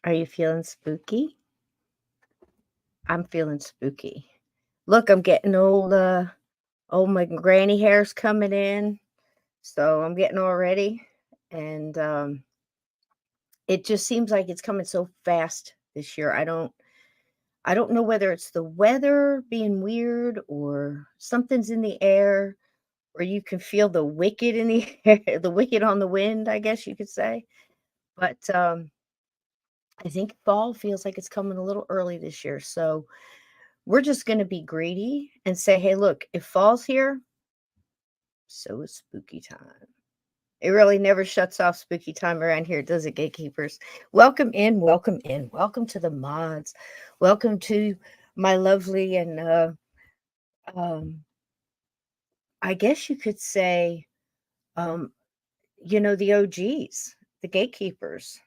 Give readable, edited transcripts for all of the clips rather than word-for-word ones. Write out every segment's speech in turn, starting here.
Are you feeling spooky? I'm feeling spooky. Look, I'm getting old. Oh, my granny hair's coming in, so I'm getting all ready, and it just seems like it's coming so fast this year. I don't know whether it's the weather being weird or something's in the air, or you can feel the wicked in the air, the wicked on the wind, I guess you could say. But I think fall feels like it's coming a little early this year. So we're just going to be greedy and say, hey, look, if fall's here, so is spooky time. It really never shuts off spooky time around here, does it, gatekeepers? Welcome in, welcome in, welcome to the mods. Welcome to my lovely and um I guess you could say um the OGs, the gatekeepers,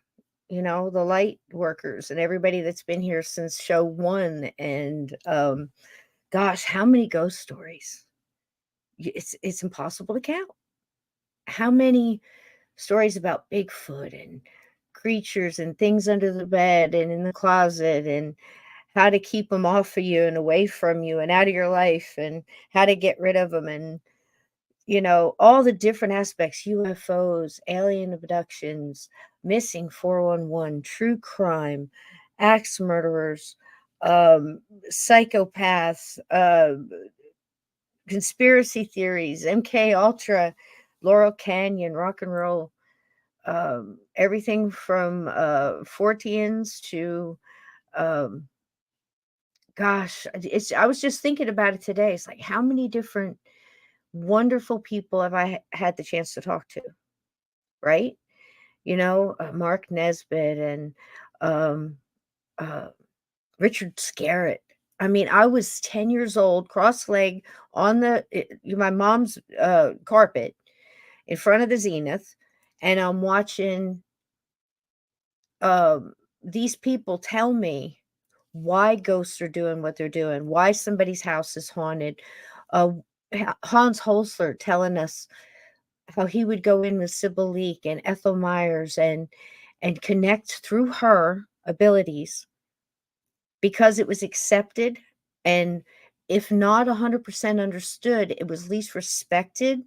the light workers and everybody that's been here since show 1 and gosh, how many ghost stories? It's impossible to count. How many stories about Bigfoot and creatures and things under the bed and in the closet and how to keep them off of you and away from you and out of your life and how to get rid of them and all the different aspects: UFOs, alien abductions, missing 411, true crime, axe murderers, psychopaths, conspiracy theories, MK Ultra, Laurel Canyon, rock and roll, everything from Forteans to um, gosh, I was just thinking about it today. It's like how many different wonderful people have I had the chance to talk to, right? Mark Nesbitt and um, uh, Richard Scarrett. I mean, I was 10 years old, cross-legged on my mom's carpet in front of the Zenith, and I'm watching these people tell me why ghosts are doing what they're doing, why somebody's house is haunted. Uh, Hans Holzler telling us how he would go in with Sybil Leek and Ethel Myers and connect through her abilities because it was accepted, and if not 100% understood, it was at least respected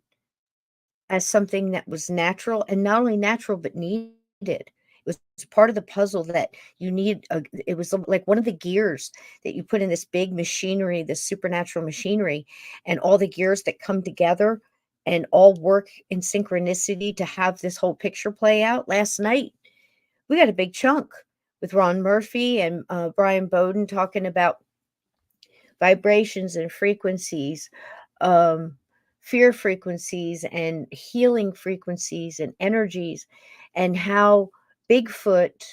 as something that was natural, and not only natural but needed. It was part of the puzzle that you need. It was like one of the gears that you put in this big machinery, this supernatural machinery, and all the gears that come together and all work in synchronicity to have this whole picture play out. Last night, we got a big chunk with Ron Murphy and Brian Bowden talking about vibrations and frequencies, um, fear frequencies and healing frequencies and energies, and how Bigfoot,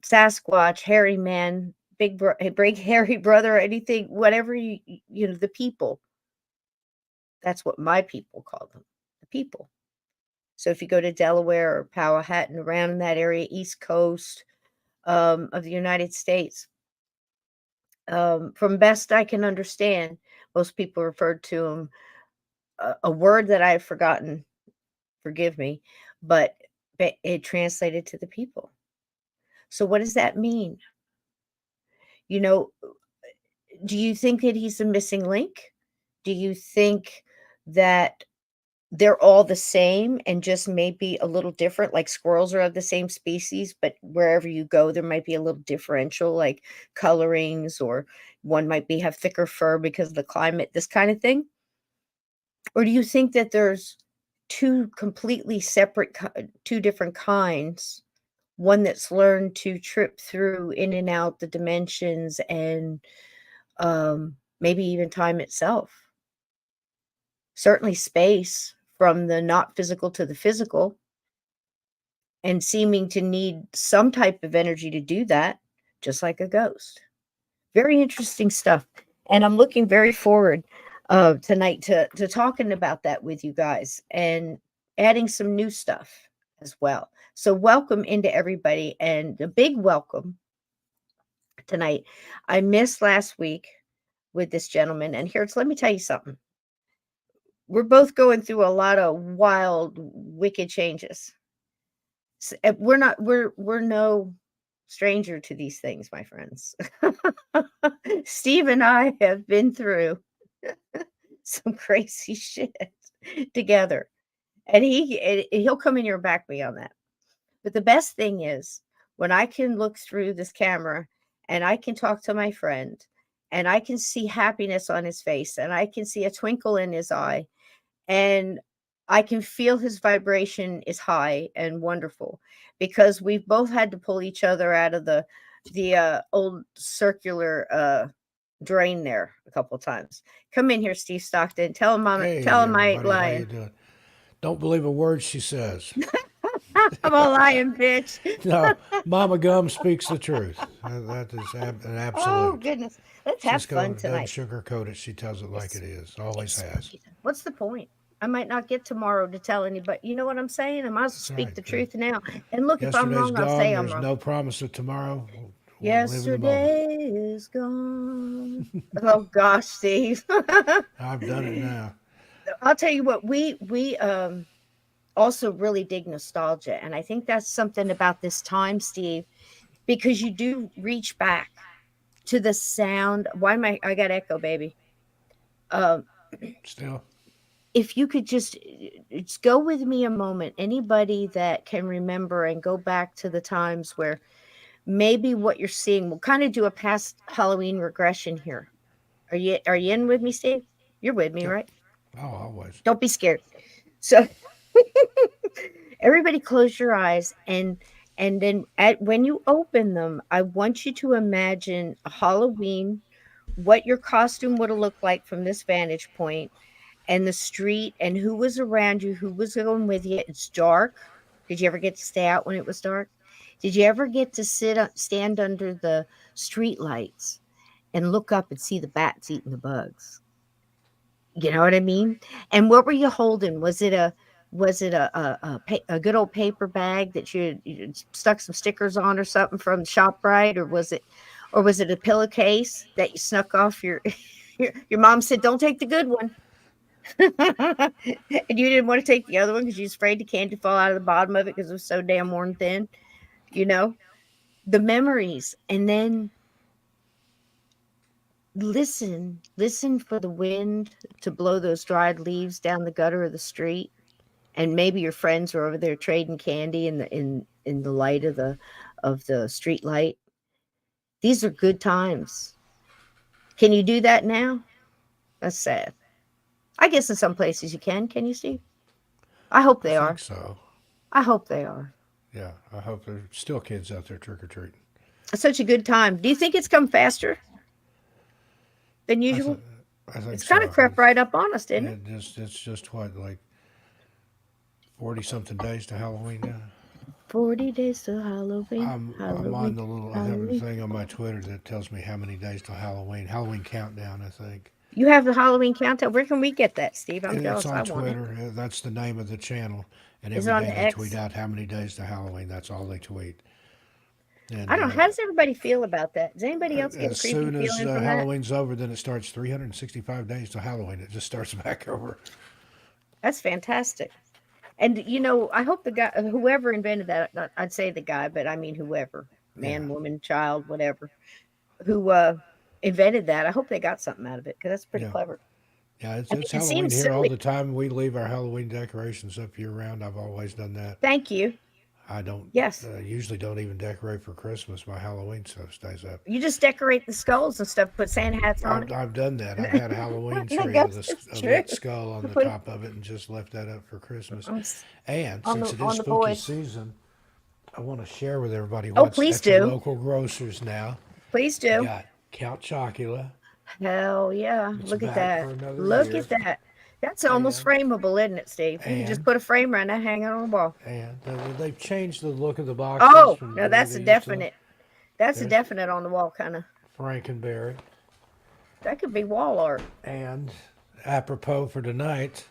Sasquatch, hairy man, big hairy brother, anything, whatever the people. That's what my people call them, the people. So if you go to Delaware or Powhatan, around in that area, East Coast of the United States, from best I can understand, most people referred to them a word that I've forgotten. Forgive me, but it translated to the people. So what does that mean? You know, do you think that he's a missing link? Do you think that they're all the same and just maybe a little different, like squirrels are of the same species, but wherever you go, there might be a little differential, like colorings, or one might be have thicker fur because of the climate, this kind of thing? Or do you think that there's two completely separate, two different kinds? One that's learned to trip through in and out the dimensions and maybe even time itself. Certainly space, from the not physical to the physical, and seeming to need some type of energy to do that, just like a ghost. Very interesting stuff. And I'm looking very forward tonight to talking about that with you guys and adding some new stuff as well. So welcome into everybody, and a big welcome tonight. I missed last week with this gentleman, and let me tell you something. We're both going through a lot of wild, wicked changes. We're no stranger to these things, my friends. Steve and I have been through some crazy shit together. And he'll come in here and back me on that. But the best thing is when I can look through this camera and I can talk to my friend and I can see happiness on his face and I can see a twinkle in his eye and I can feel his vibration is high and wonderful because we've both had to pull each other out of the old circular drain there a couple times. Come in here, Steve Stockton. Tell Hey, him I ain't everybody, how you lying. doing? Don't believe a word she says. I'm a lying bitch. No, Mama Gum speaks the truth. That is an Oh absolute. goodness. Let's have Cisco fun doesn't tonight. sugarcoat it. She tells it like It's it is. Always it's has. spooky. What's the point? I might not get tomorrow to tell anybody. You know what I'm saying? I might as well That's speak right. the truth now. And look, if I'm Yesterday's wrong, I'll gone. say I'm There's wrong. no promise of tomorrow. We'll live in the moment. Yesterday is gone. Oh gosh, Steve. I've done it now. I'll tell you what, we also really dig nostalgia. And I think that's something about this time, Steve, because you do reach back to the sound. Why am I got echo, baby? Um, Still, if you could just go with me a moment, anybody that can remember and go back to the times where maybe what you're seeing, we'll kind of do a past Halloween regression here. Are you in with me, Steve? You're with me, yep. right? Oh, always. Don't be scared. So everybody close your eyes and then when you open them, I want you to imagine a Halloween, what your costume would have looked like from this vantage point and the street and who was around you, who was going with you. It's dark. Did you ever get to stay out when it was dark? Did you ever get to stand under the street lights and look up and see the bats eating the bugs? You know what I mean? And what were you holding? Was it a good old paper bag that you stuck some stickers on or something from ShopRite, or was it a pillowcase that you snuck off your your mom said don't take the good one, and you didn't want to take the other one because you was afraid the candy fall out of the bottom of it because it was so damn worn thin. You know the memories, and then listen for the wind to blow those dried leaves down the gutter of the street, and maybe your friends are over there trading candy in the light of the street light. These are good times. Can you do that now? That's sad. I guess in some places you can you, Steve? I hope I they think are. so. I hope they are. Yeah, I hope there's still kids out there trick or treating. It's such a good time. Do you think it's come faster than I think usual? I think It's kind of so. crept right up on us, didn't it? It's just what, like 40 something days to Halloween now. 40 days to Halloween, I'm on Halloween, the little. I have a Halloween. thing on my Twitter that tells me how many days till Halloween. Halloween countdown, I think. You have the Halloween countdown. Where can we get that, Steve? I'm It's jealous. I on want it. Twitter. That's the name of the channel. And Is it every on day the they tweet X? out how many days to Halloween. That's all they tweet. I And don't know. How does everybody feel about that? Does anybody else get a as creepy soon as feeling from that? Halloween's over, then it starts 365 days to Halloween. It just starts back over. That's fantastic. And I hope the guy, whoever invented that, I'd say the guy, but I mean whoever, Yeah, man, woman, child, whatever, who invented that. I hope they got something out of it because that's pretty yeah. clever. Yeah, I it's mean, it Halloween seems here all silly. the time. We leave our Halloween decorations up year round. I've always done that. Thank you. I don't Yes. usually don't even decorate for Christmas. My Halloween stuff stays up. You just decorate the skulls and stuff, put Santa hats on it. I've done that. I've had a Halloween I tree with guess it's a true. lit skull on You the put it top of it and just left that up for Christmas. on, And on since the it is on the spooky boys. season, I want to share with everybody Oh, what's please at your do. local grocers now. Please You do. got Count Chocula. Hell yeah. It's Look at back that. for another Look year. at that. That's almost And frameable, isn't it, Steve? You can just and put a frame around that, hang it on the wall. and they've changed the look of the boxes Oh, from no, the way that's they a used to look. definite. That's a There's definite on the wall kind of. Frankenberry. That could be wall art. And apropos for tonight,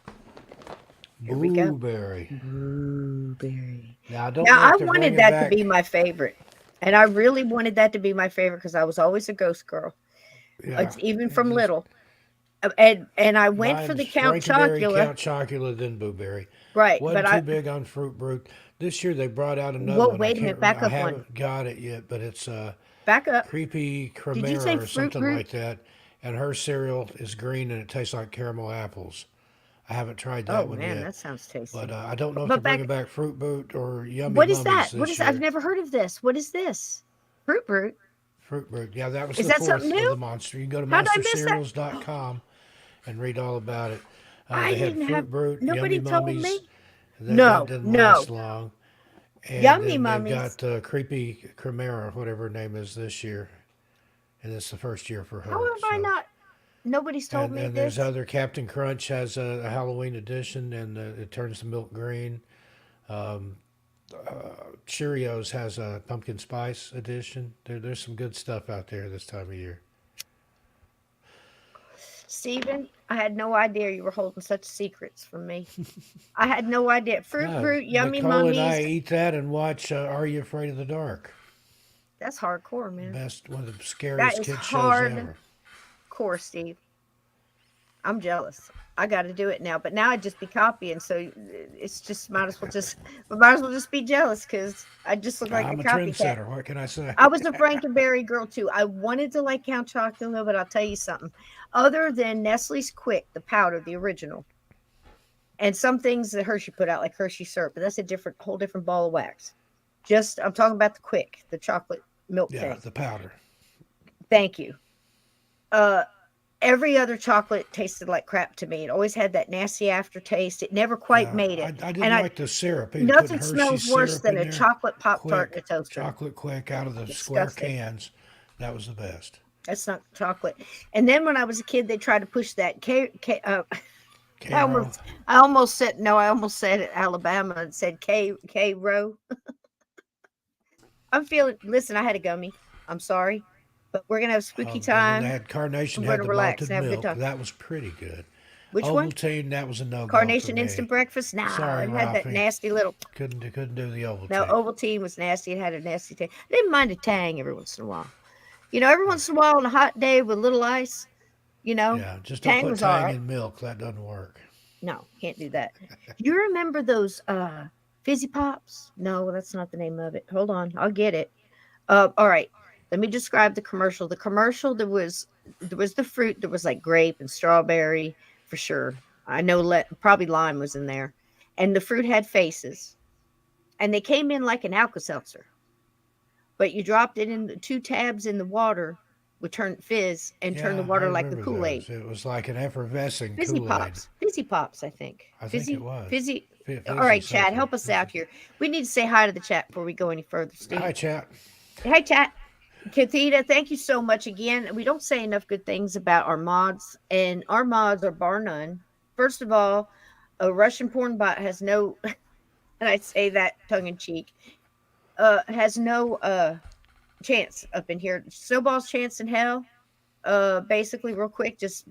Here we go. Blueberry. Blueberry. Now I don't Now, know I if they're wanted bringing that to be back. my favorite. And I really wanted that to be my favorite because I was always a ghost girl. Yeah, It's even it from just little. And I went for the Mine's Count Frankenberry, Chocula, Count Chocula, then Blueberry. right? Wasn't too big on Fruit Brute. This year they brought out another Whoa, one. I wait a can't minute, remember. back I up one, haven't got it yet, but it's back up. Creepy Did you say Cremera or Fruit something Brute? like that. And her cereal is green and it tastes like caramel apples. I haven't tried Oh that one man, yet. that sounds But tasty. I don't know if they're But bringing back, back Fruit Brute or Yummy what is Mummies that? What this is? I've year. never heard of this. What is this? Fruit Brute? Fruit Brute. Yeah, that was Is the that something fourth of new? the monster. You can go to How did I miss that? monstercereals.com and read all about it. I They had didn't have. Fruit Brute, Yummy Nobody told Mummies. me. That No, didn't last no. long. And Yummy then they've mummies. got Creepy Cremera, whatever her name is this year. And it's the first year for How her. have I So, not? Nobody's told me and there's this. other Captain Crunch has a Halloween edition, and it turns the milk green. Um, Cheerios has a pumpkin spice edition. There's some good stuff out there this time of year. Stephen, I had no idea you were holding such secrets from me. I had no idea. Fruit Brute, Yummy Nicole and I mummies. eat that and watch Are You Afraid of the Dark? That's hardcore, man. Best, one of the That scariest is kid shows hardcore, ever. Steve. I'm jealous. I got to do it now, but now I'd just be copying. So it's just might as well just be jealous because I just look like a I'm a copycat. trendsetter. What can I say? I was a Frankenberry girl too. I wanted to like Count Chocula, but I'll tell you something. Other than Nestle's Quick, the powder, the original, and some things that Hershey put out, like Hershey syrup, but that's a whole different ball of wax. Just, I'm talking about the Quick, the chocolate milk Yeah, thing. the powder. Thank you. Uh, every other chocolate tasted like crap to me. It always had that nasty aftertaste. It never quite Yeah, made it. I And didn't like the syrup. Either putting nothing Hershey smells worse syrup than in a there, chocolate Pop Tart in a quick, toaster. chocolate quick out of the square Disgusting. cans. That was the best. That's not chocolate. And then when I was a kid, they tried to push that I Caro. almost, I almost said no. I almost said it Alabama and said K row. I'm feeling. Listen, I had a gummy. I'm sorry, but we're gonna have a spooky And then they time. had Carnation I'm going had to the relax malted and have a good milk. time. That was pretty good. Which one? Ovaltine, that was a no go for Carnation me. instant breakfast? No, Sorry, it had that Ralphie. nasty little. Couldn't do the No, Ovaltine. Ovaltine was nasty. It had a nasty taste. I didn't mind a tang every once in a while. Every once in a while on a hot day with little ice. Yeah, just don't Tang put was all Tang right. in milk. That doesn't work. No, can't do that. Do you remember those fizzy pops? No, that's not the name of it. Hold on, I'll get it. All right. Let me describe the commercial. The commercial there was the fruit. There was like grape and strawberry for sure. I know probably lime was in there, and the fruit had faces, and they came in like an Alka Seltzer, but you dropped it in the two tabs in the water, would turn fizz and turn the Yeah, I water like a remember Kool Aid. those. It was like an effervescing Fizzy Kool Aid. pops, fizzy pops. I think I think it fizzy, was. fizzy. All Fizzy right, Chad, something. help us Fizzy. out here. We need to say hi to the chat before we go any further, Steve. Hi, chat. Hey, chat. Kathita, thank you so much again. We don't say enough good things about our mods, and our mods are bar none. First of all, a Russian porn bot has no, and I say that tongue in cheek, has no chance up in here. Snowball's chance in hell. Basically, real quick, just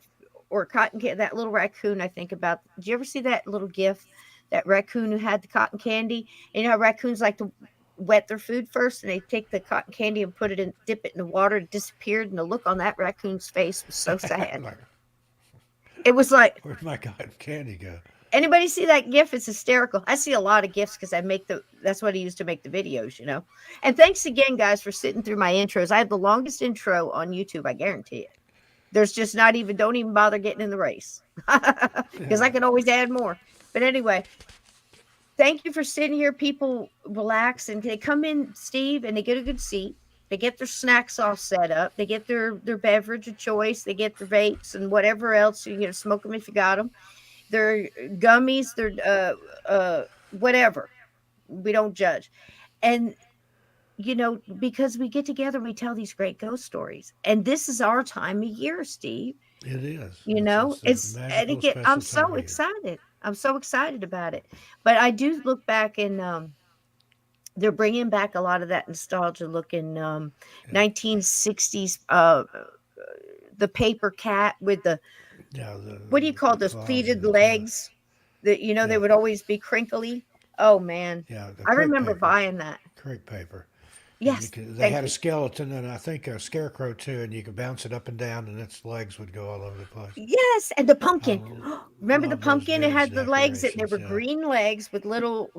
or cotton candy. That little raccoon. I think about. Did you ever see that little gif? That raccoon who had the cotton candy. And you know how raccoons like to wet their food first, and they take the cotton candy and put it in, dip it in the water. It disappeared, and the look on that raccoon's face was so sad. Like, It was like, where'd my cotton candy go? anybody see that gif? It's hysterical. I see a lot of gifs because that's what I use to make the videos. And thanks again, guys, for sitting through my intros. I have the longest intro on YouTube, I guarantee it. There's just not even, don't even bother getting in the race because I can always add more. But anyway, thank you for sitting here. People relax and they come in, Steve, and they get a good seat. They get their snacks all set up. They get their beverage of choice. They get their vapes and whatever else. Smoke them if you got them. Their gummies, their whatever. We don't judge. And because we get together, we tell these great ghost stories. And this is our time of year, Steve. It is. It's a It's and magical, again, I'm special time so of year. excited. I'm so excited about it. But I do look back and they're bringing back a lot of that nostalgia looking Yeah. 1960s the paper cat with the Yeah, what do you call the those claws pleated in it. Yeah. legs that they Yeah. would always be crinkly. Oh man. Yeah, the I crepe remember paper. buying that. Crepe paper. and you Yes, could. They thank had a you. skeleton and I think a scarecrow too, and you could bounce it up and down, and its legs would go all over the place. Yes, and the I pumpkin. Remember the love those pumpkin? It vintage had the legs, and they decorations. were Yeah, green legs with little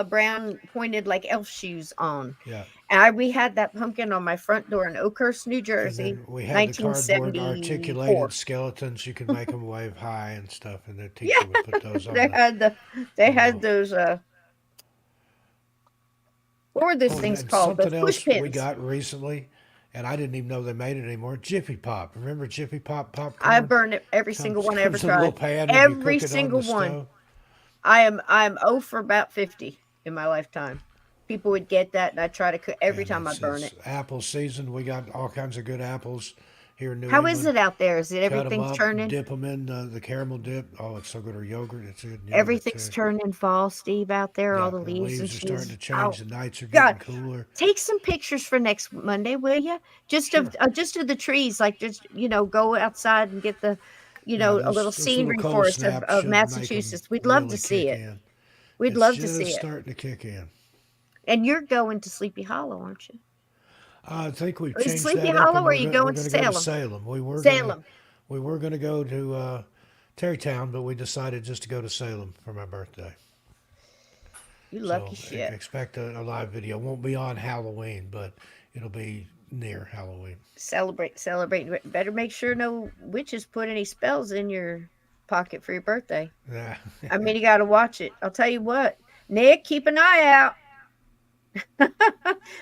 brown pointed like elf shoes on. yeah. And we had that pumpkin on my front door in Oakhurst, New And Jersey, then we had the cardboard articulated 1974. skeletons. You could make them wave high and stuff, and the Yeah, teacher would put those on they had the they the had little. those what were those Oh, things and called? Those something push else we pins. got recently, and I didn't even know they made it anymore. Jiffy Pop. Remember Jiffy Pop I popcorn? burned it every single one I ever Comes in a little tried. pan, and you Every cook it on single the one. stove. I'm 0 for about 50 in my lifetime. People would get that, and I try to cook every And time I burn it's it. apple season. We got all kinds of good apples here in New How is England. it out there? Is it Cut them everything's up, turning? dip them in the caramel dip. Oh, it's so good. Or yogurt. It's good in yogurt Everything's too. turning fall, Steve, out there, all Yeah, the the leaves and leaves are starting shoes. to change. Oh The nights are God. getting cooler. Take some pictures for next Monday, will you? Sure. Just of the trees, like just go outside and get the Yeah, a little those little scenery cold for us snaps of should make them Massachusetts. We'd love to really see kick it. in. We'd It's love to see just it. starting to kick in. And you're going to Sleepy Hollow, aren't you? I think we've Is changed Sleepy that up, Hollow and or are you we're going to gonna go to Salem? Salem. Salem. We were gonna go to Terrytown, but we decided just to go to Salem for my birthday. You lucky So shit. expect a live video. Won't be on Halloween, but it'll be near Halloween. Celebrate, celebrate. Better make sure no witches put any spells in your pocket for your birthday. Yeah, I mean, you got to watch it. I'll tell you what, Nick, keep an eye out.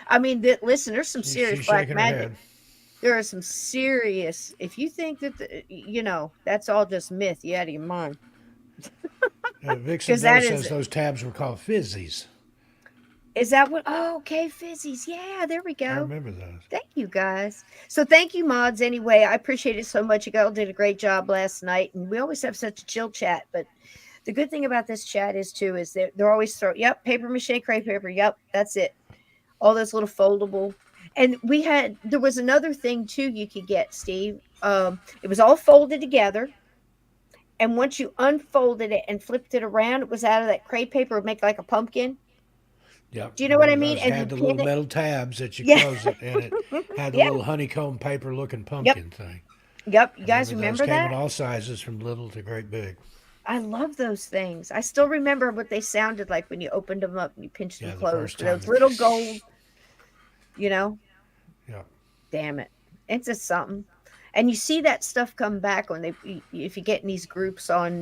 I mean, listen, there's some serious she's black shaking her magic. head. There are some serious. If you think that that's all just myth, you out of your mind. Vixen Because Doe that is says those tabs were called fizzies. is that what? Oh, okay, fizzies. Yeah, there we I go. remember those. Thank you guys. So thank you, mods. Anyway, I appreciate it so much. You all did a great job last night, and we always have such a chill chat. But the good thing about this chat is too is they're always yep, paper mache, crepe paper. Yep, that's it. All those little foldable. And there was another thing too you could get, Steve. It was all folded together, and once you unfolded it and flipped it around, it was out of that crepe paper. It would make like a pumpkin. Yep, Do you I know what I remember mean? those. And Had you the pin little it. metal tabs that you Yeah. close it, and it had the Yeah. little honeycomb paper looking Yep. pumpkin thing. Yep. You I guys remember those remember came in that? all sizes from little to great big. I love those things. I still remember what they sounded like when you opened them up and you pinched them Yeah, the closed. first time. Those little gold, you know, Yeah, damn it. It's just something. And you see that stuff come back when if you get in these groups on,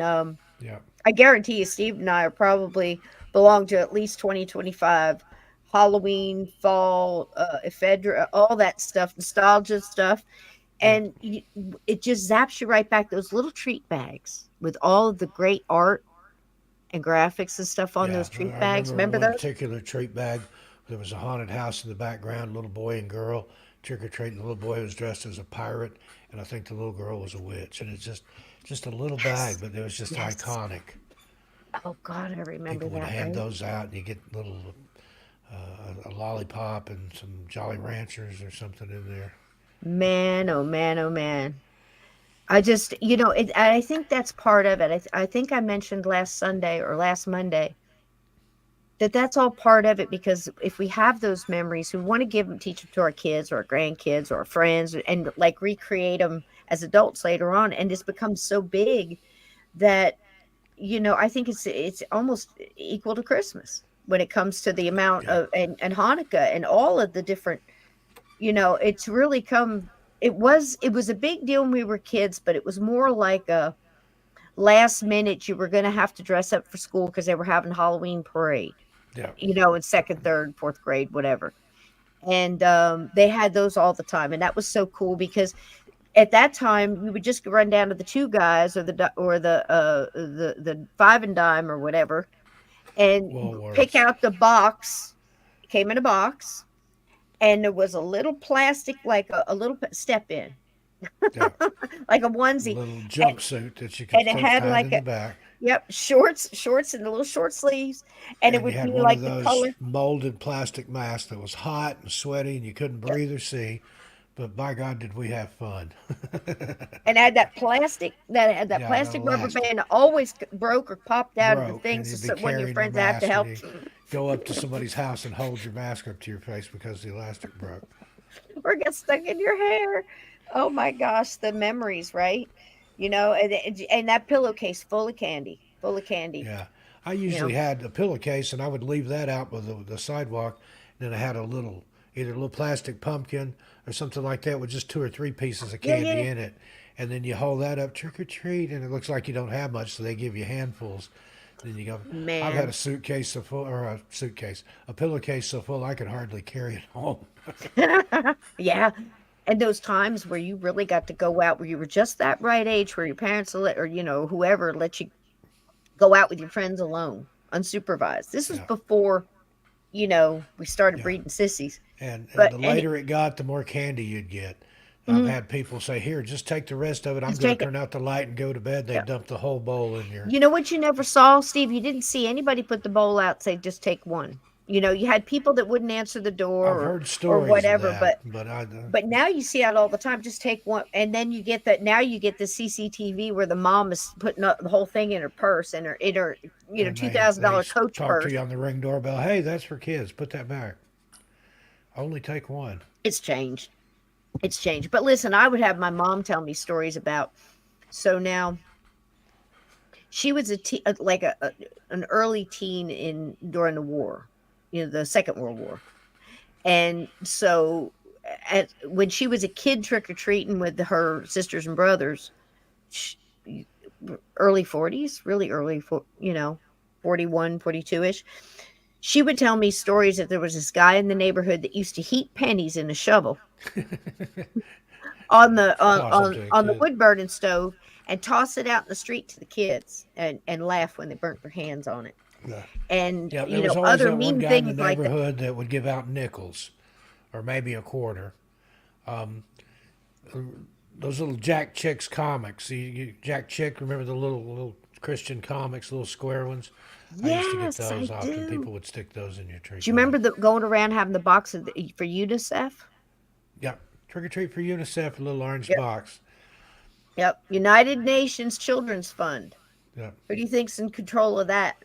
yeah, I guarantee you, Steve and I are probably belong to at least 2025 Halloween, fall, ephedra, all that stuff, nostalgia stuff. yeah, And it just zaps you right back. Those little treat bags with all of the great art and graphics and stuff on yeah. those treat I bags. remember Remember one those? particular treat bag. There was a haunted house in the background. Little boy and girl trick or treating. The little boy was dressed as a pirate, and I think the little girl was a witch. And it's just a little bag, Yes. but it was just Yes. iconic. Oh God, I remember People would that, hand right? those out, and you get a lollipop and some Jolly Ranchers or something in there. Man, oh man, oh man. I just, I think that's part of it. I think I mentioned last Sunday or last Monday that that's all part of it because if we have those memories, we want to teach them to our kids or our grandkids or our friends and like recreate them as adults later on. And it's become so big that I think it's almost equal to Christmas when it comes to the amount Yeah, of and Hanukkah and all of the different, it's really come. It was a big deal when we were kids, but it was more like a last minute. You were going to have to dress up for school because they were having Halloween parade, yeah, in second, third, fourth grade, whatever. And they had those all the time, and that was so cool because at that time we would just run down to the two guys or the five and dime or whatever and pick Woolworths. out the box. It came in a box, and there was a little plastic, like a little step in, Yeah, like a onesie, little and jumpsuit that you could it had hide like in the back. shorts and the little short sleeves, and it And you would be had one of like the those color. molded plastic masks that was hot and sweaty and you couldn't Yep. breathe or see. But by God, did we have fun? And had that Yeah, plastic rubber elastic band that always broke or popped out of the broke, thing, and you'd be so one of your carrying your friends have to mask, and help. go up to somebody's house and hold your mask up to your face because the elastic broke. or get stuck in your hair. Oh my gosh, the memories, right? And that pillowcase full of candy. Yeah, I You usually know, had a pillowcase, and I would leave that out with the sidewalk. And then I had a little, either a little plastic pumpkin or something like that with just two or three pieces of yeah, yeah, candy in it. And then you hold that up, trick or treat, and it looks like you don't have much, so they give you handfuls. Then you go. I've had a man, suitcase so full, or a suitcase, a pillowcase so full I could hardly carry it home. yeah. And those times where you really got to go out, where you were just that right age, where your parents will let, or whoever let you go out with your friends alone, unsupervised. This was Yeah, before we started yeah. breeding sissies. And But the any, later it got, the more candy you'd get. I've mhm, had people say, "Here, just take the rest of it. I'm just going to take it. turn out the light and go to bed." They Yeah. dump the whole bowl in your. You know what you never saw, Steve? You didn't see anybody put the bowl out, say, just take one. You had people that wouldn't answer the door I've or heard or stories of whatever, that, but but I but now you see it all the time. Just take one, and then you get that. Now you get the CCTV where the mom is putting up the whole thing in her purse and her and two they thousand they dollar Coach talk to purse. you on the ring doorbell. Hey, that's for kids. Put that back. Only take one. It's changed. It's changed. But listen, I would have my mom tell me stories about. So now she was like an early teen in during the war, the Second World War. And so, when she was a kid trick or treating with her sisters and brothers, sh early 40s, really early, 41, 42 ish, she would tell me stories that there was this guy in the neighborhood that used to heat pennies in a shovel on the on Toss them on, to a on the kid. wood burning stove and toss it out in the street to the kids and laugh when they burnt their hands on it. Yeah, And yeah. There was always other that one mean guy in the things like that. neighborhood that would give out nickels or maybe a quarter. Those little Jack Chicks comics. Jack Chick, remember the little Christian comics, little square ones? I used to get Yes, those I often. do. People would stick those in your tree Do you cone. remember going around having the box for UNICEF? Yeah, trick or treat for UNICEF, a little orange Yep. box. Yep. United Nations Children's Fund. Yeah, Who do you think's in control of that?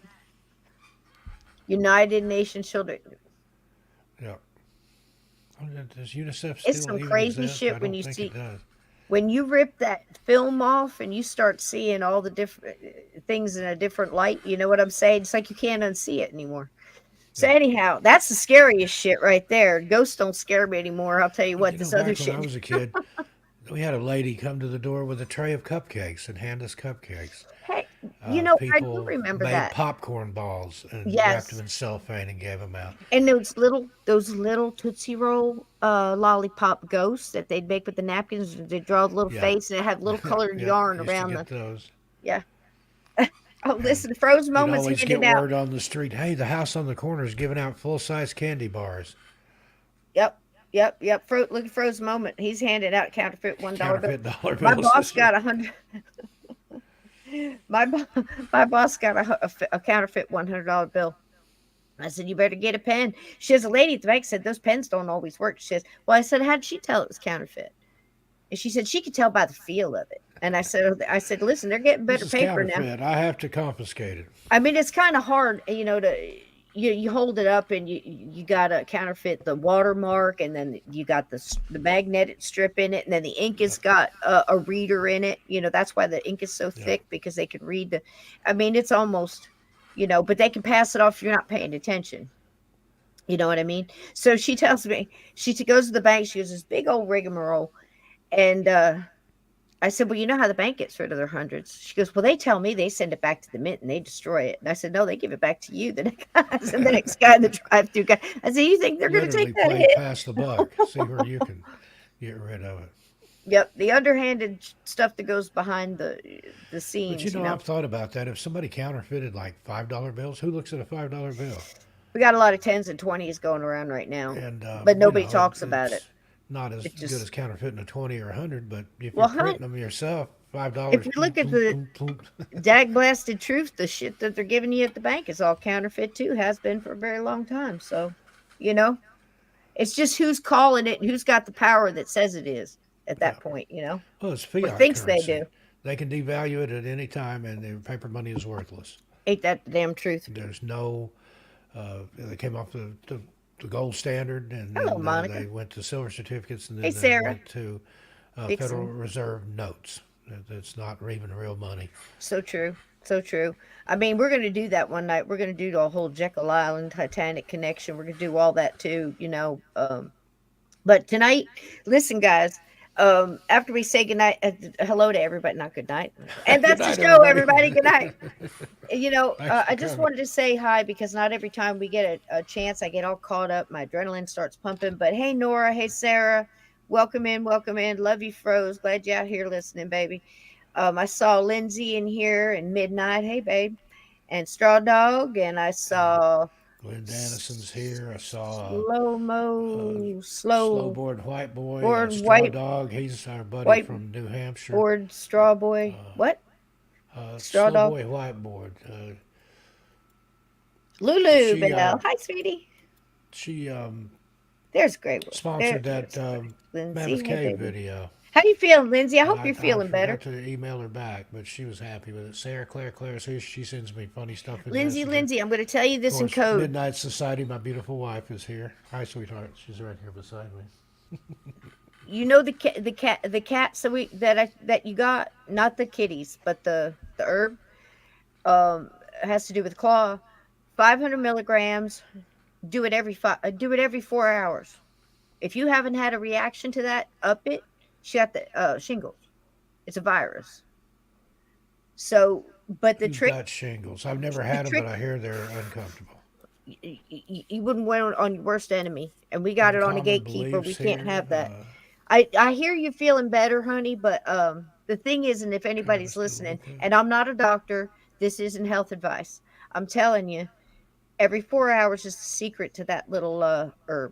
United Nations Children. yeah. Does UNICEF It's still some even crazy exist? I shit don't think it does. when you rip that film off and you start seeing all the different things in a different light. You know what I'm saying? It's like you can't unsee it anymore. So Yeah. anyhow, that's the scariest shit right there. Ghosts don't scare me anymore. I'll tell you But what, you know, this other back when I shit. was a kid, we had a lady come to the door with a tray of cupcakes and hand us cupcakes. Hey, I do People remember made that. popcorn balls and wrapped them Yes. in cellophane and gave them out. And those little Tootsie Roll lollipop ghosts that they'd make with the napkins. They draw the little Yeah, face and it had little colored yeah. yarn Used to around get those. yeah. Oh, And listen, Froze you'd Moments always get handed out. word on the street, hey, the house on the corner is giving out full size candy bars, Yep, yep. Look at Froze Moment. He's handed out counterfeit $1 bill. counterfeit dollar My bills boss this year. got 100. My my boss got a counterfeit $100 bill. I said, you better get a pen. She has a lady at the bank said those pens don't always work. She says, well, I said, how'd she tell it was counterfeit? And she said she could tell by the feel of it. And I said, listen, they're getting This better is paper now. counterfeit. I have to confiscate it. I mean, it's kind of hard, to you hold it up and you got to counterfeit the watermark, and then you got the magnetic strip in it, and then the ink has Yep. got a reader in it. That's why the ink is so Yep. thick, because they can read the. I mean, it's almost, but they can pass it off if you're not paying attention. You know what I mean? So she tells me goes to the bank. She goes, this big old rigmarole, and I said, well, you know how the bank gets rid of their hundreds? She goes, well, they tell me they send it back to the mint and they destroy it. And I said, no, they give it back to you. The next guy, I said, the next guy in the drive-through guy. I said, you think they're going to take Literally that played hit? pass the buck. See where you can get rid of it. Yep, the underhanded stuff that goes behind the But you scenes. know, I've thought about that. If somebody counterfeited like $5 bills, who looks at a $5 bill? We got a lot of tens and 20s going around right now, And but nobody talks about it. it's not as It good just as counterfeiting a 20 or 100. But if you're well, hun, printing them yourself, $5, if you plunk, look at plunk, the plunk, plunk. dag blasted truth, the shit that they're giving you at the bank is all counterfeit too. Has been for a very long time. So, you know, it's just who's calling it and who's got the power that says it is at Yeah. that point. Well, it's Or fiat thinks they do. currency. They can devalue it at any time, and the paper money is worthless. Ain't that the damn truth? There's no They came off the gold standard, and Hello, then Monica. they went to silver certificates, and Hey, then they Sarah. went to Federal Dixon. Reserve notes. That's not even real money. So true. So true. I mean, we're going to do that one night. We're going to do the whole Jekyll Island Titanic connection. We're going to do all that too, you know. But tonight, listen, guys, after we say goodnight, hello to everybody, not good night. And Good that's the night, show, everybody. everybody. Good night. Thanks for I just coming. wanted to say hi because not every time we get a chance, I get all caught up. My adrenaline starts pumping. But hey, Nora. Hey, Sarah. Welcome in. Welcome in. Love you, Froze. Glad you out here listening, baby. I saw Lindsay in here and Midnight. Hey, babe. And Straw Dog. And I And saw Glenn Dannison's here. I saw Slow uh, Mo, Slow Slowboard White Boy, Board, Straw White, Dog. He's our buddy White from New Hampshire. Board, Straw Boy. What? Straw Slow Dog? Boy Whiteboard. Lulu She Bell. Hi, sweetie. she There's great work. sponsored that There's everybody. Mammoth Lindsay. Hey, Cave baby. video. How you feeling, Lindsay? I And hope I, you're I feeling forgot better. to email her back, but she was happy with it. Sarah Claire's here. She sends me funny stuff in Messenger. Lindsay, I'm going to tell you Of this in course, code. Midnight Society, my beautiful wife, is here. Hi, sweetheart. She's right here beside me. You know the cat. So that you got, not the kitties, but the herb. Has to do with claw. 500 milligrams. Do it every 4 hours. If you haven't had a reaction to that, up it. She got the shingles. It's a virus. So, but Who's got shingles? I've never the had them, but trick, I hear they're uncomfortable. you wouldn't want it on your worst enemy, and we got it on a Uncommon gatekeeper. We beliefs can't here. have that. I hear you feeling better, honey, but the thing is, and if anybody's Just a listening, little thing. and I'm not a doctor, this isn't health advice. I'm telling you, every 4 hours is the secret to that little herb,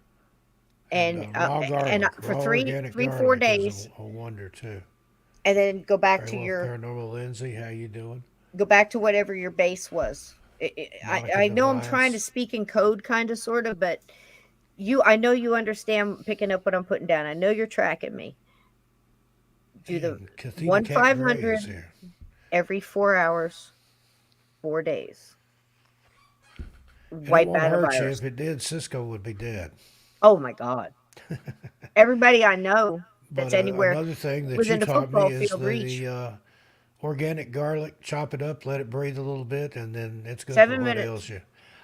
And and raw garlic, for raw organic 4 garlic is days, a wonder too. and then Very well, Paranormal Lindsay, how you doing? go back to whatever your base was. Monica I know I'm trying to Device speak in code, kind of, sort of, but I know you understand picking up what I'm putting down. I know you're tracking me. Do the and Kathina one Cat Gray 500 is here. every 4 hours, 4 days. And it Wipe won't out a hurt you. virus. If it did, Cisco would be dead. Oh my God. Everybody I know But that's anywhere another thing that you within the taught me football is field reach. the organic garlic. Chop it up, let it breathe a little bit, and then it's good for 7 what minutes. ails you.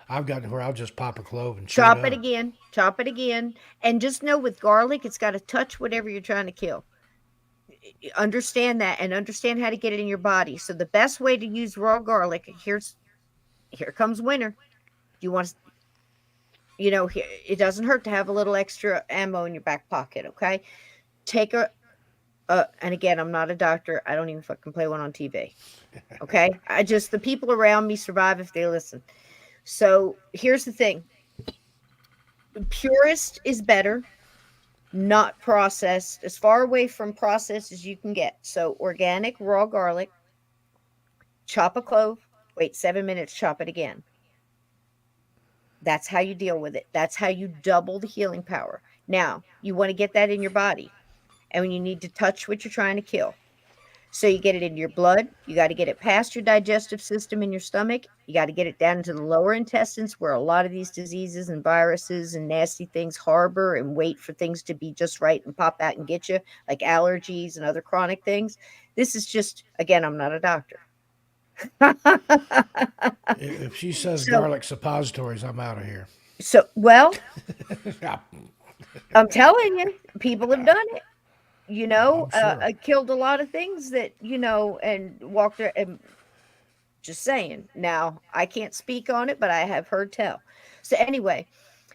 I've gotten where I'll just pop a clove and chew it Chop it up. again. Chop it again. And just know with garlic, it's got to touch whatever you're trying to kill. Understand that and understand how to get it in your body. So the best way to use raw garlic, here comes winter. You want to, it doesn't hurt to have a little extra ammo in your back pocket, okay? Take and again, I'm not a doctor. I don't even fucking play one on TV. Okay? The people around me survive if they listen. So here's the thing. Purist is better, not processed, as far away from processed as you can get. So organic raw garlic, chop a clove, wait 7 minutes, chop it again. That's how you deal with it. That's how you double the healing power. Now, you want to get that in your body, and when you need to touch what you're trying to kill. So you get it into your blood, you got to get it past your digestive system in your stomach, you got to get it down into the lower intestines where a lot of these diseases and viruses and nasty things harbor and wait for things to be just right and pop out and get you, like allergies and other chronic things. This is just, again, I'm not a doctor. If she says so garlic suppositories, I'm out of here. well, Yeah, I'm telling you, people have done it. I'm sure. I killed a lot of things that, and walked there and just saying. Now, I can't speak on it, but I have heard tell. So anyway,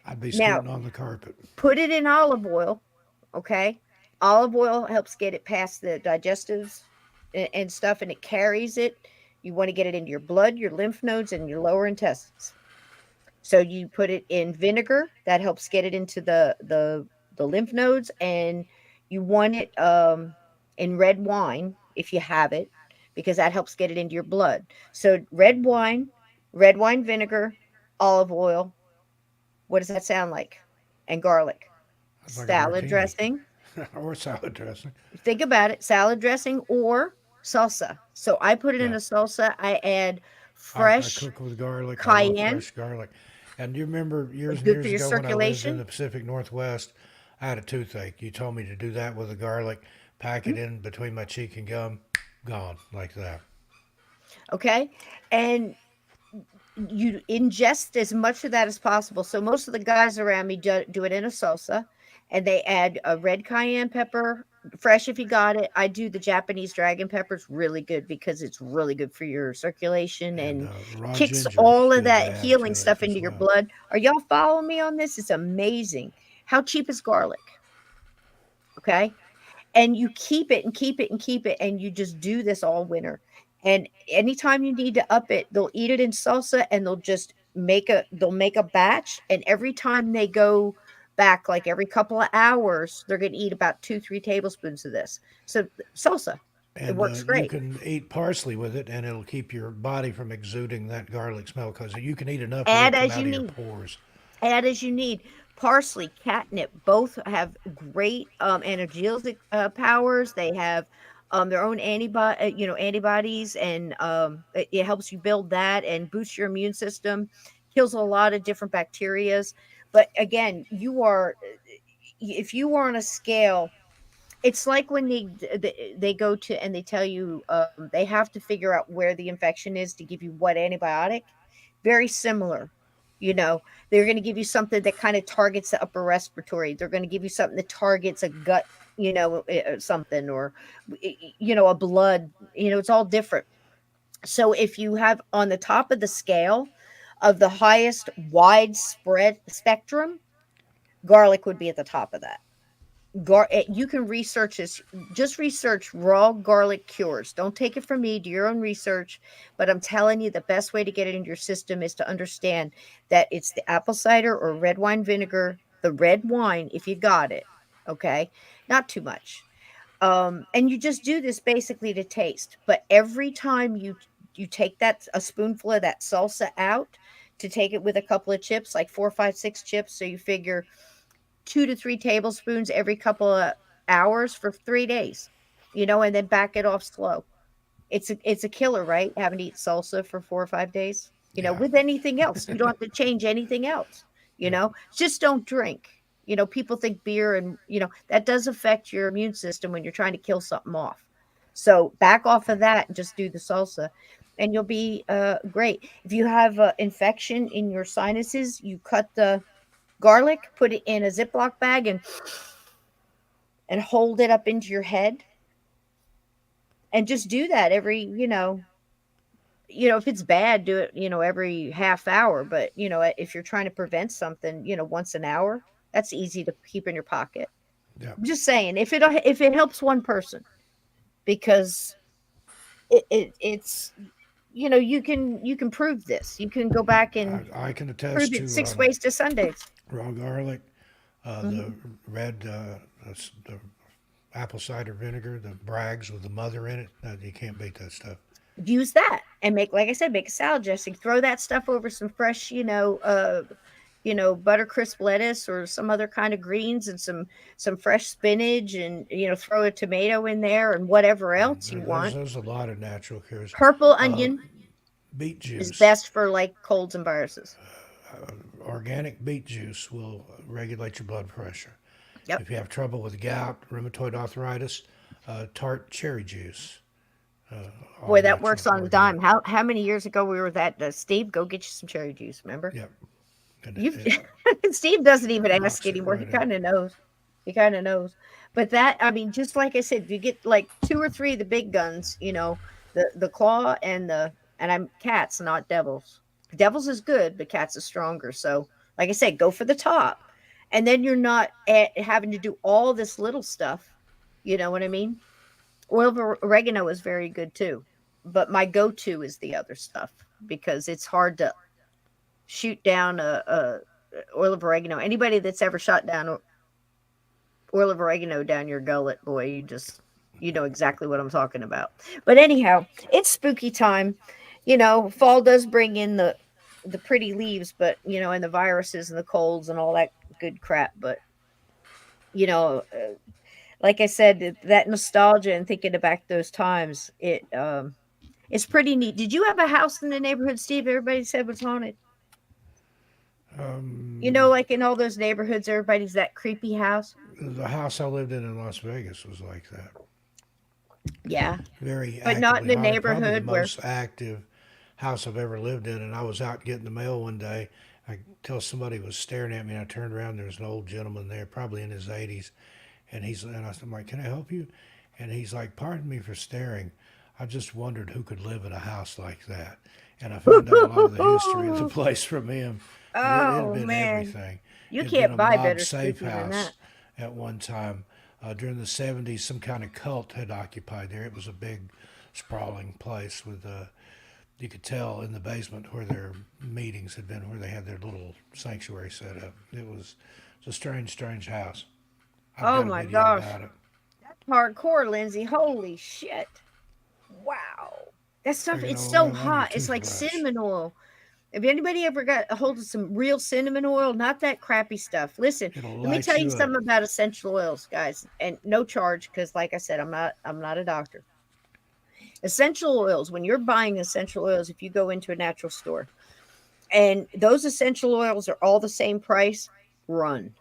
I'd be now scooting on the carpet. put it in olive oil, okay? Olive oil helps get it past the digestives and stuff, and it carries it. You want to get it into your blood, your lymph nodes, and your lower intestines. So you put it in vinegar that helps get it into the lymph nodes, and you want it in red wine if you have it, because that helps get it into your blood. So red wine vinegar, olive oil. What does that sound like? And garlic, It's like a salad martini dressing. or salad dressing. Think about it: salad dressing or salsa. So I put it in Yeah, a salsa. I add I fresh cook with garlic. I love cayenne. fresh garlic. And you remember years and Good for years your ago when I lived in circulation. the Pacific Northwest, I had a toothache. You told me to do that with the garlic, pack it in between my cheek and gum, gone like that. Okay. And you ingest as much of that as possible. So most of the guys around me do it in a salsa, and they add a red cayenne pepper, fresh if you got it. I do the Japanese dragon pepper. It's really good because it's really good for your circulation And and raw kicks ginger is all of good to that add healing to it stuff as into your well. blood. Are y'all following me on this? It's amazing. How cheap is garlic? Okay. And you keep it and keep it and keep it, and you just do this all winter. And anytime you need to up it, they'll eat it in salsa, and they'll make a batch, and every time they go back, like every couple of hours, they're going to eat about 2-3 tablespoons of this. So salsa, it And works you great. can eat parsley with it, and it'll keep your body from exuding that garlic smell because you can eat enough, it'll Add come as you out of your need. pores. Add as you need. Parsley, catnip, both have great analgesic powers. They have their own antibodies, and it helps you build that and boost your immune system. Kills a lot of different bacterias. But again, if you are on a scale, it's like when they go to and they tell you they have to figure out where the infection is to give you what antibiotic. Very similar. You know, they're going to give you something that kind of targets the upper respiratory. They're going to give you something that targets a gut, something, or a blood. It's all different. So if you have on the top of the scale of the highest widespread spectrum, garlic would be at the top of that. You can research this. Just research raw garlic cures. Don't take it from me. Do your own research. But I'm telling you, the best way to get it into your system is to understand that it's the apple cider or red wine vinegar, the red wine, if you got it. Okay, not too much. And you just do this basically to taste. But every time you take that a spoonful of that salsa out to take it with a couple of chips, like 4, 5, 6 chips. So you figure 2 to 3 tablespoons every couple of hours for 3 days, and then back it off slow. It's a killer, right? Having to eat salsa for 4 or 5 days, Yeah. with anything else. You don't have to change anything else, Yep. just don't drink. People think beer and, that does affect your immune system when you're trying to kill something off. So back off of that and just do the salsa, and you'll be great. If you have infection in your sinuses, you cut the garlic, put it in a Ziploc bag, and hold it up into your head, and just do that every, if it's bad, do it, every half hour. But, if you're trying to prevent something, once an hour, that's easy to keep in your pocket. Yep. I'm just saying, if it helps one person, because it's, you can prove this. You can go back and I can prove attest it to 6 ways to Sundays. raw garlic, the Mhm. red, the apple cider vinegar, the Bragg's with the mother in it. You can't beat that stuff. Use that and make, like I said, make a salad dressing. Throw that stuff over some fresh, butter crisp lettuce or some other kind of greens, and some fresh spinach, and throw a tomato in there and whatever else you want. There's a lot of natural cures. Purple Uh, onion beet is juice, best for like colds and viruses. organic beet juice will regulate your blood pressure. Yep. If you have trouble with gout, rheumatoid arthritis, tart cherry juice, all Boy, that natural, works on a organic. dime. How many years ago we were at Steve? Go get you some cherry juice. Remember? Yep. And You've it Steve doesn't even ask knocks it anymore. He right out. kind of knows. He kind of knows. But that, I mean, just like I said, you get like 2 or 3 of the big guns, the claw and I'm cats, not devils. Devils is good, but cats is stronger. So, like I said, go for the top, and then you're not having to do all this little stuff. You know what I mean? Oil of oregano is very good too, but my go-to is the other stuff because it's hard to shoot down a oil of oregano. Anybody that's ever shot down oil of oregano down your gullet, boy, you know exactly what I'm talking about. But anyhow, it's spooky time. Fall does bring in the pretty leaves, but and the viruses and the colds and all that good crap. But you know, uh, like I said, that nostalgia and thinking back those times, it's pretty neat. Did you have a house in the neighborhood, Steve? Everybody said was haunted. You know, like in all those neighborhoods, everybody's that creepy house. The house I lived in Las Vegas was like that. Yeah, Very but not in actively the haunted. Probably the neighborhood where. most active house I've ever lived in. And I was out getting the mail one day. I tell somebody was staring at me, and I turned around. There was an old gentleman there, probably in his 80s, I'm like, "Can I help you?" And he's like, "Pardon me for staring. I just wondered who could live in a house like that." And I found out a lot of the history of the place from him. And it had Oh been man, everything. you It had been can't a buy mob better safe spooky than house that. at one time. During the 70s, some kind of cult had occupied there. It was a big, sprawling place with, you could tell in the basement where their meetings had been, where they had their little sanctuary set up. It's a strange, strange house. I've Oh got a my video gosh, about it. hardcore, Lindsay. Holy shit! Wow, that stuff. Taking It's so oil on your hot. It's like toothbrush. cinnamon oil. If anybody ever got a hold of some real cinnamon oil, not that crappy stuff. Listen, It'll let me light tell you you up. something about essential oils, guys, and no charge because, like I said, I'm not a doctor. Essential oils. When you're buying essential oils, if you go into a natural store and those essential oils are all the same price, run.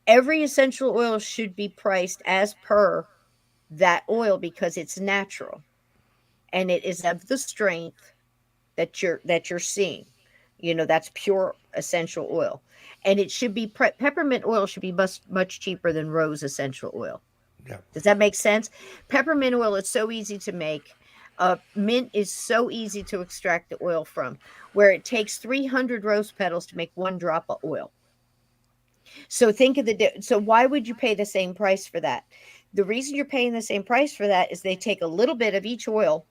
Every essential oil should be priced as per that oil because it's natural and it is of the strength that you're seeing. You know, that's pure essential oil. And it should be peppermint oil should be much cheaper than rose essential oil. Yeah, Does that make sense? Peppermint oil is so easy to make. Mint is so easy to extract the oil from, where it takes 300 rose petals to make one drop of oil. So think of so why would you pay the same price for that? The reason you're paying the same price for that is they take a little bit of each oil,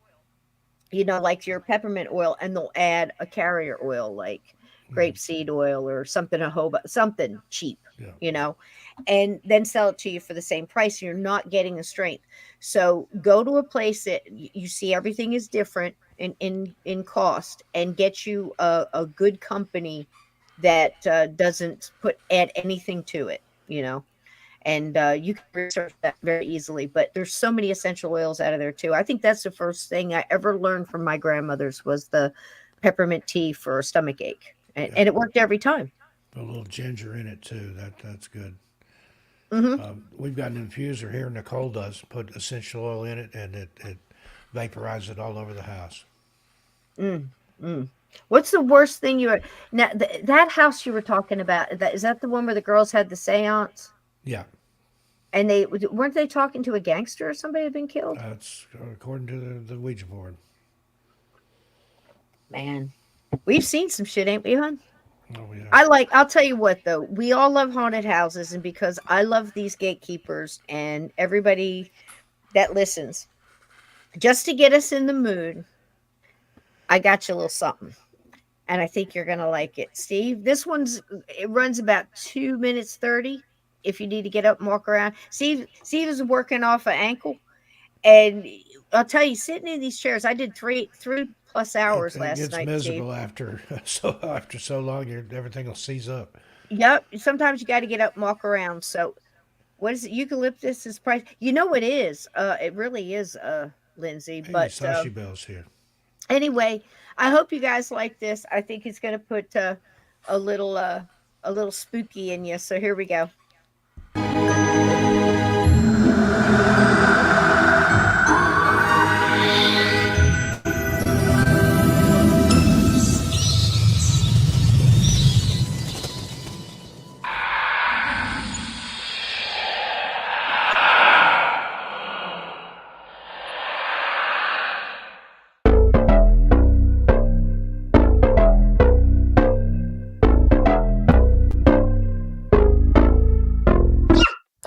you know, like your peppermint oil, and they'll add a carrier oil like mm, grapeseed oil or something, a jojoba, something cheap, yeah, you know, and then sell it to you for the same price. You're not getting the strength. So go to a place that you see everything is different in cost, and get you a good company that doesn't put add anything to it, you know, and you can research that very easily. But there's so many essential oils out of there too. I think that's the first thing I ever learned from my grandmother's was the peppermint tea for a stomach ache, yeah. and it worked every time. Put a little ginger in it too. That's good. Hmm. We've got an infuser here. Nicole does put essential oil in it, and it vaporizes it all over the house. Mm, mm. What's the worst thing you were now that house you were talking about? That is that the one where the girls had the séance Yeah, and they weren't they talking to a gangster or somebody had been killed? that's according to the Ouija board. Man, we've seen some shit, ain't we, hon? Oh yeah, I'll tell you what though, we all love haunted houses, and because I love these gatekeepers and everybody that listens, just to get us in the mood, I got you a little something. And I think you're gonna like it. Steve, this it runs about 2 minutes 30 if you need to get up and walk around. Steve is working off an ankle. And I'll tell you, sitting in these chairs, I did three plus hours it last gets night, Steve. miserable after so long. Everything will seize up. Yep. Sometimes you got to get up and walk around. So what is it? Eucalyptus is price. You know it is. It really is, Lindsay. Hey, But Sashi Bell's here. anyway, I hope you guys like this. I think it's going to put a little uh, a little spooky in you. So here we go.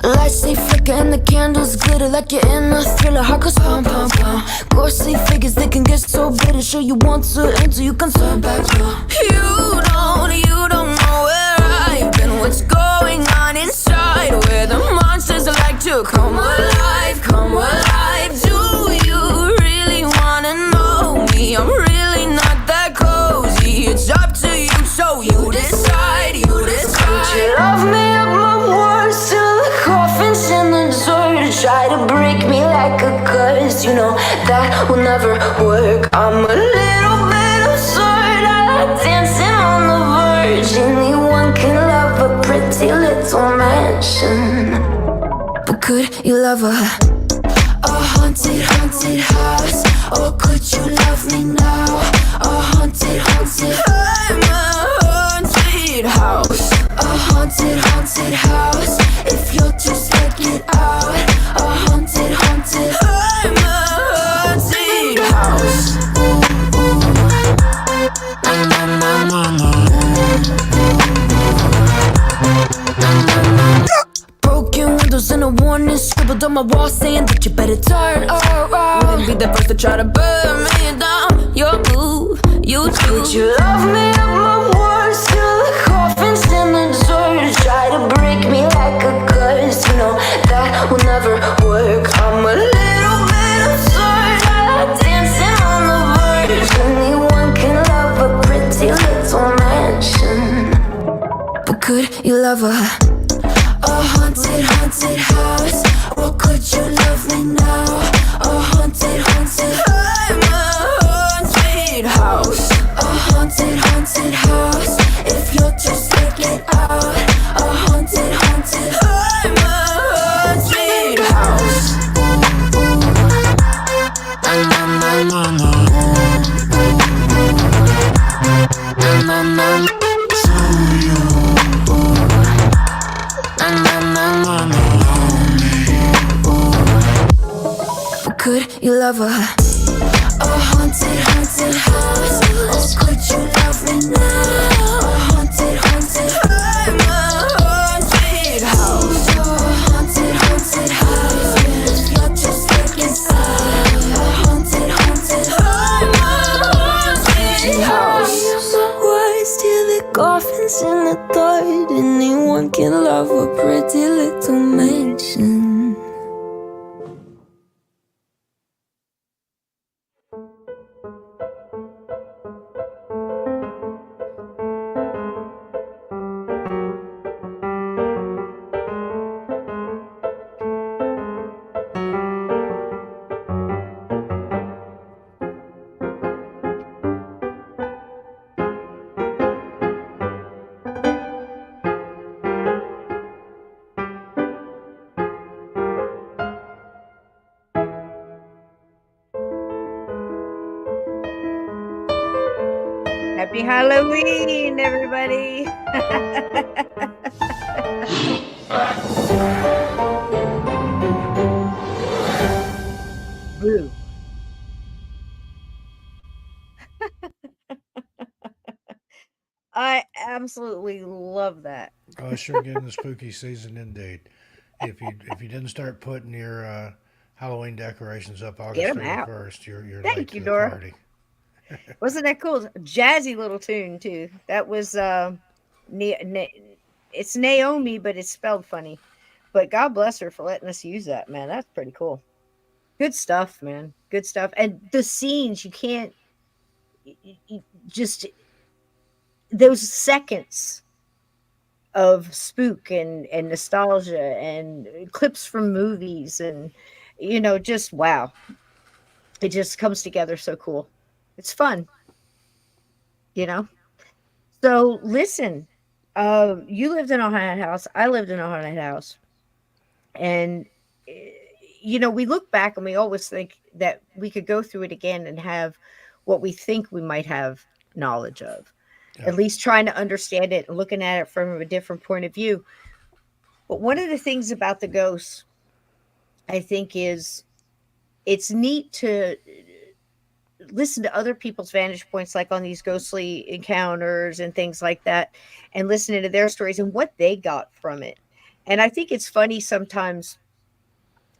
Lights they flicker and the candles glitter like you're in a thriller. Heart goes pum pum pum. Ghostly figures they can get so bitter. Sure you want to enter, you can turn back now. You don't know where I've been. What's going on inside? Where the monsters like to come alive, come alive. Do you really wanna know me? I'm really not that cozy. It's up to you, so you decide, you decide. Would you love me up my words till the coffins in the dirt? Try to break me like a curse, you know that will never work. I'm a little bit absurd, I like dancing on the verge. pretty little mansion. But could you love a haunted, haunted house? Or could you love me now? A haunted, haunted, I'm a haunted house. A haunted, haunted house. If you'll just check it out. A haunted, haunted, I'm a haunted house. Na, na, na, na, na. Broken windows and a warning scribbled on my wall saying that you better turn around. Wouldn't be the first to try to burn me down. Your move, you do. Would you love me at my worst? Till the coffin's in the dirt. Try to break me like a curse. You know that will never work. I'm a little bit absurd. I like dancing on the verge. Anyone can love a pretty little mansion. But could you love a haunted, haunted house? Or could you love me now? A haunted, haunted, I'm a haunted house. A haunted, haunted house. If you'll just take it out. A haunted, haunted, I'm a haunted house. Na, na, na, na, na. Na, na, na. Could you love a haunted, haunted house? Or could you love me now? A haunted, haunted, I'm a haunted house. A haunted, haunted house. If you're just taking sides. A haunted, haunted, I'm a haunted house. Words till the coffin's in the dirt. Anyone can love a pretty little mansion. Happy Halloween, everybody. Boo. I absolutely love that. Oh, sure, getting the spooky season indeed. If you didn't start putting your Halloween decorations up Get August 'em out. 31st, you're late Thank to you, the Dora. party. Wasn't that cool? Jazzy little tune too. That was it's Naomi, but it's spelled funny. But God bless her for letting us use that, man. That's pretty cool. Good stuff, man. Good stuff. And the scenes, you can't just those seconds of spook and nostalgia and clips from movies and just wow. It just comes together so cool. It's fun, you know. So listen, you lived in a haunted house. I lived in a haunted house, and we look back and we always think that we could go through it again and have what we think we might have knowledge of, Yeah. at least trying to understand it and looking at it from a different point of view. But one of the things about the ghosts, I think, is it's neat to listen to other people's vantage points, like on these ghostly encounters and things like that, and listening to their stories and what they got from it. And I think it's funny sometimes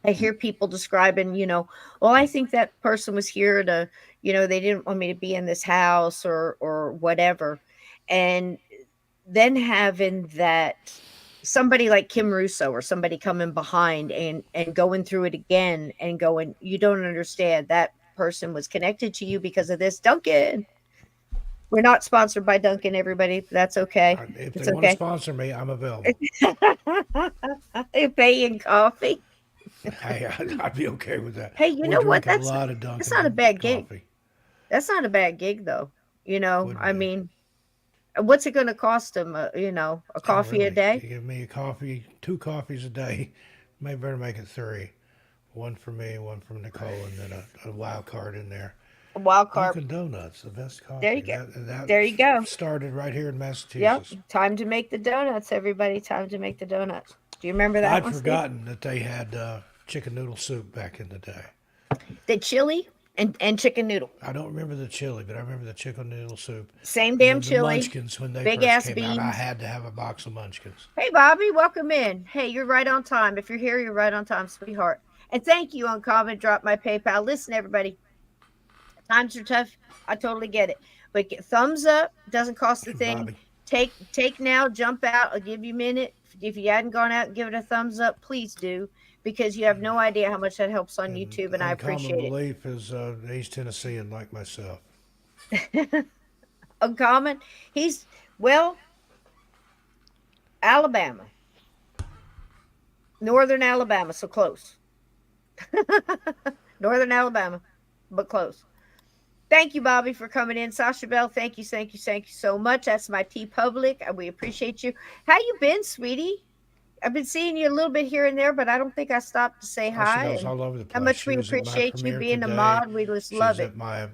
I hear people describing, well, I think that person was here to, they didn't want me to be in this house or whatever. And then having that somebody like Kim Russo or somebody coming behind and going through it again and going, you don't understand, that person was connected to you because of this. Dunkin'. We're not sponsored by Dunkin', everybody. That's okay. If It's they want to okay. sponsor me, I'm available. They pay in coffee. Hey, I'd be okay with that. Hey, you We know what? drink a lot of Dunkin' That's not a bad gig. coffee. That's not a bad gig, though. Wouldn't I be. mean, What's it going to cost them? A Oh, coffee a really? day? You give me a coffee, 2 coffees a day. Maybe better make it three. One for me, one from Nicole, and then a wild card in there. A wild card. Dunkin' Donuts, the best There coffee. you go. That There you go. started right here in Yep. Massachusetts. Time to make the donuts, everybody. Time to make the donuts. Do you remember that I'd one, Steve? forgotten that they had chicken noodle soup back in the day. The chili and chicken noodle. I don't remember the chili, but I remember the chicken noodle soup. Same And damn then the chili. munchkins, when they Big first ass came out, I beans. had to have a box of munchkins. Hey, Bobby, welcome in. Hey, you're right on time. If you're here, you're right on time, sweetheart. And thank you, Uncommon. Drop my PayPal. Listen, everybody, times are tough. I totally get it. But thumbs up doesn't cost a thing. Bobby. Take now, jump out. I'll give you a minute. If you hadn't gone out and give it a thumbs up, please do, because you have no idea how much that helps on And YouTube, and I uncommon appreciate belief is East Tennessean like myself. it. Uncommon, he's well, Alabama, Northern Alabama, so close. Northern Alabama, but close. Thank you, Bobby, for coming in. Sasha Bell, thank you so much. That's my T Public, and we appreciate you. How you been, sweetie? I've been seeing you a little bit here and there, but I don't think I stopped to say She hi. goes And all over the how place. much She we was at my appreciate you premiere being a today. mod. We just She's love at it. my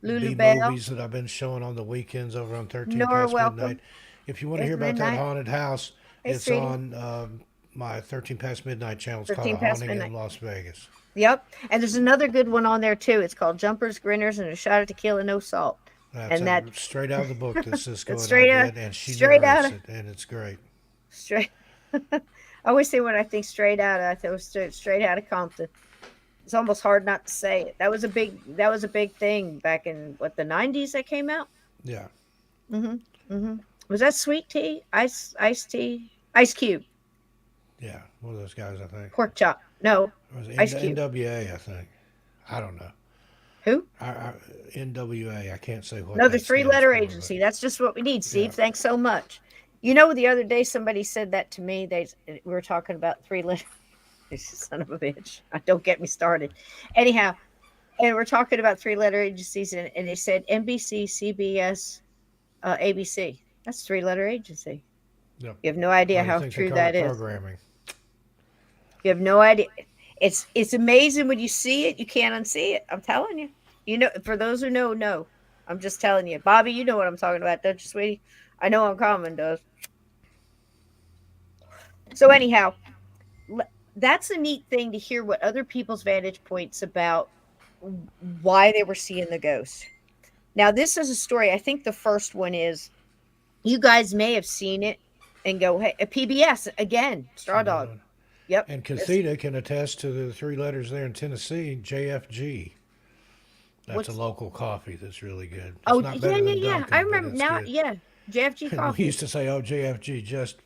Lulu B Bell, movies that I've been showing on the weekends over on 13 Nora, Past welcome. Midnight. If you want to It's hear about that midnight. haunted house, Hey, it's sweetie. on my 13 Past Midnight channel. It's called 13 A Past Haunting Midnight. in Las Vegas. Yep. And there's another good one on there too. It's called Jumpers, Grinners, and a Shot of Tequila, No Salt. That's And that straight out of the book that Cisco that's and straight I out, did, and she straight out narrates of, it, and it's great. straight. I always say when I think straight out, I think it was straight out of Compton. It's almost hard not to say it. That was a big thing back in what, the 90s that came out. Yeah. Was that sweet tea, iced tea, Ice Cube, Yeah, one of those guys, I think. pork chop? No, It was Ice Cube. NWA, I think. I don't know. Who? NWA, I can't say what Another that stands three-letter for, agency. That's just what we need, Steve. Yeah. Thanks so much. You know, the other day somebody said that to me. We were talking about three-letter. Son of a bitch. Don't get me started. Anyhow, and we're talking about three-letter agencies, and they said NBC, CBS, ABC. That's three-letter agency. Yep. You have no idea Why do you how think they true call that it is. programming? You have no idea. It's amazing when you see it. You can't unsee it. I'm telling you. You know, for those who know, no. I'm just telling you. Bobby, you know what I'm talking about, don't you, sweetie? I know Uncommon does. So anyhow, that's a neat thing to hear what other people's vantage points about why they were seeing the ghost. Now, this is a story. I think the first one is, you guys may have seen it and go, hey, a PBS again, Straw Dog. Yep. And Catheta can attest to the three letters there in Tennessee, JFG. That's a local coffee that's really good. It's not better than Dunkin', I but remember it's now. good. Yeah, JFG And coffee. we used to say, "Oh, JFG, just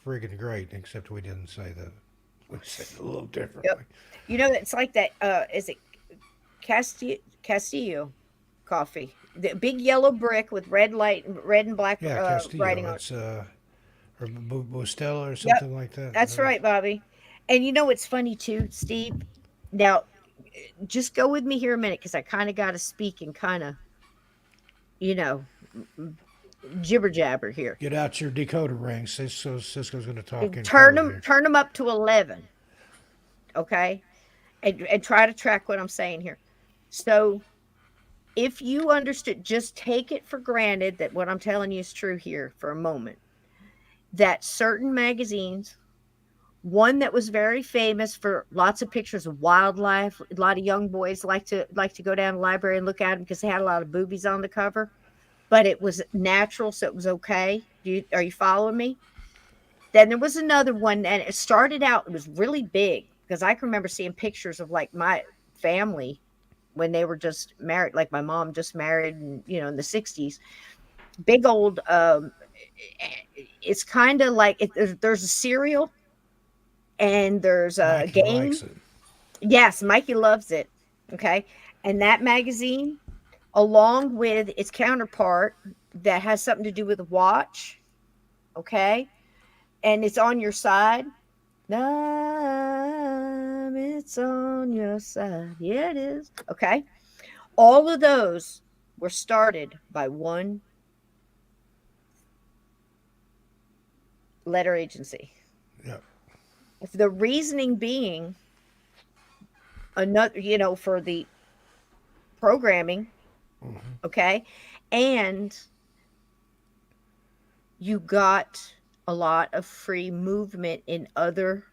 friggin' great," except we didn't say that. We said it a little differently. Yep. You know, it's like that. Is it Castillo coffee? The big yellow brick with red and black Yeah, Castillo. writing on it. It's or Bustela or something like that. That's right, Bobby. And you know what's funny too, Steve? Now, just go with me here a minute, because I kind of got to speak and kind of, you know, jibber jabber here. Get out your decoder ring. Cisco's going to talk in Turn code them, here. turn them up to 11. Okay, and try to track what I'm saying here. So, if you understood, just take it for granted that what I'm telling you is true here for a moment. That certain magazines, one that was very famous for lots of pictures of wildlife. A lot of young boys like to go down to the library and look at them because they had a lot of boobies on the cover. But it was natural, so it was okay. Are you following me? Then there was another one, and it started out, it was really big, because I can remember seeing pictures of like my family when they were just married, like my mom just married, and in the 60s. Big old, it's kind of like there's a cereal and there's a Mikey game. likes it. Yes, Mikey loves it. Okay. And that magazine, along with its counterpart that has something to do with a watch. Okay. And it's on your side. It's on your side. Yeah, it is. Okay. All of those were started by one letter agency. Yeah. The reasoning being another, for the programming, Hmm. okay? And you got a lot of free movement in other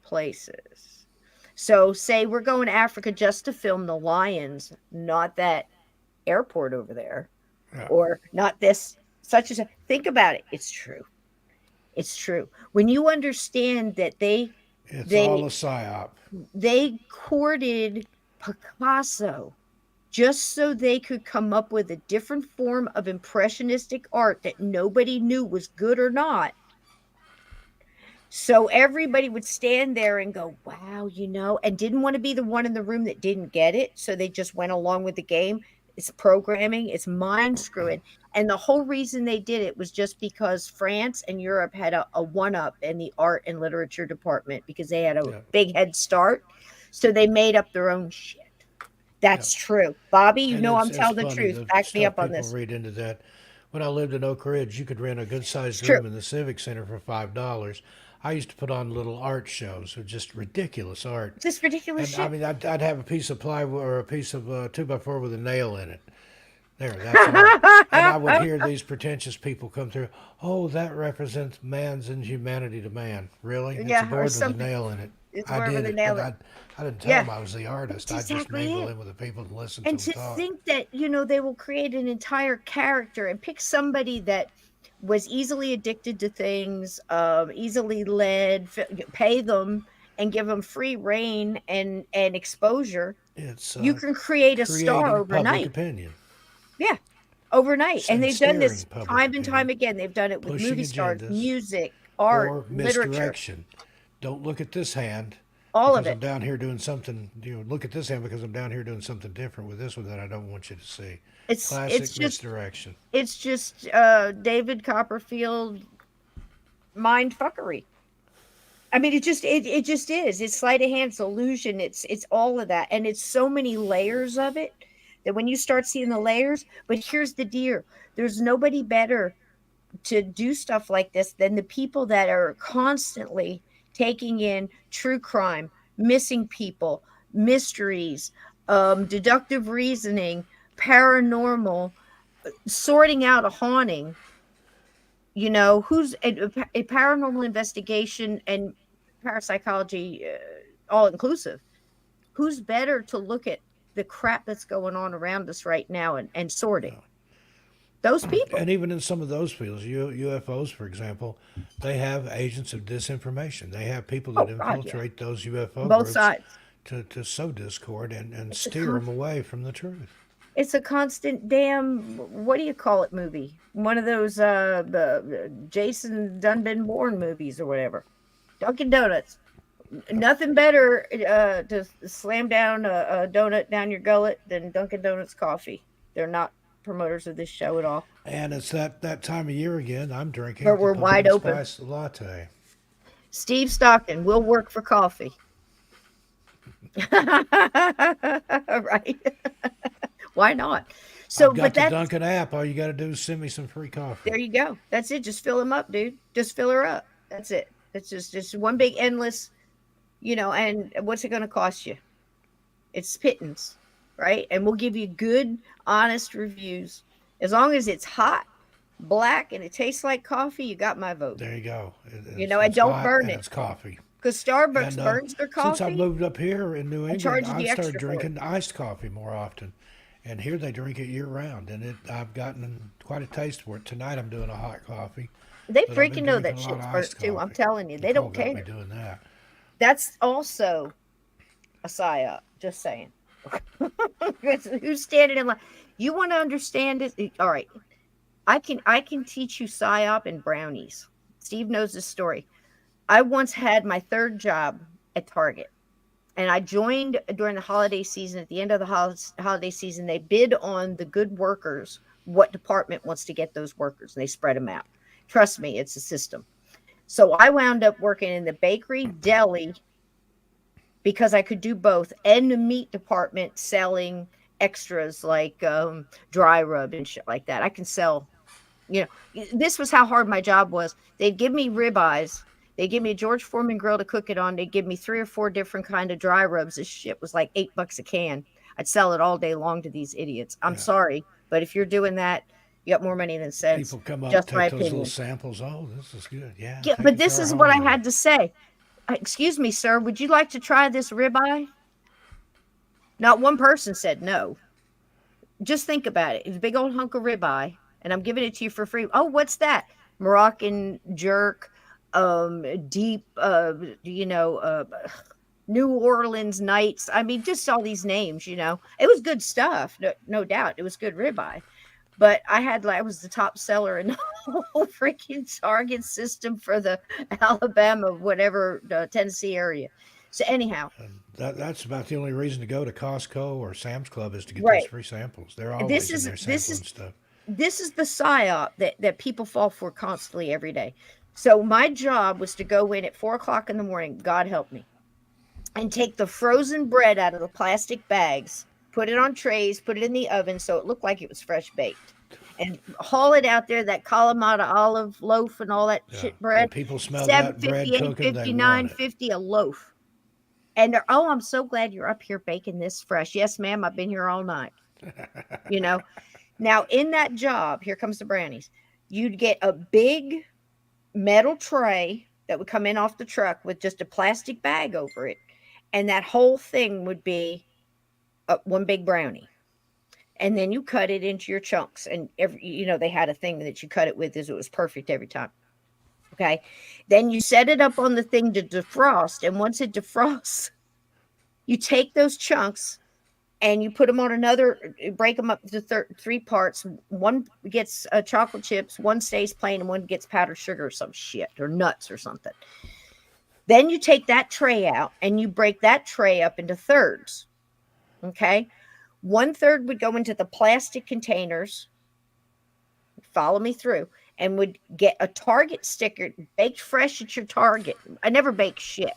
places. So, say we're going to Africa just to film the lions, not that airport over there, Yeah. or not this such as. Think about it. It's true. It's true. When you understand that It's all they a psyop. they courted Picasso just so they could come up with a different form of impressionistic art that nobody knew was good or not. So everybody would stand there and go, wow, and didn't want to be the one in the room that didn't get it. So they just went along with the game. It's programming, it's mind screwing. And the whole reason they did it was just because France and Europe had a one up in the art and literature department because they had a Yeah. big head start. So they made up their own shit. Yeah. That's true. Bobby, And I'm it's telling the funny truth. the Back me stuff up on people this. read into that. When I lived in Oak Ridge, you could rent a good It's sized true. room in the Civic Center for $5. I used to put on little art shows with just ridiculous art. Just ridiculous And I shit. mean, I'd have a piece of plywood or a piece of 2x4 with a nail in it. There, that's art. And I would hear these pretentious people come through. Oh, that represents man's inhumanity to man. Really? It's a Yeah, or board with a something. nail in it. It's I wherever did they it, but nail it. I didn't tell Yeah, them I was the artist. that's I'd just exactly mingle it. in with the people and listen to And them to talk. think that, they will create an entire character and pick somebody that was easily addicted to things, easily led, pay them and give them free reign and exposure. It's You can create a star creating public overnight. opinion Yeah, overnight. And and they've done steering this public time and time opinion, again. They've done it with pushing movie stars, agendas, music, art, or literature, misdirection. Don't look at this hand all of because I'm it. down here doing something. Look at this hand because I'm down here doing something different with this one that I don't want you to see. It's it's Classic just misdirection. it's just David Copperfield mind fuckery. I mean, it just is. It's sleight of hand, it's illusion. It's all of that, and it's so many layers of it that when you start seeing the layers. But here's the deal: there's nobody better to do stuff like this than the people that are constantly taking in true crime, missing people, mysteries, deductive reasoning, paranormal, sorting out a haunting. Who's a paranormal investigation and parapsychology, all inclusive. Who's better to look at the crap that's going on around us right now and sort it? Those people. And even in some of those fields, UFOs, for example, they have agents of disinformation. They have people that Oh God, yeah. infiltrate those UFO Both groups sides. to sow discord and It's a steer them away from the truth. it's a constant damn, what do you call it, movie? One of those the Jason Done Been Born movies or whatever. Dunkin' Donuts. Nothing better to slam down a donut down your gullet than Dunkin' Donuts coffee. They're not promoters of this show at all. And it's that time of year again. I'm drinking But the we're wide pumpkin open. spice latte. Steve Stockton will work for coffee. Right? Why not? So, I've but got the that's Dunkin' app. All you got to do is send me some free coffee. there you go. That's it. Just fill him up, dude. Just fill her up. That's it. It's just one big endless, and what's it going to cost you? It's pittance, right? And we'll give you good, honest reviews. As long as it's hot, black, and it tastes like coffee, you got my vote. There you go. And It's don't hot burn and it it's coffee. because Starbucks And burns their since I've coffee moved up here in New and England, charges I've you started extra for it. drinking iced coffee more often. And here they drink it year round, and I've gotten quite a taste for it. Tonight I'm doing a hot coffee, They but I've been freaking know drinking that a lot of shit's iced burnt too. I'm coffee. telling you, they Nicole don't got me care. doing that. That's also a psyop. Just saying. Who's standing in line? You want to understand it? All right. I can teach you psyop and brownies. Steve knows this story. I once had my third job at Target, and I joined during the holiday season. At the end of the holiday season, they bid on the good workers. What department wants to get those workers, and they spread them out. Trust me, it's a system. So I wound up working in the bakery, deli, because I could do both, and the meat department selling extras like dry rub and shit like that. I can sell This was how hard my job was. They'd give me ribeyes. They'd give me a George Foreman grill to cook it on. They'd give me 3 or 4 different kind of dry rubs. This shit was like $8 a can. I'd sell it all day long to these idiots. I'm sorry, but if you're doing that, you got more money than sense. People come up, Just take my those little opinion. samples. Oh, this is good. Yeah. Yeah, take but it this to our is what I home. had to say. Excuse me, sir. Would you like to try this ribeye? Not one person said no. Just think about it. It's a big old hunk of ribeye, and I'm giving it to you for free. Oh, what's that? Moroccan jerk, deep, New Orleans Nights. I mean, just all these names. It was good stuff, no doubt. It was good ribeye, but I was the top seller in the whole freaking Target system for the Alabama, whatever, the Tennessee area. So anyhow, That's about the only reason to go to Costco or Sam's Club is to get those right. free samples. They're This always in is there this sampling is stuff. this is the psyop that people fall for constantly every day. So my job was to go in at 4 o'clock in the morning, God help me, and take the frozen bread out of the plastic bags, put it on trays, put it in the oven so it looked like it was fresh baked, and haul it out there, that Kalamata olive loaf and all that Yeah. shit When bread. people smell that bread 7.58, cooking, they 59, want it. 50 a loaf. And they're, oh, I'm so glad you're up here baking this fresh. Yes, ma'am, I've been here all night. Now in that job, here comes the brownies. You'd get a big metal tray that would come in off the truck with just a plastic bag over it. And that whole thing would be one big brownie. And then you cut it into your chunks. And they had a thing that you cut it with, as it was perfect every time. Okay. Then you set it up on the thing to defrost. And once it defrosts, you take those chunks and you put them on break them up to 3 parts. One gets chocolate chips, one stays plain, and one gets powdered sugar or some shit, or nuts or something. Then you take that tray out and you break that tray up into thirds. Okay. 1/3 would go into the plastic containers. Follow me through. And would get a Target sticker baked fresh at your Target. I never bake shit.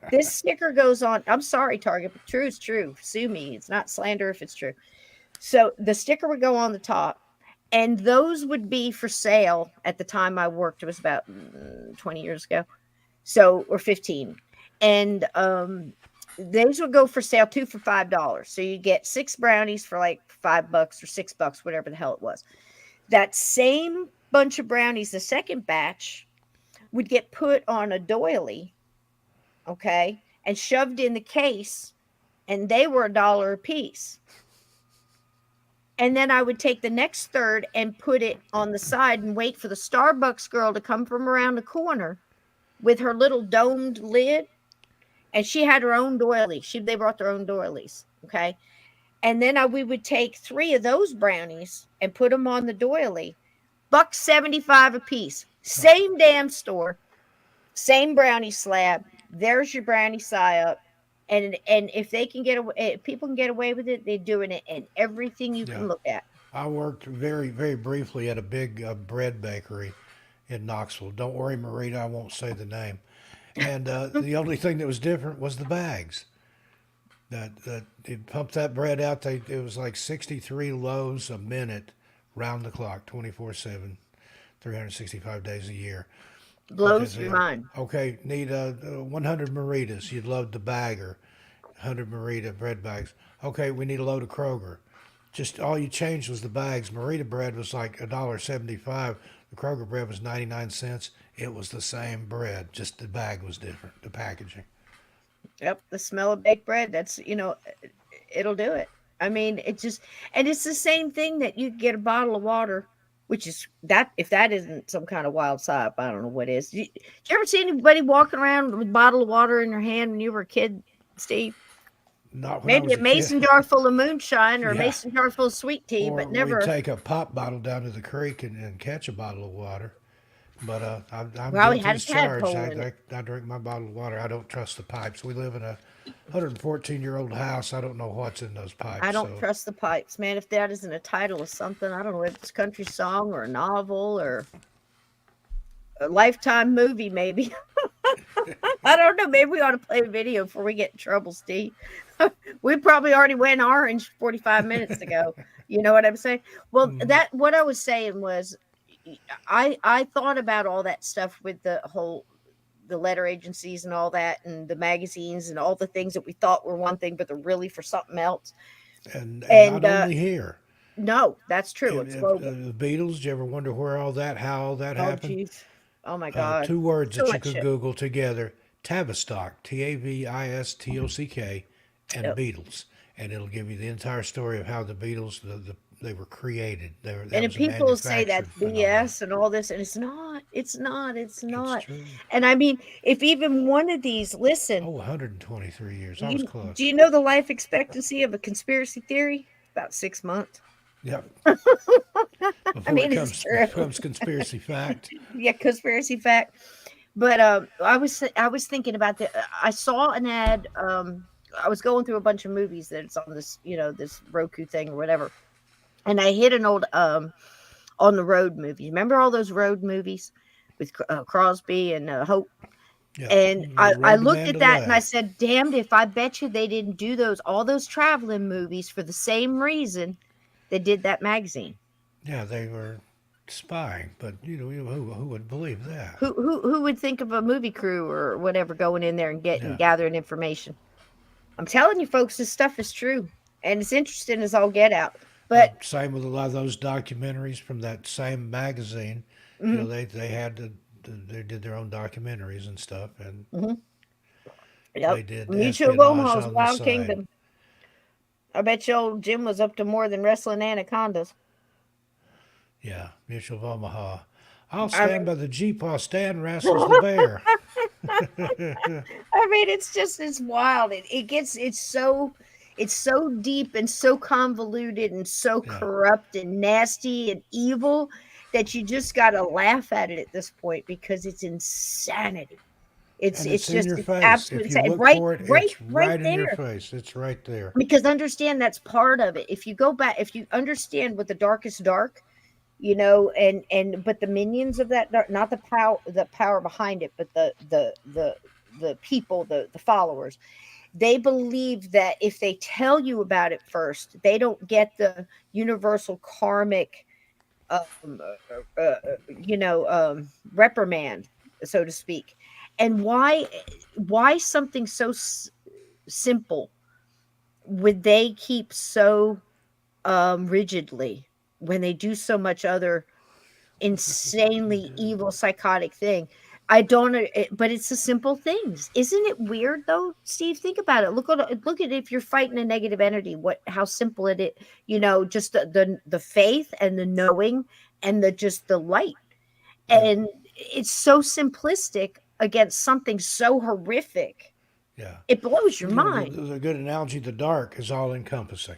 This sticker goes on. I'm sorry, Target, but true is true. Sue me. It's not slander if it's true. So the sticker would go on the top, and those would be for sale at the time I worked. It was about 20 years ago. Or 15. And those would go for sale 2 for $5. So you get 6 brownies for like $5 or $6, whatever the hell it was. That same bunch of brownies, the second batch, would get put on a doily, okay, and shoved in the case, and they were $1 a piece. And then I would take the next third and put it on the side and wait for the Starbucks girl to come from around the corner with her little domed lid. And she had her own doily. They brought their own doilies, okay? And then we would take 3 of those brownies and put them on the doily. $1.75 a piece. Same damn store. Same brownie slab. There's your brownie psyop. And if people can get away with it, they're doing it in everything you can look at. I worked very, very briefly at a big bread bakery in Knoxville. Don't worry, Marita, I won't say the name. And the only thing that was different was the bags. That it pumped that bread out. It was like 63 loaves a minute, round the clock, 24/7, 365 days a year. Blows your mind. Okay, need 100 Maritas. You'd load the bagger, 100 Marita bread bags. Okay, we need a load of Kroger. Just all you changed was the bags. Marita bread was like $1.75. The Kroger bread was 99 cents. It was the same bread, just the bag was different, the packaging. Yep, the smell of baked bread, that's, it'll do it. I mean, and it's the same thing that you get a bottle of water, which is that, if that isn't some kind of wild psyop, I don't know what is. Did you ever see anybody walking around with a bottle of water in their hand when you were a kid, Steve? Not when Maybe I was a mason jar full of moonshine or a Yeah. mason jar full of sweet tea, Or but never. we'd take a pop bottle down to the creek and catch a bottle of water. But I'm Well, we guilty had as a charged. tadpole in it. I drink my bottle of water. I don't trust the pipes. We live in a 114-year-old house. I don't know what's in those pipes. I don't trust the pipes, man. If that isn't a title of something, I don't know if it's a country song or a novel or a Lifetime movie, maybe. I don't know. Maybe we ought to play a video before we get in trouble, Steve. We probably already went orange 45 minutes ago. You know what I'm saying? Well, Mhm. that what I was saying was I thought about all that stuff with the letter agencies and all that and the magazines and all the things that we thought were one thing but they're really for something else. And And not only here. no, that's true. It's If global. the Beatles, do you ever wonder where all that, how all that Oh happened? geez. Oh my God. Two words Too that you much could shit. Google together: Tavistock, Tavistock, and Yep. Beatles, and it'll give you the entire story of how the Beatles, they were created. That And if was a people say that's manufactured phenomenon. BS and all this, and it's not, it's not, it's It's not. true. And I mean, if even one of these, listen, Oh, 123 years. I was you do close. you know the life expectancy of a conspiracy theory? About 6 months. Yep. I Before it mean, it's comes true. becomes conspiracy fact. Yeah, conspiracy fact. But I was thinking about the. I saw an ad. I was going through a bunch of movies that's on this, this Roku thing or whatever, and I hit an old on the road movie. Remember all those road movies with Crosby and Hope? Yep. And I Road to looked at that and I Mandalay. said, "Damned if I bet you they didn't do all those traveling movies for the same reason they did that magazine." Yeah, they were spying, but who would believe that? Who would think of a movie crew or whatever going in there and getting Yeah. gathering information? I'm telling you, folks, this stuff is true, and it's interesting as all get out. But Same with a lot of those documentaries from that same magazine. mhm, They had they did their own documentaries and stuff, and mhm, yep, they did Mutual of espionage Omaha's on the Wild side. Kingdom. I bet you old Jim was up to more than wrestling anacondas. Yeah, Mutual of Omaha. I'll I stand by the Jeep while Stan wrestles the bear. I mean, it's wild. It's so deep and so convoluted and so Yeah, corrupt and nasty and evil that you just got to laugh at it at this point because it's insanity. and It's it's in just your it's face. absolute If you insanity. look Right, for it, right, it's right right in your there. face. It's right there. Because understand that's part of it. If you go back, if you understand what the darkest dark, and but the minions of that dark, not the power behind it, but the people, the followers, they believe that if they tell you about it first, they don't get the universal karmic, um, reprimand, so to speak. And why something so simple would they keep so rigidly when they do so much other insanely evil psychotic thing? I don't know, but it's the simple things. Isn't it weird though, Steve? Think about it. Look at if you're fighting a negative entity, what how simple it is, just the faith and the knowing and the just the light. Yeah, And it's so simplistic against something so horrific. yeah. It blows your The mind. good analogy, the dark is all encompassing.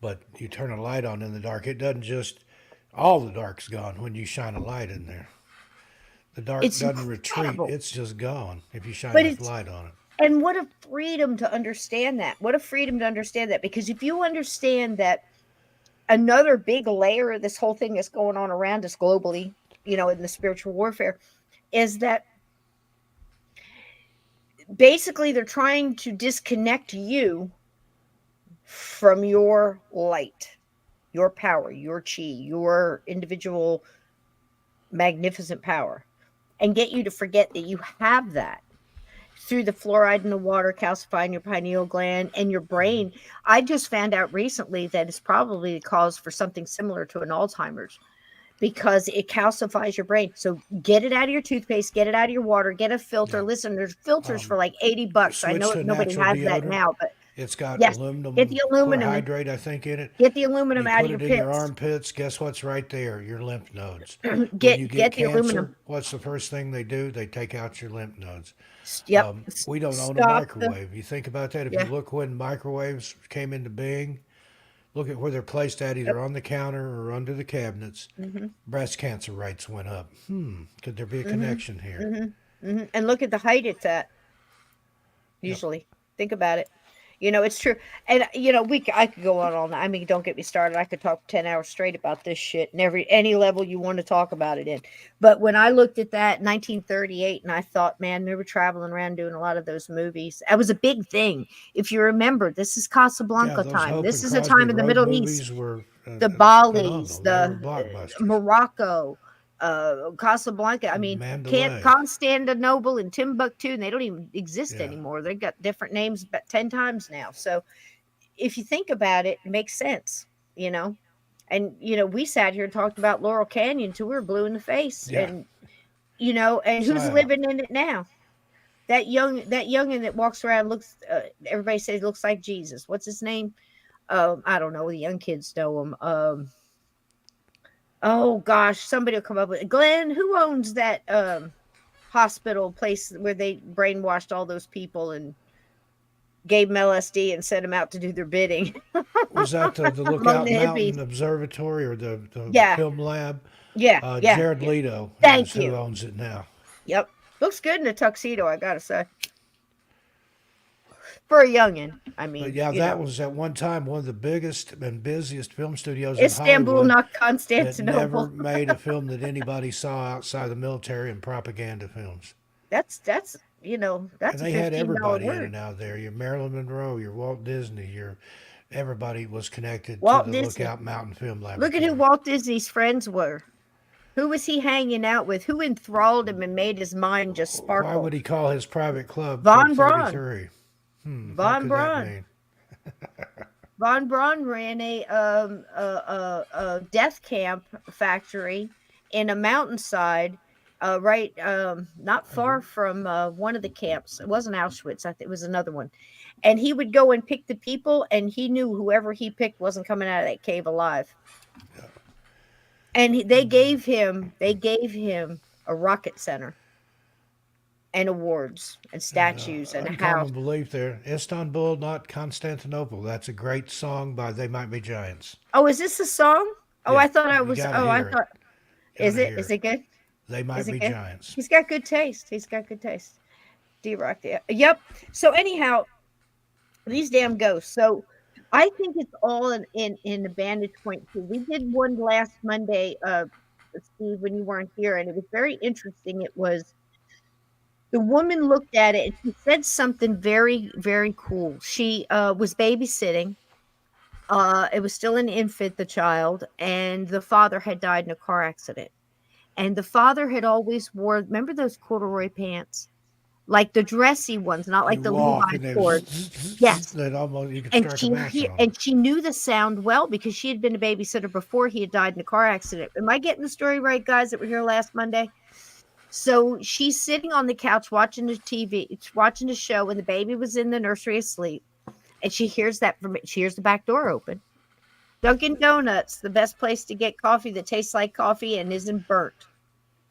But you turn a light on in the dark, it doesn't just, all the dark's gone when you shine a light in there. The dark It's doesn't retreat, incredible. it's just gone if you shine But enough it's light on it. And what a freedom to understand that. What a freedom to understand that. Because if you understand that another big layer of this whole thing that's going on around us globally, in the spiritual warfare, is that basically they're trying to disconnect you from your light, your power, your chi, your individual magnificent power, and get you to forget that you have that through the fluoride in the water calcifying your pineal gland and your brain. I just found out recently that it's probably the cause for something similar to an Alzheimer's because it calcifies your brain. So get it out of your toothpaste, get it out of your water, get a filter. Yeah. Listen, there's filters for Um, like $80. I Switch know to nobody natural has that deodorant. now, but It's got yes, get aluminum the aluminum, chlorhydrate, I think, in it. get the aluminum You out put of your it in your pits. armpits. Guess what's right there? Your lymph nodes. When you get Get the cancer, aluminum. what's the first thing they do? They take out your lymph nodes. Yep. We don't own a Stop the microwave. You think about that. If you yeah. look when microwaves came into being, look at where they're placed at, Yep. either on the counter or under the cabinets. Mhm. Breast cancer rates went up. Could there be a Mhm. connection here? Mhm. Mhm. And look at the height it's at Yep. usually. Think about it. It's true. And I could go on all night. I mean, don't get me started. I could talk 10 hours straight about this shit and any level you want to talk about it in. But when I looked at that 1938 and I thought, man, they were traveling around doing a lot of those movies. That was a big thing. If you remember, this is Yeah, Casablanca those time. Hope This and is a Crosby time in the Road Middle East, movies were the Balis, phenomenal. They were the blockbusters. Morocco, Casablanca. I mean, can't Mandalay. Constantinople and Timbuktu, and they don't even exist Yeah. anymore. They got different names about 10 times now. So if you think about it, it makes sense, you know. And we sat here and talked about Laurel Canyon till we were blue in the face, Yeah. and and who's Psyop. living in it now? That youngin that walks around looks. Everybody says looks like Jesus. What's his name? I don't know. The young kids know him. Oh gosh, somebody will come up with Glenn. Who owns that hospital place where they brainwashed all those people and gave them LSD and sent them out to do their bidding Was that the among Lookout the hippies? Mountain Observatory or the Yeah, film lab? yeah, yeah, Jared yeah. Leto is Thank who you. owns it now. Yep, looks good in a tuxedo. I gotta say, for a youngin. I But mean, yeah, that was at one time one of the biggest and busiest film studios in Istanbul, Hollywood not that never Constantinople. made a film that anybody saw outside the military and propaganda films. That's And that's a they had $15 everybody in word. and out there. Your Marilyn Monroe, your Walt Disney, your everybody was connected to Walt the Disney. Lookout Mountain Film Look at who Laboratory. Walt Disney's friends were. Who was he hanging out with? Who enthralled him and made his mind just Why sparkle? would he call his private club Club Von Braun. 33? What Von could that Braun. mean? Von Braun ran a death camp factory in a mountainside, right, not far from one of the camps. It wasn't Auschwitz. I think it was another one. And he would go and pick the people, and he knew whoever he picked wasn't coming out of that cave alive. And they gave him a rocket center and awards and statues and a house. Uncommon belief there. Istanbul, not Constantinople. That's a great song by They Might Be Giants. Oh, is this a song? Oh, Yeah, I thought I you was. gotta Oh, I hear it. thought. Is Gotta it? hear Is it. it good? They Is Might it Be good? Giants. He's got good taste. He's got good taste. D Rock. Yep. So anyhow, these damn ghosts. So I think it's all in the Vantage Point too. We did one last Monday, Steve, when you weren't here, and it was very interesting. It was the woman looked at it and she said something very, very cool. She was babysitting. It was still an infant, the child, and the father had died in a car accident. And the father had always wore, remember those corduroy pants? Like the dressy ones, not like You the walk Levi and cord. Yes. that almost you could And strike a she match on it. and she knew the sound well because she had been a babysitter before he had died in a car accident. Am I getting the story right, guys, that were here last Monday? So she's sitting on the couch watching the TV, watching the show, and the baby was in the nursery asleep. And she hears the back door open. Dunkin' Donuts, the best place to get coffee that tastes like coffee and isn't burnt.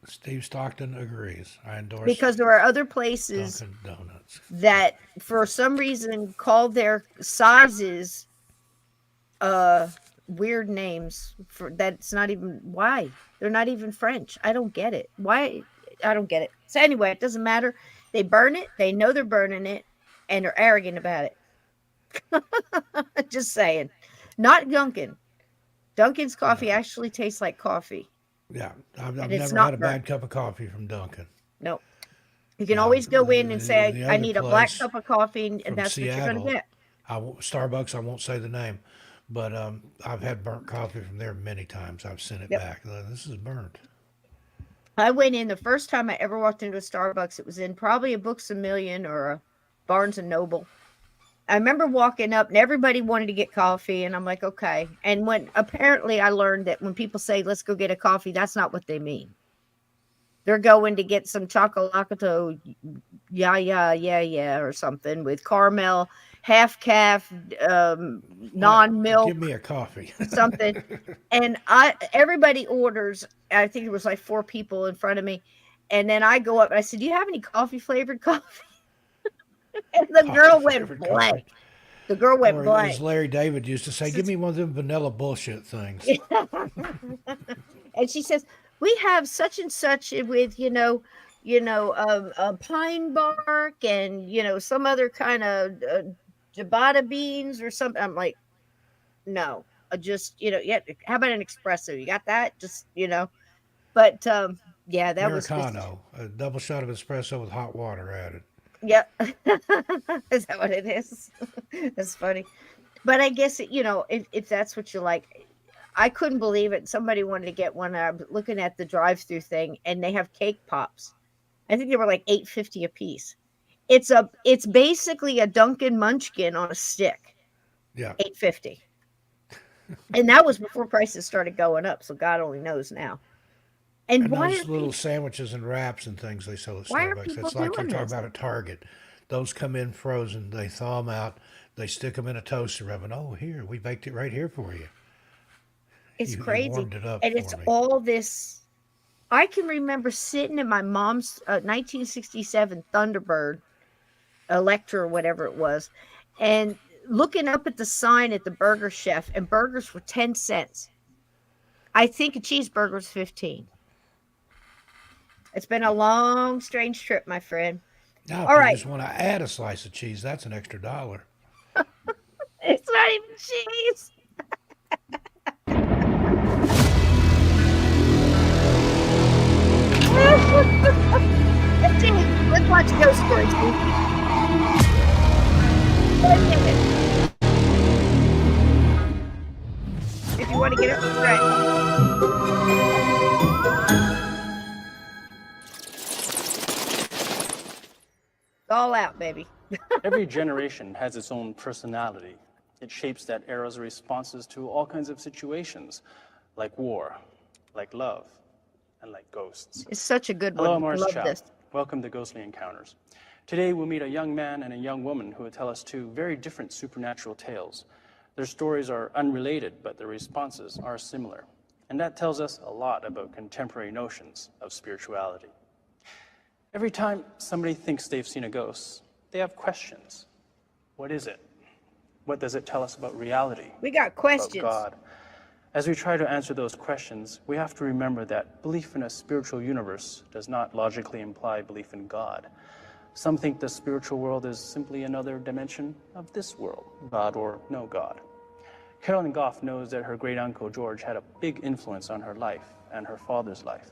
Steve Stockton agrees. I endorse Because there are other places Dunkin' Donuts. that, for some reason, call their sizes weird names. For that's not even why they're not even French. I don't get it. Why? I don't get it. So anyway, it doesn't matter. They burn it. They know they're burning it, and they're arrogant about it. Just saying. Not Dunkin'. Dunkin's coffee No. actually tastes like coffee, Yeah, I've and it's never had not a burnt. bad cup of coffee from Dunkin'. No. You can Now always go in and say, the I other need a black place cup of coffee, and from that's what you're going to Seattle, get. Starbucks. I won't say the name, but I've had burnt coffee from there many times. I've sent it Yep. back. This is burnt. I went in the first time I ever walked into a Starbucks. It was in probably a Books a Million or a Barnes and Noble. I remember walking up and everybody wanted to get coffee, and I'm like, okay. And when apparently I learned that when people say, let's go get a coffee, that's not what they mean. They're going to get some chocolato, yeah, or something with caramel, half calf, What? non milk, Give me a coffee. something. And everybody orders. I think it was like 4 people in front of me. And then I go up and I said, do you have any coffee flavored coffee? And the Coffee girl went flavored blank. coffee. The girl went Or as blank. Larry David used to say, give Says- me one of them vanilla bullshit things. And she says, we have such and such with, pine bark and, some other kind of ciabatta beans or something. I'm like, no, just, yeah, how about an espresso? You got that? Just, but yeah, that was just, Americano, a double shot of espresso with hot water added. yeah. Is that what it is? That's funny. But I guess, if that's what you like, I couldn't believe it. Somebody wanted to get one. I was looking at the drive-through thing, and they have cake pops. I think they were like $8.50 a piece. It's basically a Dunkin' Munchkin on a stick. Yeah. $8.50. And that was before prices started going up, so God only knows now. And And those little sandwiches and wraps and things they sell at why are Starbucks, people it's like you're doing talking this? about at Target. Those come in frozen. They thaw them out. They stick them in a toaster oven. Oh, here, we baked it right here for you. It's You crazy. warmed it up And it's for me. all this. I can remember sitting in my mom's 1967 Thunderbird, Electra, or whatever it was, and looking up at the sign at the Burger Chef, and burgers were 10 cents. I think a cheeseburger was 15. It's been a long, strange trip, my friend. Now, All if you right. just want to add a slice of cheese, that's an extra $1. It's not even cheese. Let's watch Ghost Stories. If you want to get up, right. It's all out, baby. Every generation has its own personality. It shapes that era's responses to all kinds of situations, like war, like love, and like ghosts. It's such a good Hello, one. I'm Morris Love Chow. this. Welcome to Ghostly Encounters. Today we'll meet a young man and a young woman who will tell us two very different supernatural tales. Their stories are unrelated, but their responses are similar. And that tells us a lot about contemporary notions of spirituality. Every time somebody thinks they've seen a ghost, they have questions. What is it? What does it tell us about reality? We got questions. About God? As we try to answer those questions, we have to remember that belief in a spiritual universe does not logically imply belief in God. Some think the spiritual world is simply another dimension of this world, God or no God. Carolyn Goff knows that her great-uncle George had a big influence on her life and her father's life,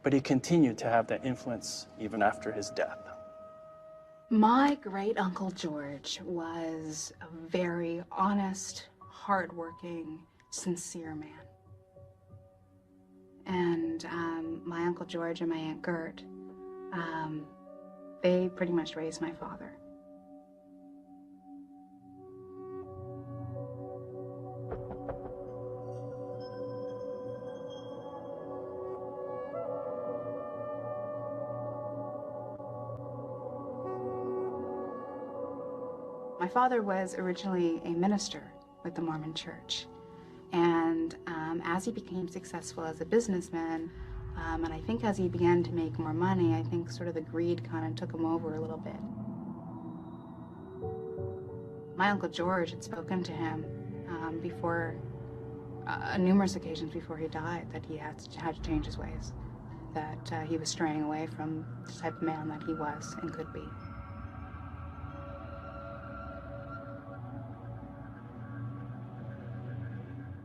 but he continued to have that influence even after his death. My great-uncle George was a very honest, hardworking, sincere man. And my Uncle George and my Aunt Gert, they pretty much raised my father. My father was originally a minister with the Mormon Church. And as he became successful as a businessman, and I think as he began to make more money, I think sort of the greed kind of took him over a little bit. My Uncle George had spoken to him before, numerous occasions before he died, that he had to change his ways, that he was straying away from the type of man that he was and could be.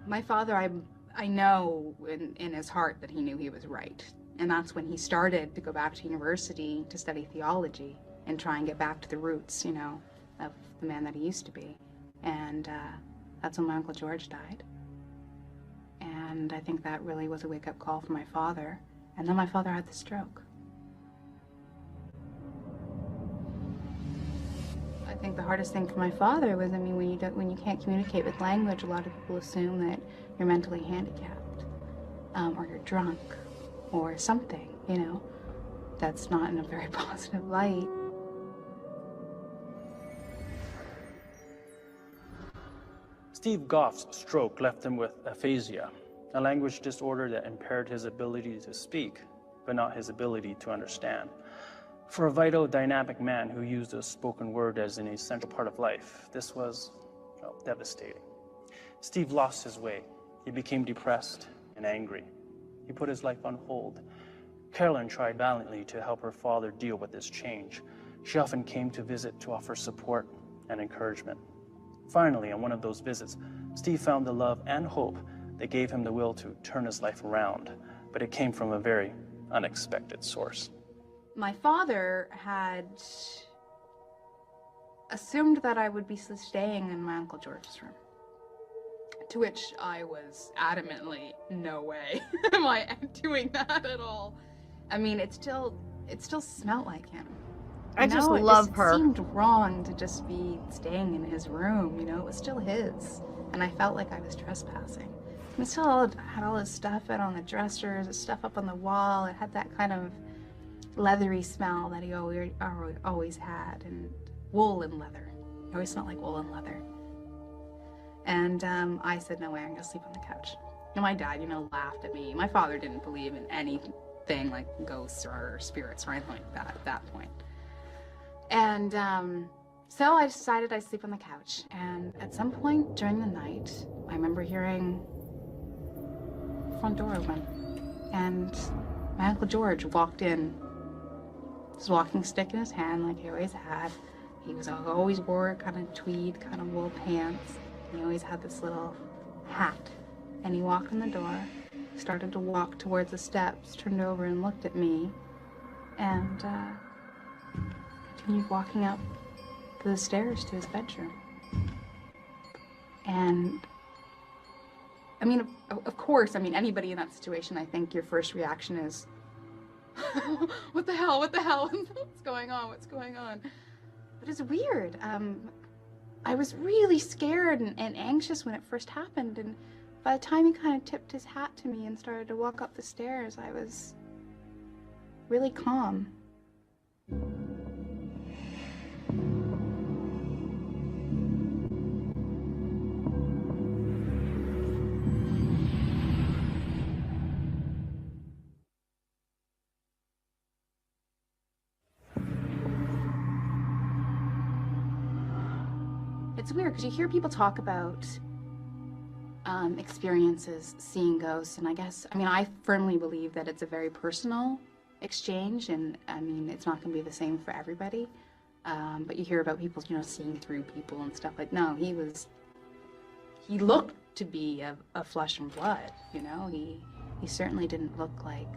My father, I know in his heart that he knew he was right. And that's when he started to go back to university to study theology and try and get back to the roots, of the man that he used to be. And that's when my Uncle George died. And I think that really was a wake-up call for my father. And then my father had the stroke. I think the hardest thing for my father was, when you can't communicate with language, a lot of people assume that you're mentally handicapped, or you're drunk, or something, that's not in a very positive light. Steve Goff's stroke left him with aphasia, a language disorder that impaired his ability to speak, but not his ability to understand. For a vital, dynamic man who used the spoken word as an essential part of life, this was devastating. Steve lost his way. He became depressed and angry. He put his life on hold. Carolyn tried valiantly to help her father deal with this change. She often came to visit to offer support and encouragement. Finally, on one of those visits, Steve found the love and hope that gave him the will to turn his life around, but it came from a very unexpected source. My father had assumed that I would be staying in my Uncle George's room. To which I was adamantly, no way am I doing that at all. I mean, it still smelled like him. I just love her. It seemed wrong to just be staying in his room, you know, it was still his. And I felt like I was trespassing. It still had all his stuff out on the dressers, his stuff up on the wall. It had that kind of leathery smell that he always had, and wool and leather. He always smelled like wool and leather. And I said, no way, I'm gonna sleep on the couch. And my dad, you know, laughed at me. My father didn't believe in anything like ghosts or spirits or anything like that at that point. And so I decided I'd sleep on the couch. And at some point during the night, I remember hearing the front door open. And my Uncle George walked in, his walking stick in his hand like he always had. He always wore kind of tweed, kind of wool pants. He always had this little hat. And he walked in the door, started to walk towards the steps, turned over and looked at me, and continued walking up the stairs to his bedroom. And, I mean, of course, I mean, anybody in that situation, I think your first reaction is, what the hell, what's going on, But it's weird. I was really scared and anxious when it first happened, and by the time he kind of tipped his hat to me and started to walk up the stairs, I was really calm. It's weird because you hear people talk about experiences seeing ghosts, and I firmly believe that it's a very personal exchange, and I mean, it's not going to be the same for everybody. But you hear about people, you know, seeing through people and stuff like. No, he looked to be of flesh and blood. You know, he certainly didn't look like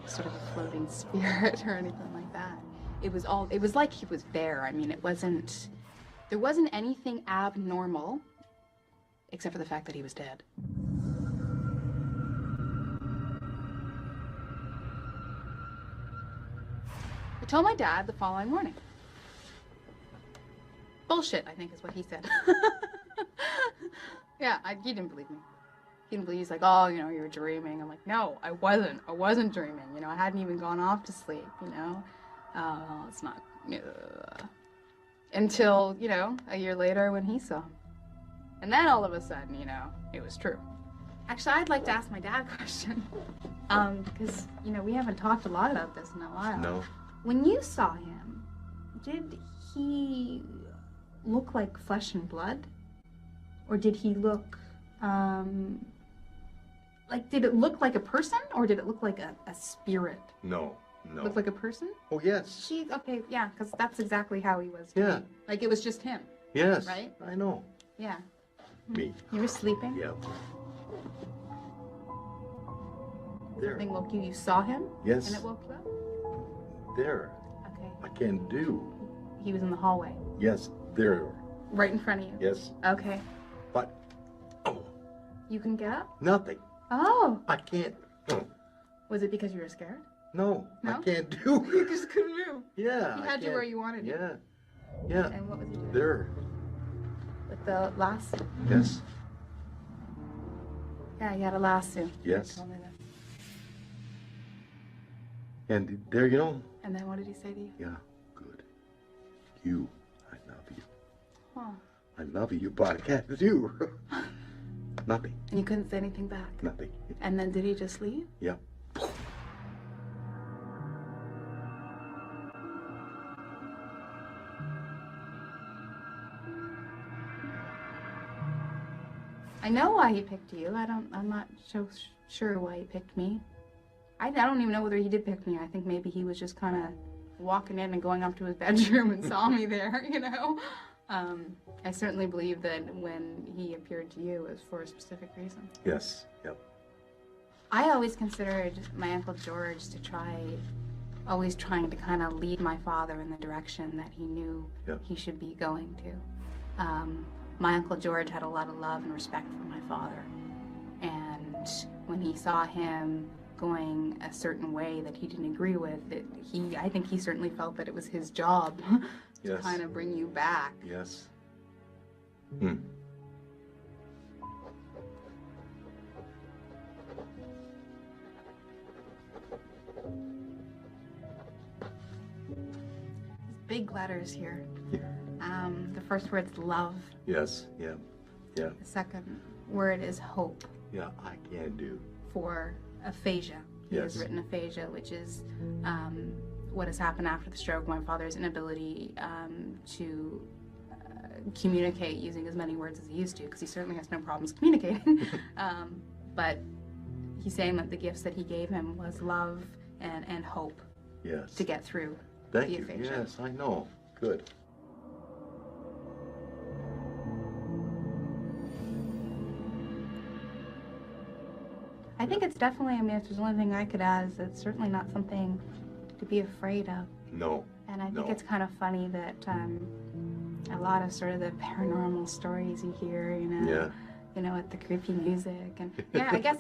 sort of a floating spirit or anything like that. It was like he was there. I mean, there wasn't anything abnormal, except for the fact that he was dead. I told my dad the following morning. Bullshit, I think is what he said. Yeah, he didn't believe me. He didn't believe. He's like, oh, you know, you're dreaming. I'm like, no, I wasn't dreaming. You know, I hadn't even gone off to sleep, you know. It's not... Until, you know, a year later when he saw him. And then all of a sudden, you know, it was true. Actually, I'd like to ask my dad a question. Because, you know, we haven't talked a lot about this in a while. No. When you saw him, did he look like flesh and blood? Or did he look, did it look like a person? Or did it look like a spirit? No. Look like a person? Oh, yes. Okay, yeah, because that's exactly how he was. Yeah. Like, it was just him. Yes. Right? I know. Yeah. Me. You were sleeping? Yeah. There. Something woke you. You saw him? Yes. And it woke you up? There. Okay. I can't do. He was in the hallway? Yes. There. Right in front of you? Yes. Okay. But, oh. You can get up? Nothing. Oh. I can't. Oh. Was it because you were scared? No. No? I can't do. You just couldn't move. Yeah. He had you where you wanted you. Yeah. Yeah. And what was he doing? There. With the lasso? Yes. Yeah, he had a lasso. Yes. You told me that. And there, you know. And then what did he say to you? Yeah. Good. You. I love you. Huh. I love you, but I can't do. Nothing. And you couldn't say anything back? Nothing. And then did he just leave? Yeah. I know why he picked you. I'm not so sure why he picked me. I don't even know whether he did pick me. I think maybe he was just kind of walking in and going up to his bedroom and saw me there, you know? I certainly believe that when he appeared to you, it was for a specific reason. Yes. Yep. I always considered my Uncle George always trying to kind of lead my father in the direction that he knew he should be going to. My Uncle George had a lot of love and respect for my father. And when he saw him going a certain way that he didn't agree with, I think he certainly felt that it was his job to kind of bring you back. Yes. Hmm. Big letters here. Yeah. The first word's love. Yes. Yeah. Yeah. The second word is hope. Yeah. I can do. For aphasia. He has written aphasia, which is what has happened after the stroke. My father's inability to communicate using as many words as he used to, because he certainly has no problems communicating. But he's saying that the gifts that he gave him was love and hope. Yes. To get through. Thank you. Yes, I know. Good. I think it's definitely, I mean, if there's one thing I could add, is it's certainly not something to be afraid of. No. And I think it's kind of funny that a lot of sort of the paranormal stories you hear, you know, with the creepy music. And yeah, I guess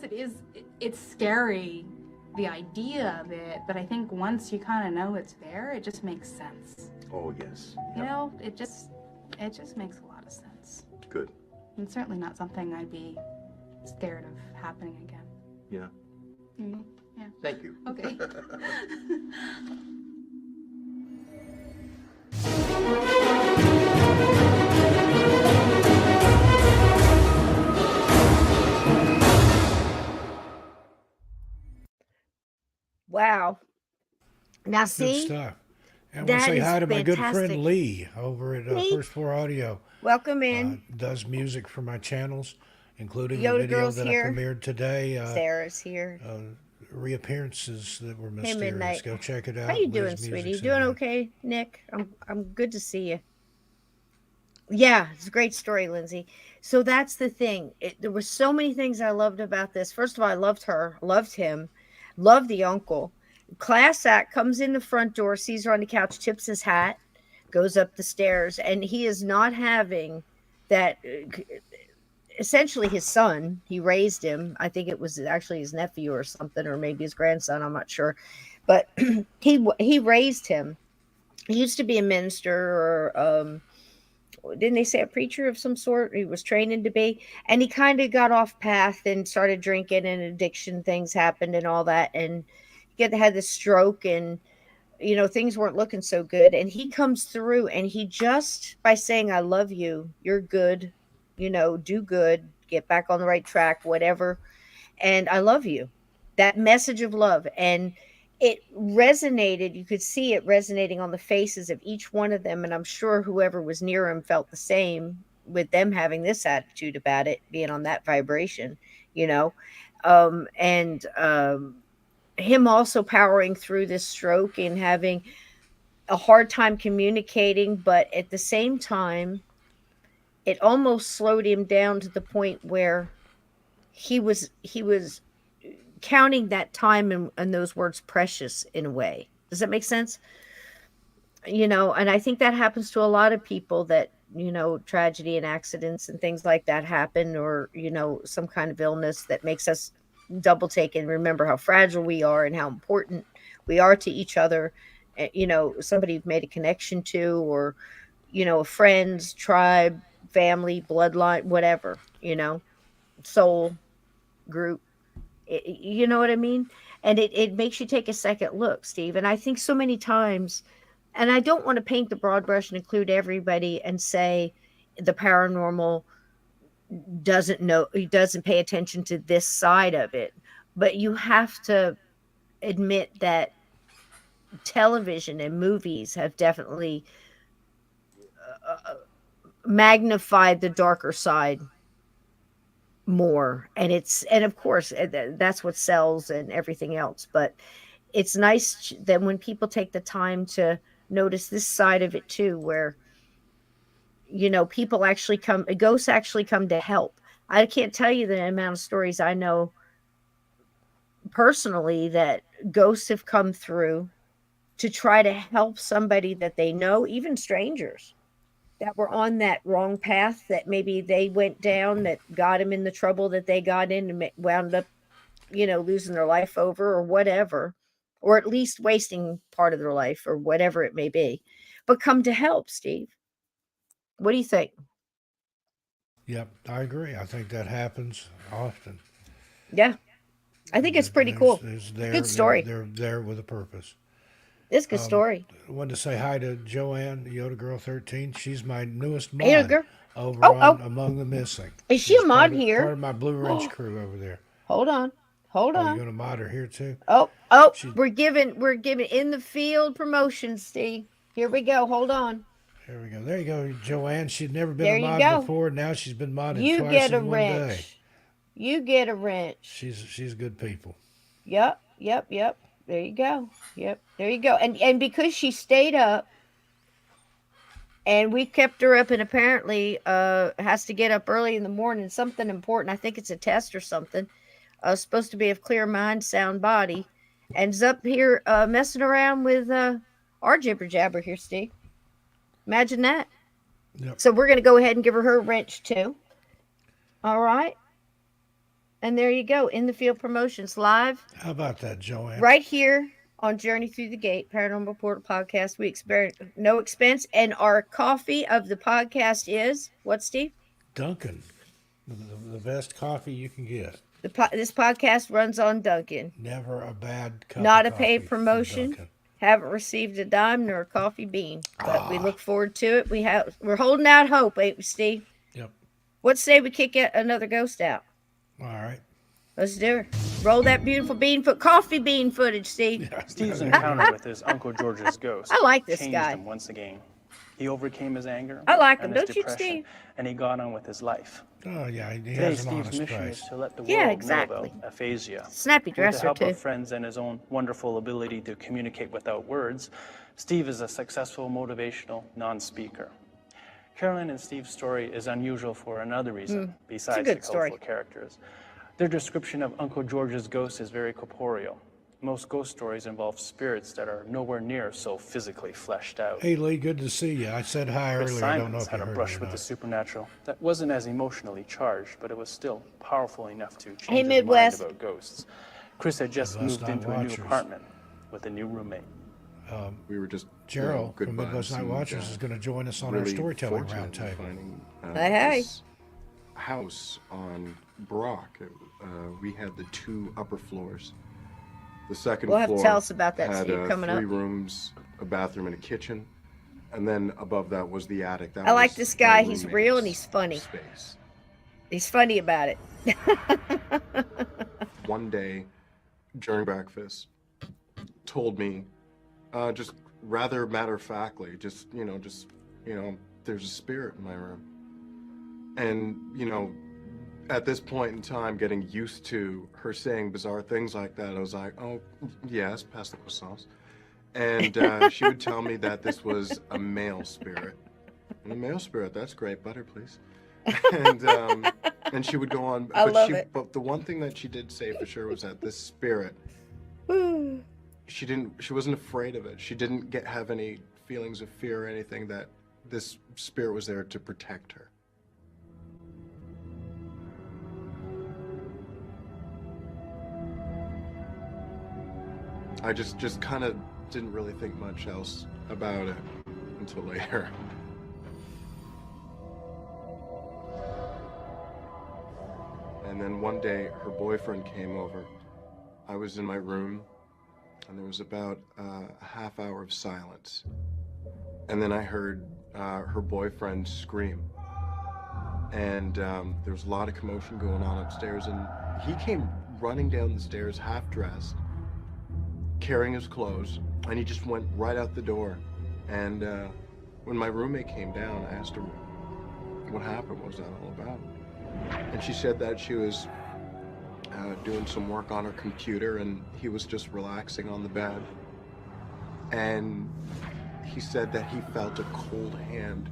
it's scary, the idea of it, but I think once you kind of know it's there, it just makes sense. Oh, yes. You know, it just makes a lot of sense. Good. And certainly not something I'd be scared of happening again. Yeah. Mm-hmm. Yeah. Thank you. Okay. Wow. Now Good see, stuff. And I want to say hi to my good friend Lee over at First Floor Audio. Welcome in. Does music for my channels, including Yoda the video Girl's that here. I premiered today. Sarah's here. Reappearances that were mysterious. Hey, Midnight. Go check it out. How you doing, sweetie? You doing okay, Nick? I'm good to see you. Yeah, it's a great story, Lindsay. So that's the thing. There were so many things I loved about this. First of all, I loved her, loved him, loved the uncle. Class act, comes in the front door, sees her on the couch, tips his hat, goes up the stairs, and he is not having that. Essentially his son, he raised him. I think it was actually his nephew or something, or maybe his grandson, I'm not sure, but he raised him. He used to be a minister, or didn't they say a preacher of some sort? He was training to be, and he kind of got off path and started drinking, and addiction things happened and all that, and he had this stroke, and things weren't looking so good. And he comes through, and he just, by saying, I love you, you're good, do good, get back on the right track, whatever, and I love you, that message of love. And it resonated. You could see it resonating on the faces of each one of them, and I'm sure whoever was near him felt the same, with them having this attitude about it, being on that vibration, and him also powering through this stroke and having a hard time communicating, but at the same time, it almost slowed him down to the point where he was counting that time and those words precious in a way. Does that make sense? And I think that happens to a lot of people, that, tragedy and accidents and things like that happen, or, some kind of illness that makes us double take and remember how fragile we are and how important we are to each other. Somebody you've made a connection to, or, a friend's tribe, family, bloodline, whatever, soul group. You know what I mean? And it makes you take a second look, Steve. And I think so many times, and I don't want to paint the broad brush and include everybody and say the paranormal doesn't pay attention to this side of it, but you have to admit that television and movies have definitely magnified the darker side more, and of course that's what sells and everything else. But it's nice that when people take the time to notice this side of it too, where people actually ghosts actually come to help. I can't tell you the amount of stories I know personally that ghosts have come through to try to help somebody that they know, even strangers that were on that wrong path that maybe they went down, that got them in the trouble that they got in and wound up, losing their life over or whatever, or at least wasting part of their life or whatever it may be, but come to help. Steve, what do you think? Yep, I agree. I think that happens often. Yeah, I think it's pretty cool. Good story. They're there with a purpose. It's a good story. I wanted to say hi to Joanne, Yoda Girl 13. She's my newest Hey, mod girl. over Oh, on oh. Among the Missing. Is she a She's mod part here? Part of my Blue Ridge crew over there. Hold on. Oh, you're going to mod her here too? Oh, She- we're giving in the field promotions, Steve. Here we go. Hold on. There we go. There you go, Joanne. She'd never been There a you mod go. before. Now she's been modded You twice get a in one day. wrench. You get a wrench. She's good people. Yep. There you go. Yep. There you go. And because she stayed up and we kept her up, and apparently has to get up early in the morning, something important. I think it's a test or something. Supposed to be of clear mind, sound body. Ends up here messing around with our jibber jabber here, Steve. Imagine that. Yep. So we're going to go ahead and give her wrench too. All right. And there you go. In the Field Promotions live. How about that, Joanne? Right here on Journey Through the Gate, Paranormal Portal Podcast. We experience no expense. And our coffee of the podcast is what, Steve? Dunkin'. The best coffee you can get. This podcast runs on Dunkin'. Never a bad cup Not of a paid coffee from promotion. Dunkin'. Haven't received a dime nor a coffee bean, but we look forward to it. We're holding out hope, ain't we, Steve? Yep. Let's say we kick another ghost out. All right. Let's do it. Roll that beautiful coffee bean footage, Steve. Steve's encounter with his Uncle George's ghost I like this changed guy. him once again. He overcame his anger. I like him, and his don't you, depression, Steve? And he got on with his life. Oh, yeah. He Today, has an Steve's honest mission price. is to let the world Yeah, know exactly. about aphasia. Snappy With the dresser, help too. of friends and his own wonderful ability to communicate without words, Steve is a successful motivational non-speaker. Carolyn and Steve's story is unusual for another reason, besides the good colorful story. characters. Their description of Uncle George's ghost is very corporeal. Most ghost stories involve spirits that are nowhere near so physically fleshed out. Hey, Lee, good to see you. I said hi Chris earlier. I don't know Simons if had you a heard brush me or with the not. supernatural that wasn't as emotionally charged, but it was still powerful enough to change his Midwest. mind about ghosts. Chris had just Midwest moved into a new Watchers. apartment with a new roommate. We were just Gerald good from Midwest vibes Night and, Watchers is going to join us on our really storytelling fortunate in roundtable. finding, Hey. this house on Brock. We had the 2 upper floors. The second We'll have to floor tell us about that, had Steve, coming 3 up. rooms, a bathroom, and a kitchen, and then above that was the attic. That I like was this my guy. He's roommate's real and he's funny. Space. He's funny about it. One day during breakfast, told me, just rather matter-of-factly, there's a spirit in my room. And, at this point in time, getting used to her saying bizarre things like that, I was like, oh, yes, pass the croissants. And she would tell me that this was a male spirit. And a male spirit, that's great. Butter, please. And she would go on. I love it. But the one thing that she did say for sure was that this spirit, she wasn't afraid of it. She didn't have any feelings of fear or anything, that this spirit was there to protect her. I just kind of didn't really think much else about it until later. And then one day, her boyfriend came over. I was in my room, and there was about a half hour of silence. And then I heard her boyfriend scream. And there was a lot of commotion going on upstairs, and he came running down the stairs, half dressed, carrying his clothes, and he just went right out the door. And when my roommate came down, I asked her, what happened? What was that all about? And she said that she was doing some work on her computer, and he was just relaxing on the bed. And he said that he felt a cold hand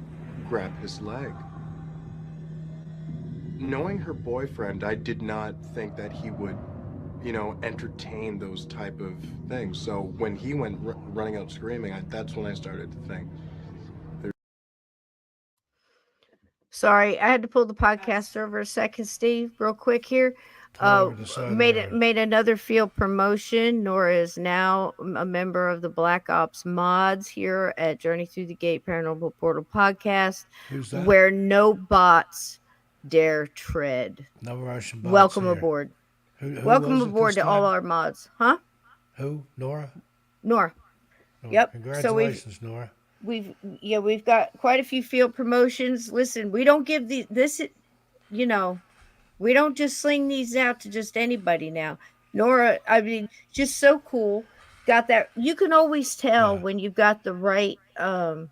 grab his leg. Knowing her boyfriend, I did not think that he would, entertain those type of things. So when he went running out screaming, that's when I started to think. Sorry, I had to pull the podcast over a second, Steve, real quick here. Pull over the side of the road. Made another field promotion. Nora is now a member of the Black Ops mods here at Journey Through the Gate Paranormal Portal podcast. Who's that? Where no bots dare tread. No Russian bots. Welcome here. aboard. Who Welcome was it aboard this to all time? our mods. Huh? Who? Nora? Nora. Oh, Yep. Congratulations, Nora. We've got quite a few field promotions. Listen, we don't give this, we don't just sling these out to just anybody now. Nora, I mean, just so cool. Got that. You can always tell when you've got the right Got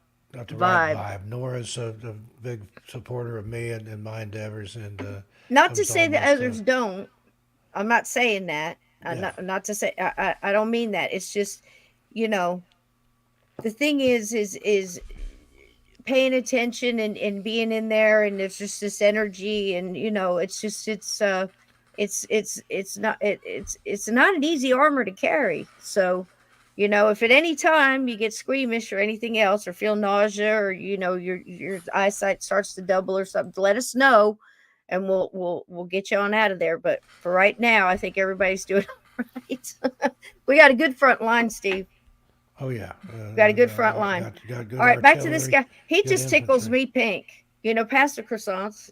the right vibe. Nora's a big supporter of me and my endeavors, and not to say that others don't. I'm not saying that. Not to say I don't mean that. It's just, the thing is paying attention and being in there, and there's just this energy, and it's not an easy armor to carry. So, if at any time you get squeamish or anything else, or feel nausea, or your eyesight starts to double or something, let us know, and we'll get you on out of there. But for right now, I think everybody's doing all right. We got a good front line, Steve. Oh yeah, got a good front line. Got good all right, back to this artillery, guy. He just tickles me pink. Pastor Croissants.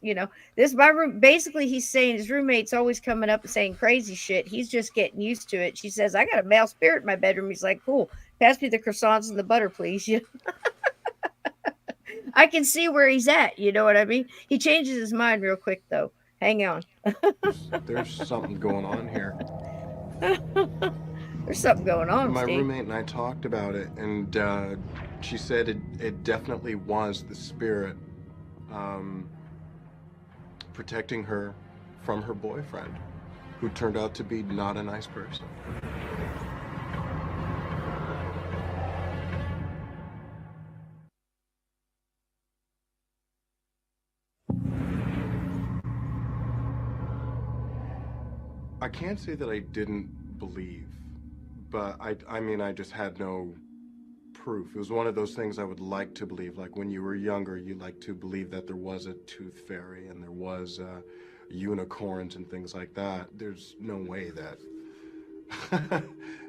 This my room. Basically, he's saying his roommate's always coming up and saying crazy shit. He's just getting used to it. She says, "I got a male spirit in my bedroom." He's like, "Cool. Pass me the croissants and the butter, please." I can see where he's at. You know what I mean? He changes his mind real quick, though. Hang on. There's something going on here. There's something going on, My Steve. roommate and I talked about it, and she said it definitely was the spirit protecting her from her boyfriend, who turned out to be not a nice person. I can't say that I didn't believe, but I mean, I just had no proof. It was one of those things I would like to believe. Like when you were younger, you like to believe that there was a tooth fairy and there was unicorns and things like that. There's no way that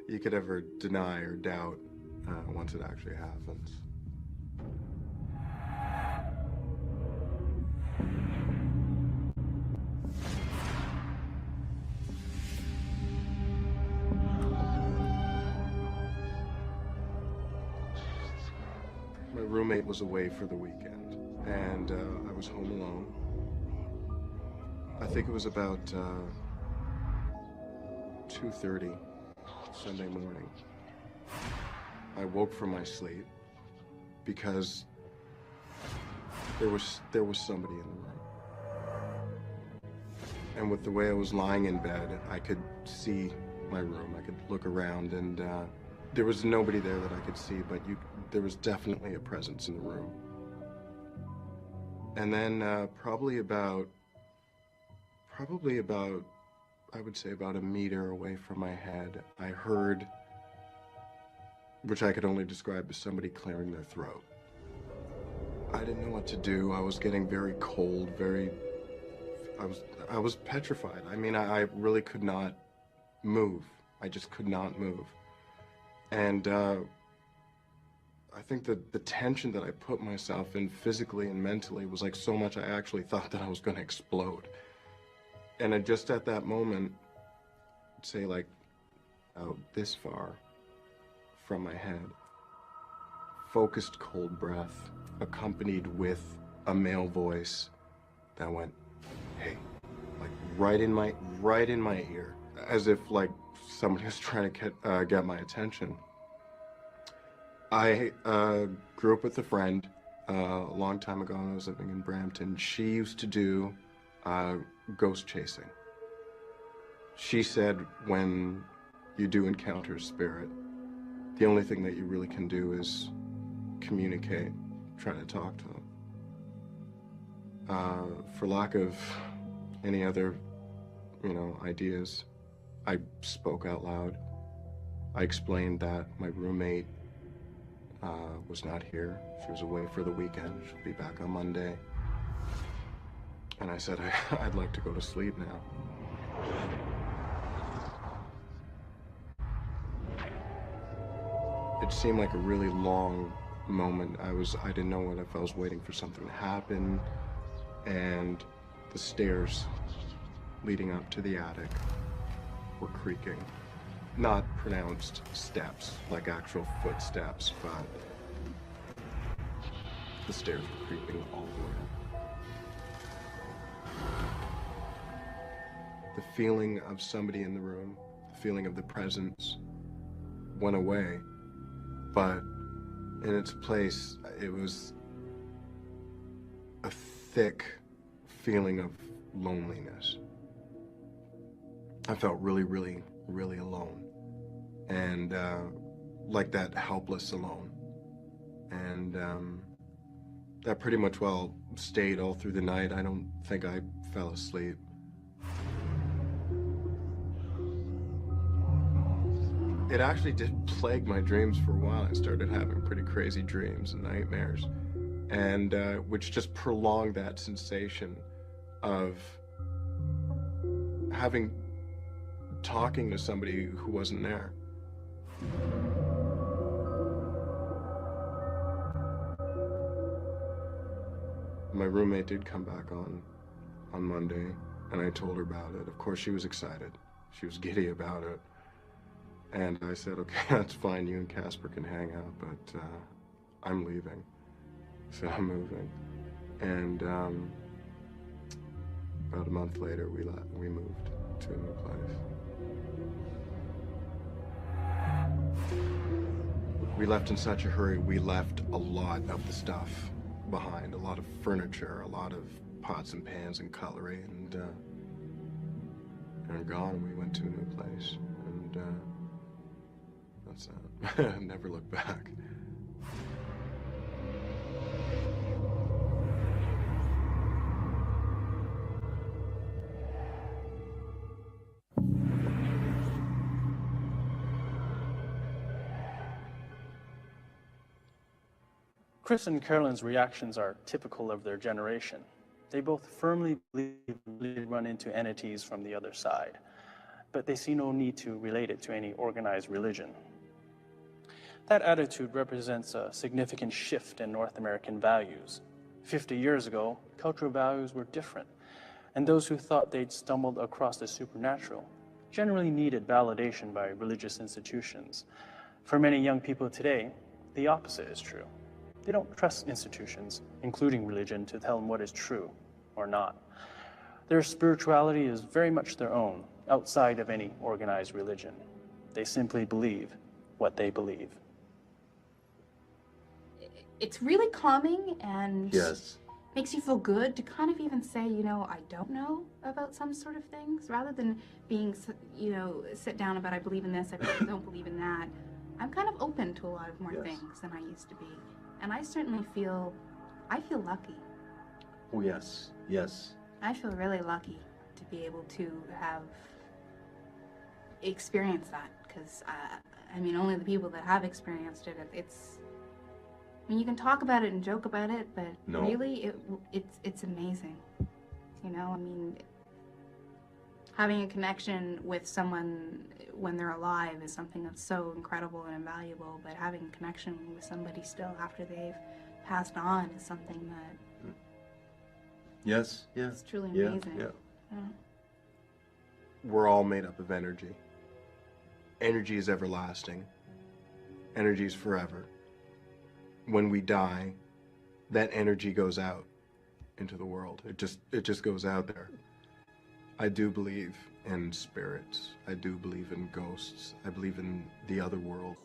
you could ever deny or doubt once it actually happens. My roommate was away for the weekend, and I was home alone. I think it was about 2:30 Sunday morning. I woke from my sleep because there was somebody in the room. And with the way I was lying in bed, I could see my room. I could look around, and there was nobody there that I could see, but there was definitely a presence in the room. And then probably about, I would say about a meter away from my head, I heard, which I could only describe as somebody clearing their throat. I didn't know what to do. I was getting very cold, I was petrified. I mean, I really could not move. I just could not move. And I think that the tension that I put myself in physically and mentally was like so much I actually thought that I was going to explode. And just at that moment, say like out this far from my head, focused cold breath accompanied with a male voice that went, "Hey," like right in my ear, as if like somebody was trying to get my attention. I grew up with a friend a long time ago when I was living in Brampton. She used to do ghost chasing. She said when you do encounter a spirit, the only thing that you really can do is communicate, try to talk to them. For lack of any other, ideas, I spoke out loud. I explained that my roommate was not here. She was away for the weekend. She'll be back on Monday. And I said, I'd like to go to sleep now. It seemed like a really long moment. I didn't know if I was waiting for something to happen, and the stairs leading up to the attic were creaking. Not pronounced steps, like actual footsteps, but the stairs were creeping all the way up. The feeling of somebody in the room, the feeling of the presence went away, but in its place, it was a thick feeling of loneliness. I felt really, really, really alone, and like that helpless alone. And that pretty much stayed all through the night. I don't think I fell asleep. It actually did plague my dreams for a while. I started having pretty crazy dreams and nightmares, and which just prolonged that sensation of talking to somebody who wasn't there. My roommate did come back on Monday, and I told her about it. Of course, she was excited. She was giddy about it. And I said, okay, that's fine, you and Casper can hang out, but I'm leaving. So I'm moving. And about a month later, we moved to a new place. We left in such a hurry, we left a lot of the stuff behind, a lot of furniture, a lot of pots and pans and cutlery, and gone. We went to a new place, and that's it. Never looked back. Chris and Carolyn's reactions are typical of their generation. They both firmly believe they run into entities from the other side, but they see no need to relate it to any organized religion. That attitude represents a significant shift in North American values. 50 years ago, cultural values were different, and those who thought they'd stumbled across the supernatural generally needed validation by religious institutions. For many young people today, the opposite is true. They don't trust institutions, including religion, to tell them what is true or not. Their spirituality is very much their own, outside of any organized religion. They simply believe what they believe. It's really calming and Yes. makes you feel good to kind of even say, I don't know about some sort of things, rather than being, sit down about I believe in this, I don't believe in that. I'm kind of open to a lot of more things than I used to be. And I certainly feel lucky. Oh, yes. Yes. I feel really lucky to be able to have experienced that, because only the people that have experienced it, you can talk about it and joke about it, but No. really it's amazing. Having a connection with someone when they're alive is something that's so incredible and invaluable, but having a connection with somebody still after they've passed on is something that Yes. Yeah. is truly Yeah. amazing. Yeah. Yeah. We're all made up of energy. Energy is everlasting. Energy is forever. When we die, that energy goes out into the world. It just goes out there. I do believe in spirits. I do believe in ghosts. I believe in the other world.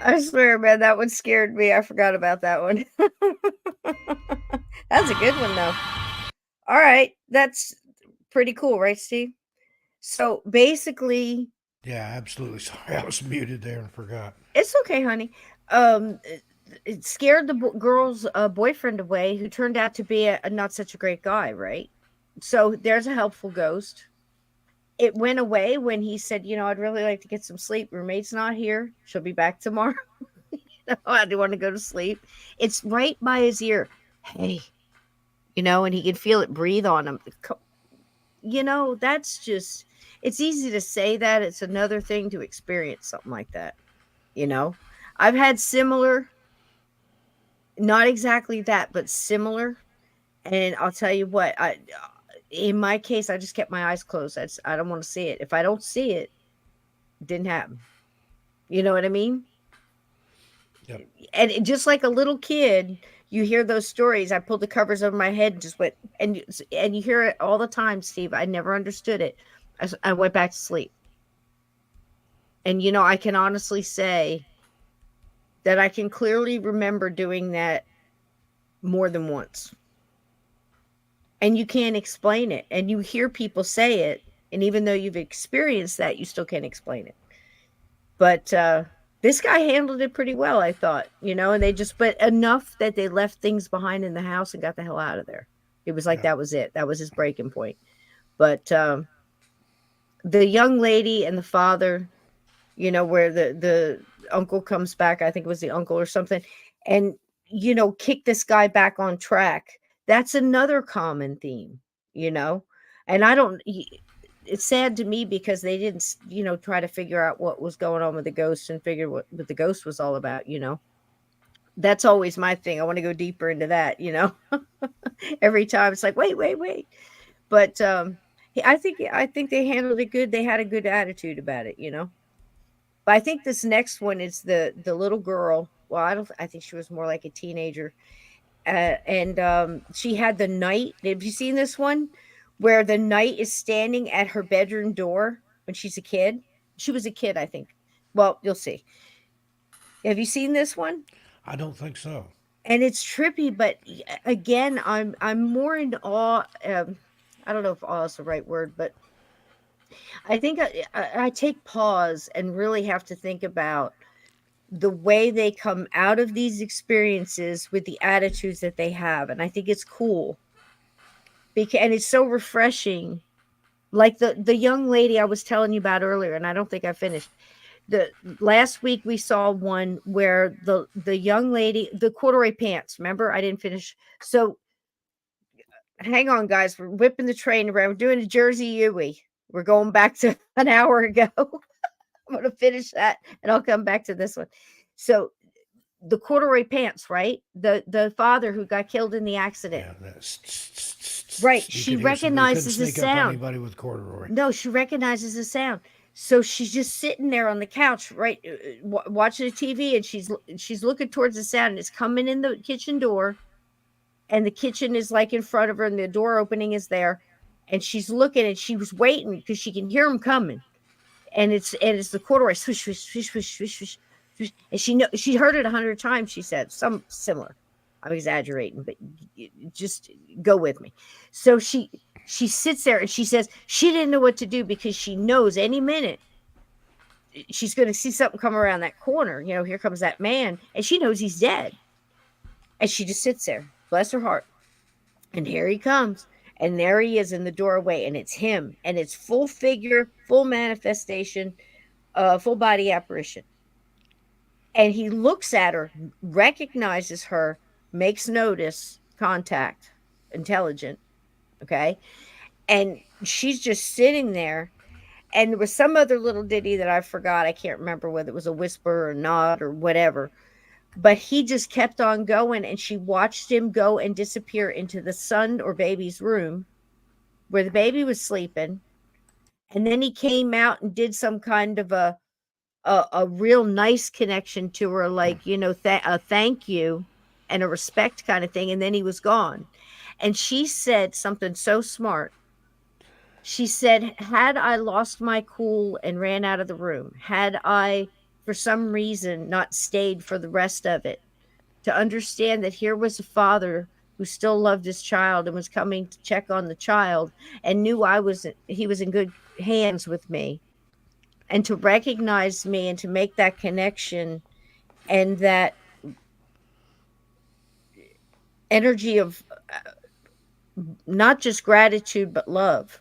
I swear, man, that one scared me. I forgot about that one. That's a good one, though. All right, that's Pretty cool, right, Steve? So basically, Yeah, absolutely. Sorry, I was muted there and forgot. it's okay, honey. It scared the girl's boyfriend away, who turned out to be a not such a great guy, right? So there's a helpful ghost. It went away when he said, I'd really like to get some sleep. Roommate's not here. She'll be back tomorrow. I do want to go to sleep. It's right by his ear. Hey, and he can feel it breathe on him. That's just, it's easy to say that. It's another thing to experience something like that. I've had similar, not exactly that, but similar. And I'll tell you what, in my case, I just kept my eyes closed. I don't want to see it. If I don't see it, it didn't happen. You know what I mean? Yep. And just like a little kid, you hear those stories. I pulled the covers over my head and just went, and you hear it all the time, Steve. I never understood it. I went back to sleep. And, I can honestly say that I can clearly remember doing that more than once. And you can't explain it. And you hear people say it. And even though you've experienced that, you still can't explain it. But this guy handled it pretty well, I thought, and but enough that they left things behind in the house and got the hell out of there. It was like, That was it. That was his breaking point. But the young lady and the father, where the uncle comes back, I think it was the uncle or something, and, kick this guy back on track. That's another common theme, and it's sad to me because they didn't, try to figure out what was going on with the ghost and figure what the ghost was all about, That's always my thing. I want to go deeper into that, Every time it's like, wait. But I think they handled it good. They had a good attitude about it, But I think this next one is the little girl. Well, I think she was more like a teenager. And she had the knight. Have you seen this one? Where the knight is standing at her bedroom door when she's a kid. She was a kid, I think. Well, you'll see. Have you seen this one? I don't think so. And it's trippy, but again, I'm more in awe. I don't know if awe is the right word, but I think I take pause and really have to think about the way they come out of these experiences with the attitudes that they have. And I think it's cool and it's so refreshing. Like the young lady I was telling you about earlier, and I don't think I finished. The last week we saw one where the young lady, the corduroy pants, remember? I didn't finish. So hang on, guys. We're whipping the train around. We're doing a Jersey Yui. We're going back to an hour ago. I'm going to finish that and I'll come back to this one. So the corduroy pants, right? The father who got killed in the accident. Yeah, right. She recognizes the sound. Anybody with corduroy. No, she recognizes the sound. So she's just sitting there on the couch, right, watching the TV, and she's looking towards the sound, and it's coming in the kitchen door, and the kitchen is like in front of her, and the door opening is there, and she's looking, and she was waiting because she can hear them coming, and it's the corduroy swish swish swish swish swish swish, swish. And she heard it 100 times. She said some similar. I'm exaggerating, but just go with me. So she sits there and she says she didn't know what to do because she knows any minute she's going to see something come around that corner. Here comes that man, and she knows he's dead. And she just sits there, bless her heart. And here he comes, and there he is in the doorway, and it's him, and it's full figure, full manifestation, full body apparition. And he looks at her, recognizes her, makes notice, contact, intelligent. Okay. And she's just sitting there. And there was some other little ditty that I forgot. I can't remember whether it was a whisper or a nod or whatever. But he just kept on going. And she watched him go and disappear into the son or baby's room where the baby was sleeping. And then he came out and did some kind of a real nice connection to her, like, a thank you and a respect kind of thing. And then he was gone. And she said something so smart. She said, had I lost my cool and ran out of the room, had I, for some reason, not stayed for the rest of it, to understand that here was a father who still loved his child and was coming to check on the child and knew he was in good hands with me, and to recognize me and to make that connection and that energy of not just gratitude but love.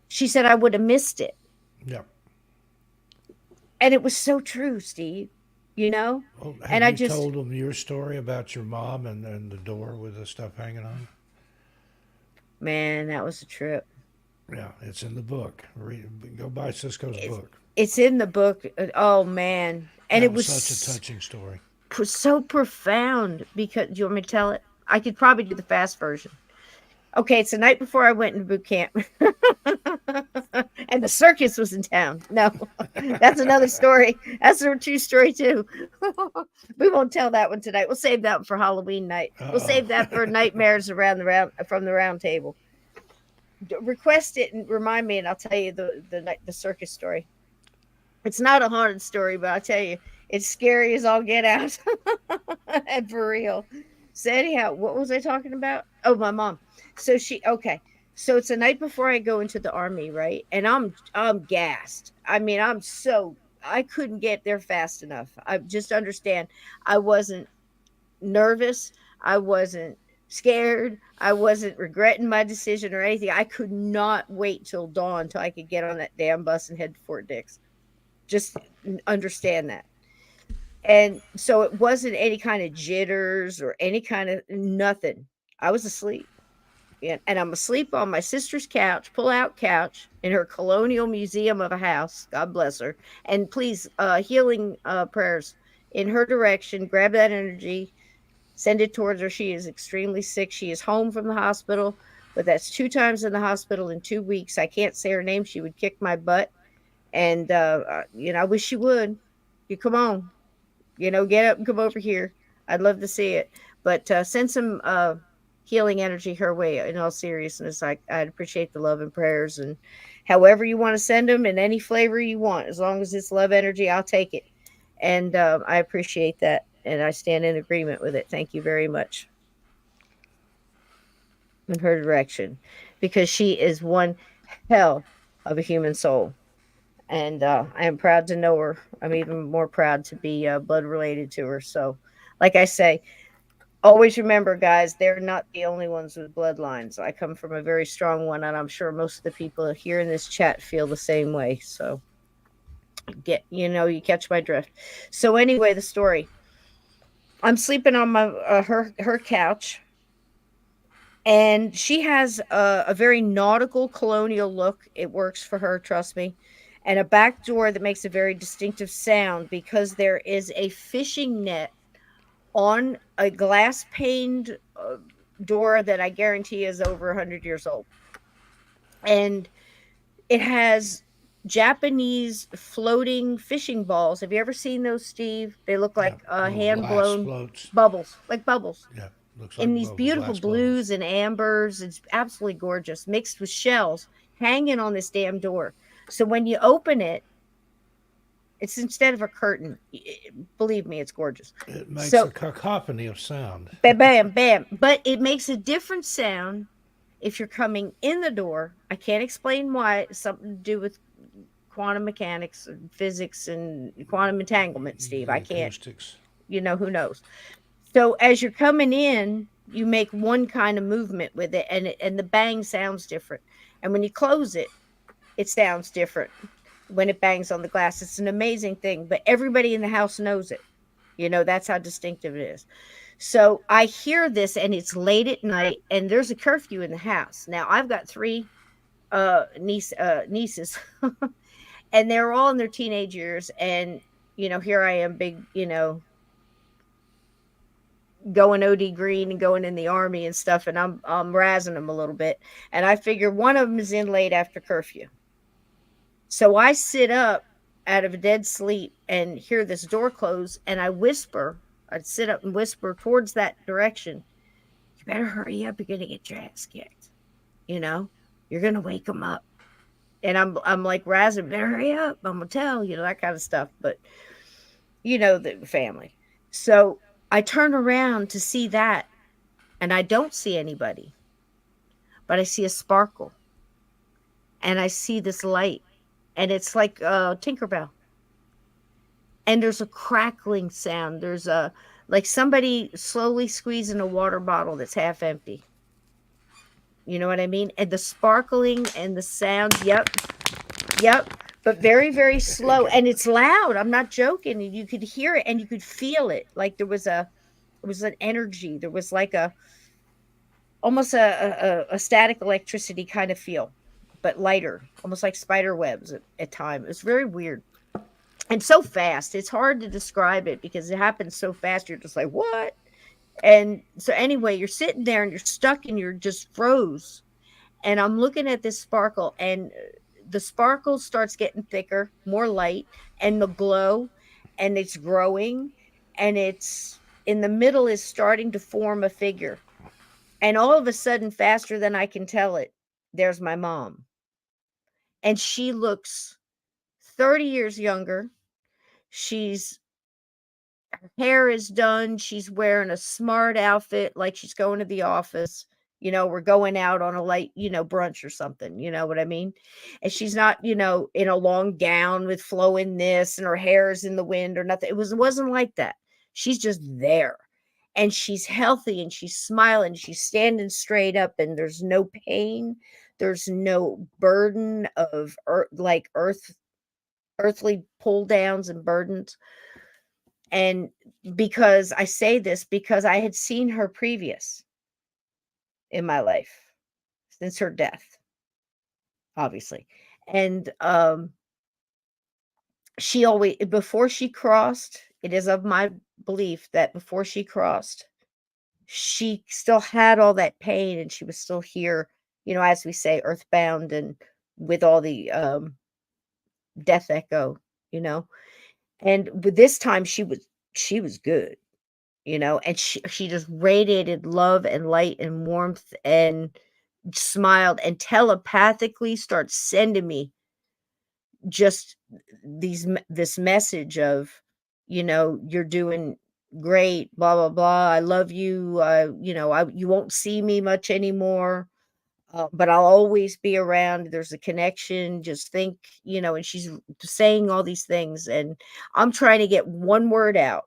She said I would have missed it. Yeah. And it was so true, Steve, you know? Well, And have I you just, told them your story about your mom and the door with the stuff hanging on? man, that was a trip. Yeah, it's in the book. Go buy Cisco's It's, book. it's in the book. Oh, man. And That it was was such a touching story. so profound because, do you want me to tell it? I could probably do the fast version. Okay, it's the night before I went into boot camp. And the circus was in town. No, that's another story. That's a true story, too. We won't tell that one tonight. We'll save that one for Halloween night. We'll Uh-oh. save that for nightmares around the round from the round table. Request it and remind me, and I'll tell you the circus story. It's not a haunted story, but I'll tell you, it's scary as all get out. And for real. So anyhow, what was I talking about? Oh, my mom. So okay. So it's the night before I go into the army, right? And I'm gassed. I mean, I couldn't get there fast enough. I just understand. I wasn't nervous. I wasn't scared. I wasn't regretting my decision or anything. I could not wait till dawn till I could get on that damn bus and head to Fort Dix. Just understand that. And so it wasn't any kind of jitters or any kind of nothing. I was asleep. Yeah, and I'm asleep on my sister's couch, pull-out couch in her colonial museum of a house. God bless her. And please, healing prayers in her direction. Grab that energy, send it towards her. She is extremely sick. She is home from the hospital, but that's 2 times in the hospital in 2 weeks. I can't say her name. She would kick my butt. And, I wish she would. You come on. Get up and come over here. I'd love to see it. But send some healing energy her way in all seriousness. I'd appreciate the love and prayers, and however you want to send them in any flavor you want. As long as it's love energy, I'll take it. And I appreciate that. And I stand in agreement with it. Thank you very much. In her direction, because she is one hell of a human soul. And I am proud to know her. I'm even more proud to be blood related to her. So, like I say, always remember, guys, they're not the only ones with bloodlines. I come from a very strong one, and I'm sure most of the people here in this chat feel the same way. So, you catch my drift. So, anyway, the story. I'm sleeping on my her couch, and she has a very nautical colonial look. It works for her, trust me. And a back door that makes a very distinctive sound because there is a fishing net on a glass paned door that I guarantee is over 100 years old. And it has Japanese floating fishing balls. Have you ever seen those, Steve? They look like little hand glass blown floats. bubbles, like bubbles. Yeah, looks In like these beautiful glass blues bubbles. and ambers. It's absolutely gorgeous, mixed with shells hanging on this damn door. So when you open it, it's instead of a curtain. Believe me, it's gorgeous. It makes So a cacophony of sound. bam, bam, bam. But it makes a different sound if you're coming in the door. I can't explain why. It's something to do with quantum mechanics and physics and quantum entanglement, Steve. I can't, Acoustics. who knows. So as you're coming in, you make one kind of movement with it, and the bang sounds different. And when you close it, it sounds different when it bangs on the glass. It's an amazing thing, but everybody in the house knows it. That's how distinctive it is. So I hear this, and it's late at night, and there's a curfew in the house. Now I've got 3 nieces, and they're all in their teenage years, and here I am, big, going OD green and going in the army and stuff, and I'm razzing them a little bit, and I figure one of them is in late after curfew. So I sit up out of a dead sleep and hear this door close, and I'd sit up and whisper towards that direction, you better hurry up, you're gonna get your ass kicked. You're gonna wake them up. And I'm like razzing, better hurry up, I'm gonna tell, that kind of stuff. But the family. So I turn around to see that, and I don't see anybody, but I see a sparkle, and I see this light, and it's like Tinkerbell. And there's a crackling sound. There's a like somebody slowly squeezing a water bottle that's half empty. You know what I mean? And the sparkling and the sound. Yep. Yep. But very, very slow. And it's loud. I'm not joking. And you could hear it and you could feel it. Like it was an energy. There was like almost a static electricity kind of feel, but lighter, almost like spider webs at time. It was very weird. And so fast. It's hard to describe it because it happens so fast. You're just like, what? And so anyway, you're sitting there and you're stuck and you're just froze. And I'm looking at this sparkle, and the sparkle starts getting thicker, more light, and the glow, and it's growing, and it's in the middle is starting to form a figure. And all of a sudden, faster than I can tell it, there's my mom. And she looks 30 years younger. She's Her hair is done. She's wearing a smart outfit, like she's going to the office. We're going out on a light, brunch or something. You know what I mean? And she's not, in a long gown with flowing this and her hair is in the wind or nothing. It wasn't like that. She's just there. And she's healthy and she's smiling. She's standing straight up and there's no pain. There's no burden of earthly pull downs and burdens. And because I say this, because I had seen her previous in my life since her death, obviously. And she always, before she crossed, it is of my belief that before she crossed, she still had all that pain and she was still here, as we say, earthbound and with all the death echo, you know. And with this time she was good, and she just radiated love and light and warmth and smiled and telepathically starts sending me just this message of, you're doing great, blah blah blah, I love you, you won't see me much anymore, but I'll always be around. There's a connection. Just think, and she's saying all these things, and I'm trying to get one word out.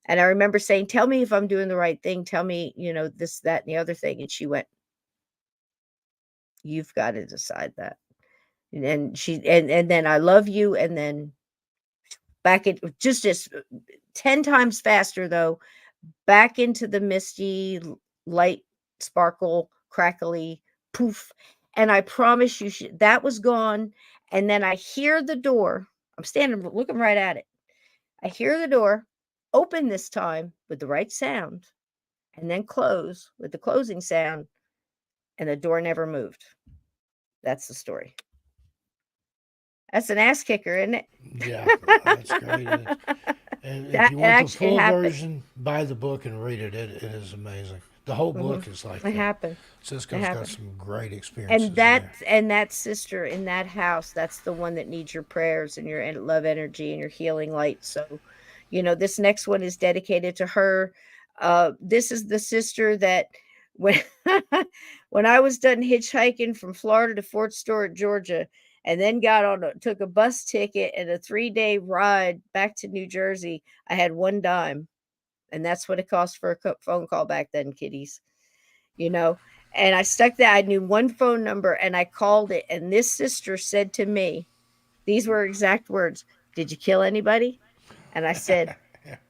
And I remember saying, tell me if I'm doing the right thing. Tell me, this, that, and the other thing. And she went, you've got to decide that. And then I love you. And then back it just 10 times faster though, back into the misty light, sparkle, crackly, poof. And I promise you, that was gone. And then I hear the door. I'm standing looking right at it. I hear the door open this time with the right sound and then close with the closing sound, and the door never moved. That's the story. That's an ass kicker, isn't it? Yeah, that's great. And if That you want the actually full happened. version, buy the book and read it. It is amazing. The whole book is like It that. happened. Cisco's It got happened. some great experiences And there. that sister in that house, that's the one that needs your prayers and your love energy and your healing light. So, this next one is dedicated to her. This is the sister that when when I was done hitchhiking from Florida to Fort Stewart, Georgia, and then took a bus ticket and a 3-day ride back to New Jersey, I had one dime, and that's what it cost for a phone call back then, kiddies. you know. And I stuck that. I knew one phone number and I called it. And this sister said to me, these were exact words: "Did you kill anybody?" And I said,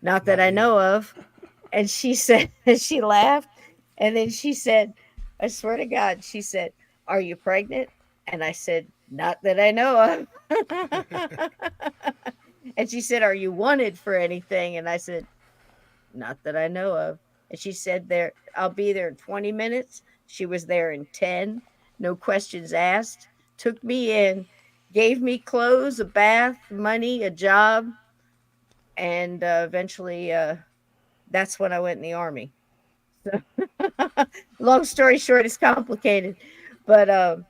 "Not that Not I yet. know of." And she said, she laughed. And then she said, I swear to God, she said, "Are you pregnant?" And I said, "Not that I know of." And she said, "Are you wanted for anything?" And I said, "Not that I know of." And she said, I'll be there in 20 minutes. She was there in 10, no questions asked, took me in, gave me clothes, a bath, money, a job. And eventually, that's when I went in the army. So, long story short, it's complicated. But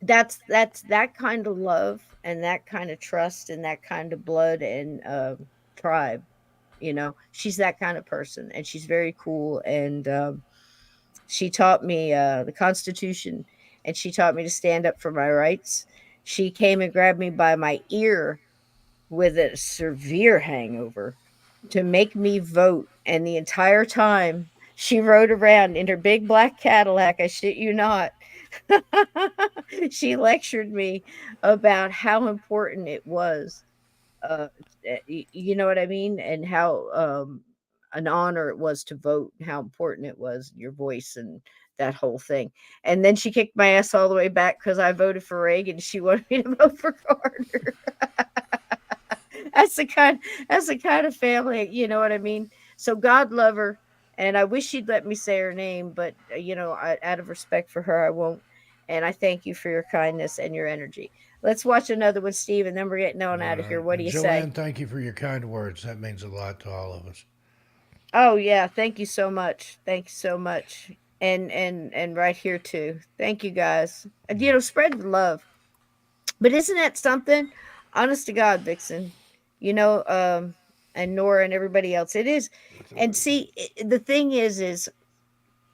that's that kind of love and that kind of trust and that kind of blood and tribe. She's that kind of person, and she's very cool. And She taught me the Constitution, and she taught me to stand up for my rights. She came and grabbed me by my ear with a severe hangover to make me vote. And the entire time she rode around in her big black Cadillac, I shit you not, she lectured me about how important it was. Uh, you know what I mean? And how an honor it was to vote, and how important it was, your voice and that whole thing. And then she kicked my ass all the way back because I voted for Reagan. She wanted me to vote for Carter. that's the kind that's the kind of family, you know what I mean? So God love her, and I wish she'd let me say her name, but out of respect for her, I won't. And I thank you for your kindness and your energy. Let's watch another one, Steve, and then we're getting on out of here. What do you say? Joanne, thank you for your kind words. That means a lot to all of us. Oh yeah, thank you so much. Thank you so much. And right here too. Thank you guys. And spread the love. But isn't that something? Honest to God, Vixen. And Nora and everybody else. It is. And see, the thing is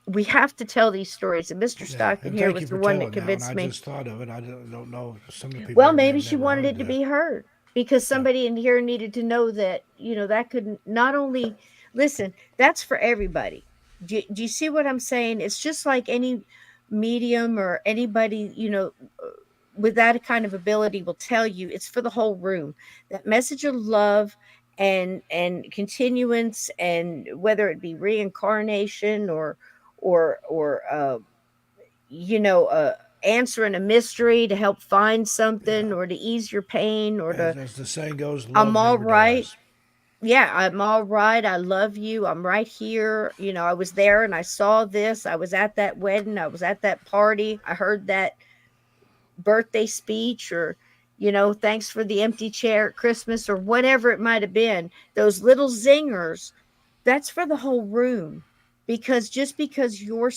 we have to tell these stories. And Mr. Stockton And here thank was you the for one telling that now. And convinced I me. just thought of it. I don't know. Some of the people. Well, may maybe have she never wanted heard it to that. be heard because somebody in here needed to know that, that could not only listen, that's for everybody. Do you see what I'm saying? It's just like any medium or anybody, with that kind of ability will tell you it's for the whole room. That message of love and continuance, and whether it be reincarnation or answering a mystery to help find something, or to ease your pain, or to As the saying goes, I'm love all never right. dies. Yeah, I'm all right. I love you. I'm right here. I was there and I saw this. I was at that wedding. I was at that party. I heard that birthday speech, or thanks for the empty chair at Christmas, or whatever it might have been. Those little zingers, that's for the whole room. Because just because your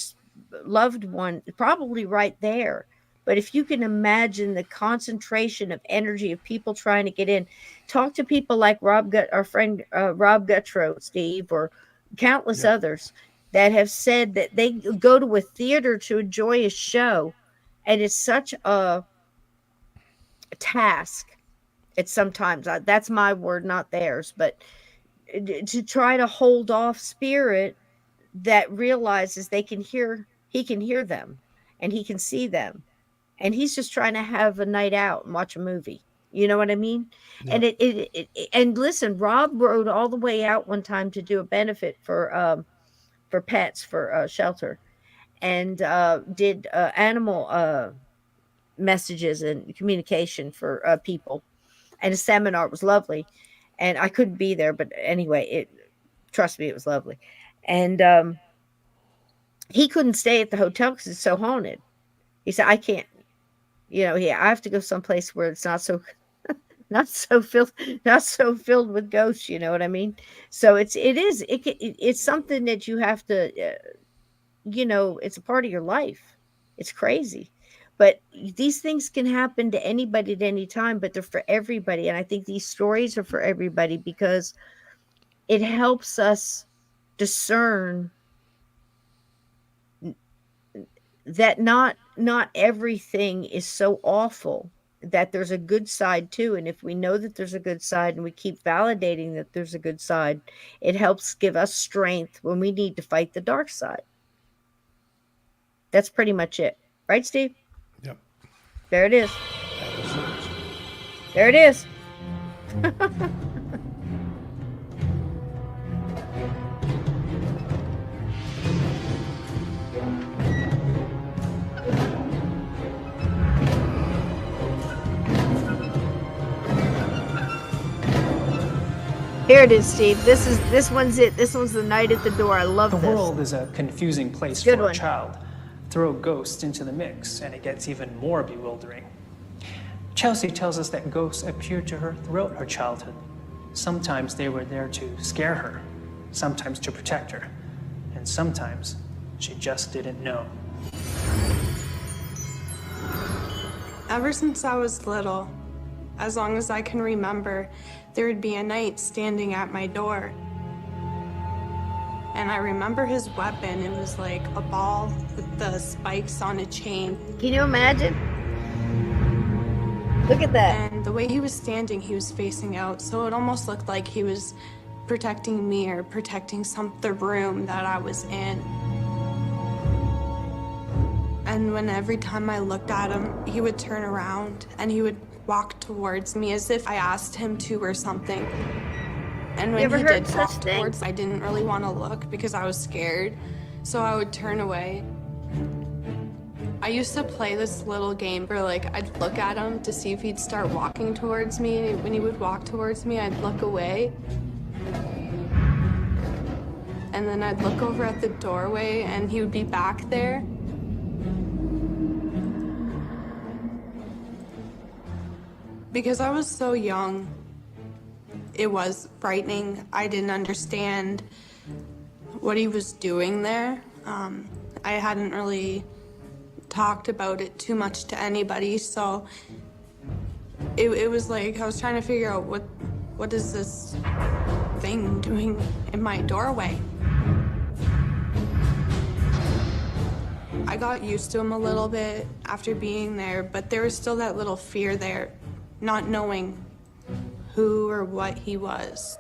loved one probably right there, but if you can imagine the concentration of energy of people trying to get in, talk to people like our friend Rob Guttrow, Steve, or countless Yep. others that have said that they go to a theater to enjoy a show, and it's such a task. It's sometimes, that's my word, not theirs, but to try to hold off spirit that realizes he can hear them, and he can see them, and he's just trying to have a night out and watch a movie. You know what I mean? And Yep. and listen, Rob rode all the way out one time to do a benefit for pets, for shelter, and did animal messages and communication for people, and a seminar. It was lovely, and I couldn't be there, but anyway, trust me, it was lovely. And he couldn't stay at the hotel because it's so haunted. He said, I can't, I have to go someplace where it's not so filled with ghosts. You know what I mean? So it's something that you have to, it's a part of your life. It's crazy. But these things can happen to anybody at any time, but they're for everybody. And I think these stories are for everybody because it helps us discern that not everything is so awful, that there's a good side too. And if we know that there's a good side, and we keep validating that there's a good side, it helps give us strength when we need to fight the dark side. That's pretty much it. Right, Steve? Yep. There it is. That is it. There it is. Here it is, Steve. This one's it. This one's the night at the door. I love The this. world is a confusing place Good for one. a child. Throw ghosts into the mix, and it gets even more bewildering. Chelsea tells us that ghosts appeared to her throughout her childhood. Sometimes they were there to scare her, sometimes to protect her, and sometimes she just didn't know. Ever since I was little, as long as I can remember, there would be a night standing at my door. And I remember his weapon. It was like a ball with the spikes on a chain. Can you imagine? Look at that. And the way he was standing, he was facing out, so it almost looked like he was protecting me or protecting the room that I was in. And every time I looked at him, he would turn around and he would walk towards me as if I asked him to or something. And when he did walk towards, I didn't really want to look because I was scared, so I would turn away. I used to play this little game where, like, I'd look at him to see if he'd start walking towards me, and when he would walk towards me, I'd look away. And then I'd look over at the doorway, and he would be back there. Because I was so young, it was frightening. I didn't understand what he was doing there. I hadn't really talked about it too much to anybody, so it was like I was trying to figure out what is this thing doing in my doorway. I got used to him a little bit after being there, but there was still that little fear there, not knowing who or what he was.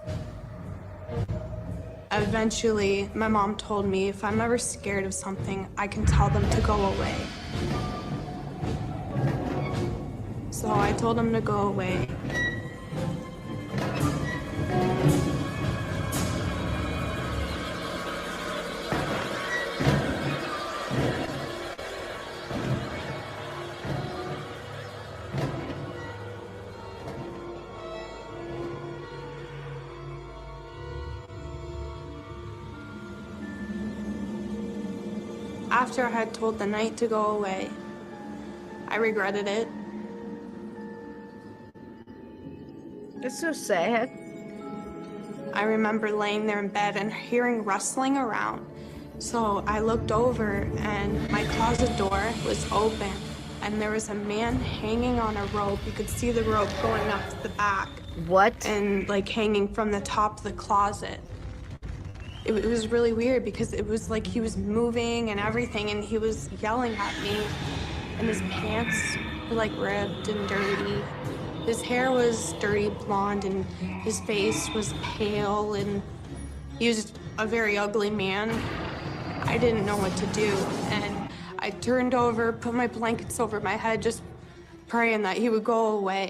Eventually, my mom told me if I'm ever scared of something, I can tell them to go away. So I told him to go away. After I had told the night to go away, I regretted it. It's so sad. I remember laying there in bed and hearing rustling around. So I looked over and my closet door was open and there was a man hanging on a rope. You could see the rope going up to the back. What? And like hanging from the top of the closet. It was really weird because it was like he was moving and everything and he was yelling at me and his pants were like ripped and dirty. His hair was dirty blonde and his face was pale and he was a very ugly man. I didn't know what to do and I turned over, put my blankets over my head, just praying that he would go away.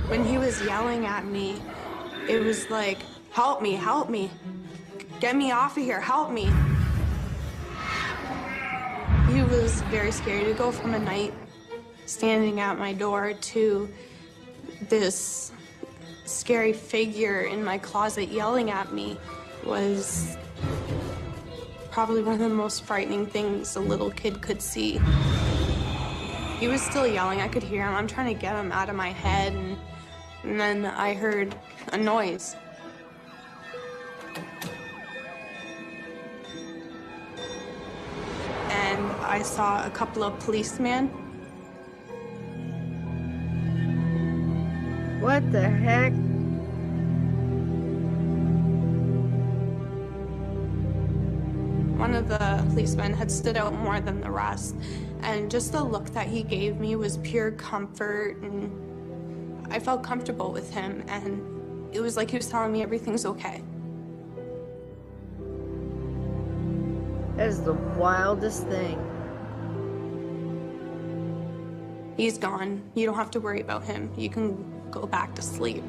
When he was yelling at me, it was like, help me, help me. Get me off of here, help me. He was very scary to go from a night standing at my door to this scary figure in my closet yelling at me was probably one of the most frightening things a little kid could see. He was still yelling, I could hear him. I'm trying to get him out of my head and then I heard a noise. And I saw a couple of policemen. What the heck? One of the policemen had stood out more than the rest, and just the look that he gave me was pure comfort, and I felt comfortable with him, and it was like he was telling me everything's okay. That is the wildest thing. He's gone. You don't have to worry about him. You can go back to sleep.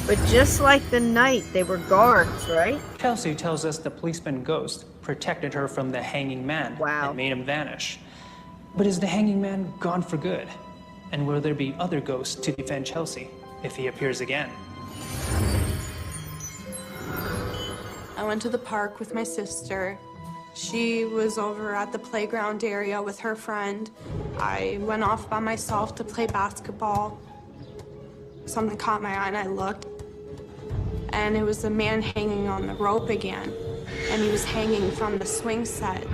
But just like the night, they were guards, right? Chelsea tells us the policeman ghost protected her from the hanging man and made him vanish. But is the hanging man gone for good? And will there be other ghosts to defend Chelsea if he appears again? I went to the park with my sister. She was over at the playground area with her friend. I went off by myself to play basketball. Something caught my eye and I looked. And it was a man hanging on the rope again. And he was hanging from the swing set.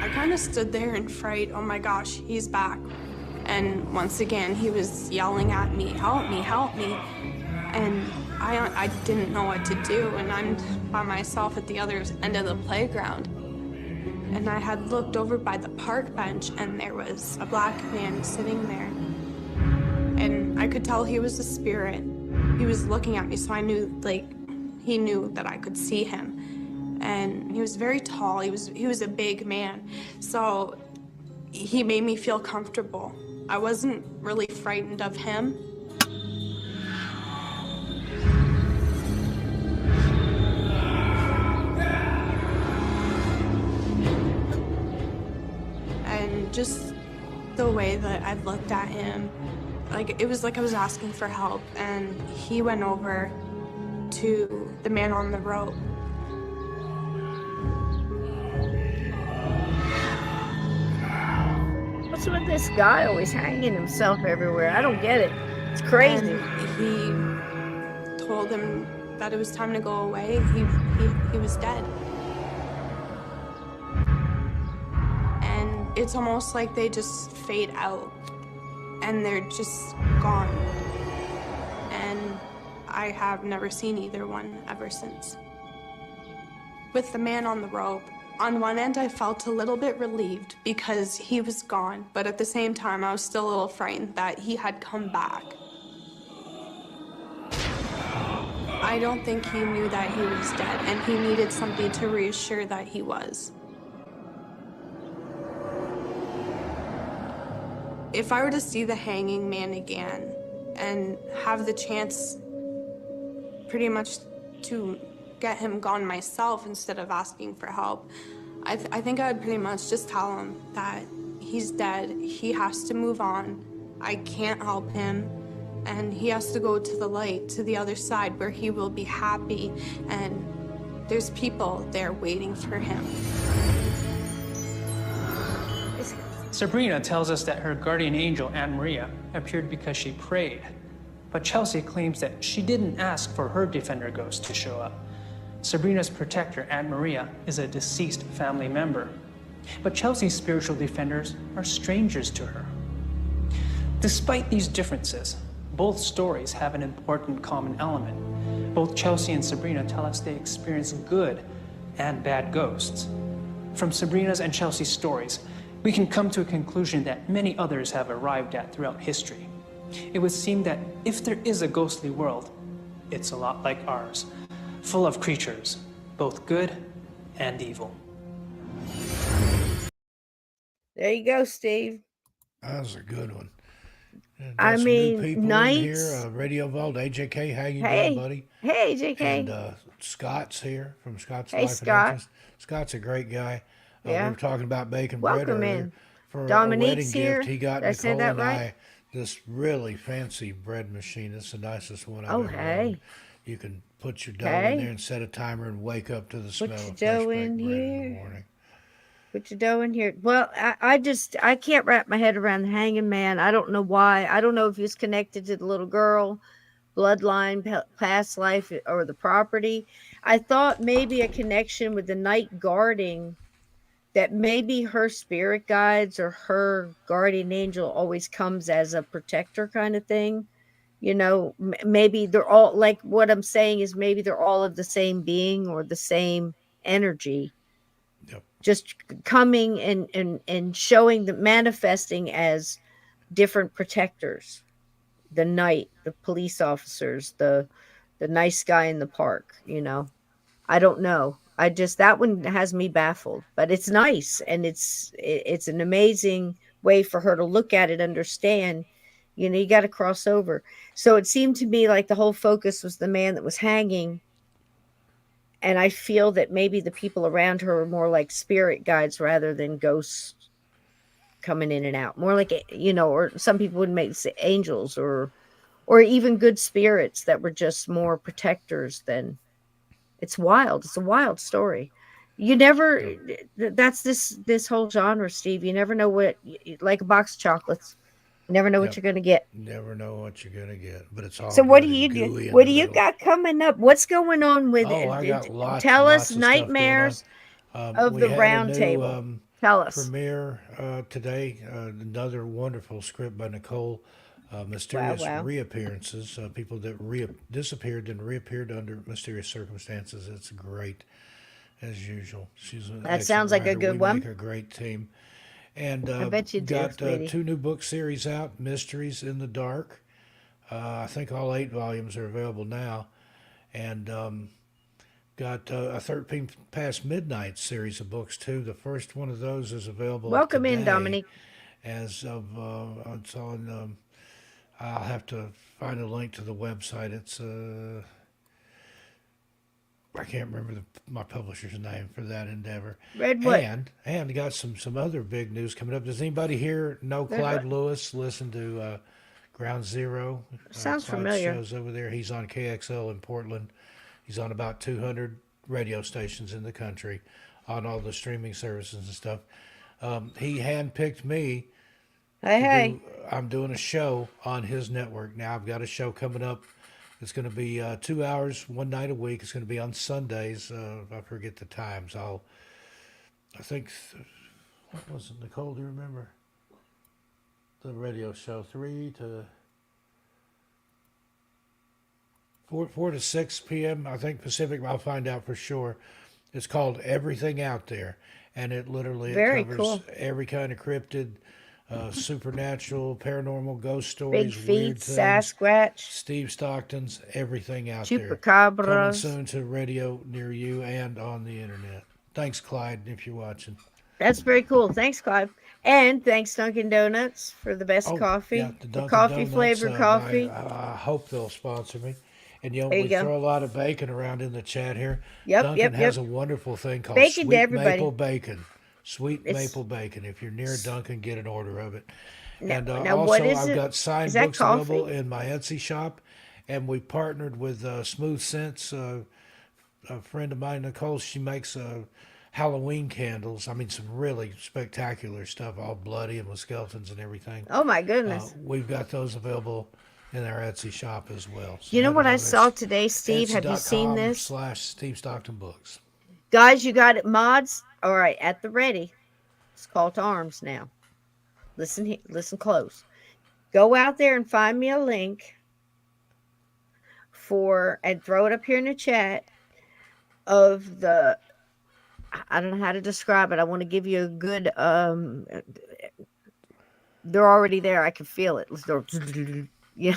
I kind of stood there in fright. Oh my gosh, he's back. And once again, he was yelling at me, help me, help me. And I didn't know what to do, and I'm by myself at the other end of the playground. And I had looked over by the park bench, and there was a black man sitting there. And I could tell he was a spirit. He was looking at me, so I knew, like, he knew that I could see him. And he was very tall. He was a big man. So he made me feel comfortable. I wasn't really frightened of him. And just the way that I looked at him, like, it was like I was asking for help, and he went over to the man on the rope. What's with this guy always hanging himself everywhere? I don't get it. It's crazy. And he told him that it was time to go away. He was dead. And it's almost like they just fade out and they're just gone. And I have never seen either one ever since. With the man on the rope, on one end I felt a little bit relieved because he was gone, but at the same time I was still a little frightened that he had come back. I don't think he knew that he was dead, and he needed something to reassure that he was. If I were to see the hanging man again and have the chance pretty much to get him gone myself instead of asking for help, I think I would pretty much just tell him that he's dead, he has to move on, I can't help him, and he has to go to the light, to the other side where he will be happy, and there's people there waiting for him. Sabrina tells us that her guardian angel, Aunt Maria, appeared because she prayed. But Chelsea claims that she didn't ask for her defender ghost to show up. Sabrina's protector, Aunt Maria, is a deceased family member. But Chelsea's spiritual defenders are strangers to her. Despite these differences, both stories have an important common element. Both Chelsea and Sabrina tell us they experience good and bad ghosts. From Sabrina's and Chelsea's stories, we can come to a conclusion that many others have arrived at throughout history. It would seem that if there is a ghostly world, it's a lot like ours, full of creatures, both good and evil. There you go, Steve. That was a good one. And I got some mean, new people in Knights. here. Radio Vault, AJK, how you Hey. doing, buddy? Hey, JK. And Scott's here from Scott's Hey, Life and Scott. Interest. Scott's a great guy. Yeah. We were talking about baking bread Welcome earlier. in. For Dominique's a wedding here. gift, he got Did I say Nicole that and right? I this really fancy bread machine. It's the nicest one I've Oh, ever hey. owned. You can put your dough Okay. in there and set a timer and wake up to the smell your of fresh dough baked in bread in the here. morning. Put your dough in here. Well, I can't wrap my head around the hanging man. I don't know why. I don't know if he's connected to the little girl, bloodline, past life, or the property. I thought maybe a connection with the night guarding, that maybe her spirit guides or her guardian angel always comes as a protector kind of thing. You know, maybe they're all, like, what I'm saying is maybe they're all of the same being or the same energy. Yep. Just coming and showing, the manifesting as different protectors. The night, the police officers, the nice guy in the park, you know. I don't know. That one has me baffled, but it's nice, and it's an amazing way for her to look at it, understand, you know, you got to cross over. So it seemed to me like the whole focus was the man that was hanging. And I feel that maybe the people around her are more like spirit guides rather than ghosts coming in and out. More like, you know, or some people would make angels or even good spirits that were just more protectors than. It's wild. It's a wild story. You never, that's this whole genre, Steve. You never know what, like a box of chocolates. You never know what Yep. you're going to get. Never know what you're gonna get, but it's all. So what good do and you gooey do? in What the do you middle. got coming up? What's going on with Oh, it? I got lots. Tell lots us of stuff going on. nightmares of We the had round a new, table. Tell us. premiere today. Another wonderful script by Nicole. Mysterious wow. reappearances. People that disappeared and reappeared under mysterious circumstances. It's great, as usual. She's an That excellent sounds like a writer. good We one. make a great team. And I bet you do, got sweetie. 2 new book series out, Mysteries in the Dark. I think all 8 volumes are available now. And got a 13 Past Midnight series of books, too. The first one of those is available Welcome today. in, Dominique. As of, it's on, I'll have to find a link to the website. It's, I can't remember my publisher's name for that endeavor. Redwood. And got some other big news coming up. Does anybody here know Redwood. Clyde Lewis? Listen to Ground Zero. Sounds Clyde familiar. shows over there. He's on KXL in Portland. He's on about 200 radio stations in the country, on all the streaming services and stuff. He handpicked me. Hey. I'm doing a show on his network now. I've got a show coming up. It's going to be 2 hours, one night a week. It's going to be on Sundays. I forget the times. I think, what was it, Nicole? Do you remember the radio show? 4 to 6 p.m. I think Pacific. I'll find out for sure. It's called Everything Out There, and it literally Very covers cool. every kind of cryptid, supernatural, paranormal, ghost Big stories, feet, weird things. Sasquatch, Steve Stockton's Everything Out There. Chupacabras. Coming soon to radio near you and on the internet. Thanks, Clyde, if you're watching. That's very cool. Thanks, Clive. And thanks, Dunkin' Donuts, for the best coffee. Yeah, the Dunkin' coffee Donuts, flavored coffee. I hope they'll sponsor me. And There we you go. throw a lot of bacon around in the chat here. Yep, Dunkin' yep, has yep. a wonderful thing called Bacon to sweet everybody. maple bacon. Sweet It's- maple bacon. If you're near Dunkin', get an order of it. Now- And now also, what is I've it? got signed Is that books available coffee? in my Etsy shop, and we partnered with Smooth Scents. A friend of mine, Nicole, she makes Halloween candles. I mean, some really spectacular stuff, all bloody and with skeletons and everything. Oh, my goodness. We've got those available in our Etsy shop as well. So You know head what on I over saw there. today, Steve? Have you seen this? /Steve Stockton Books. Guys, you got it. Mods, all right, at the ready. It's call to arms now. Listen close. Go out there and find me a link and throw it up here in the chat of the, I don't know how to describe it. I want to give you a good, they're already there. I can feel it. Yeah.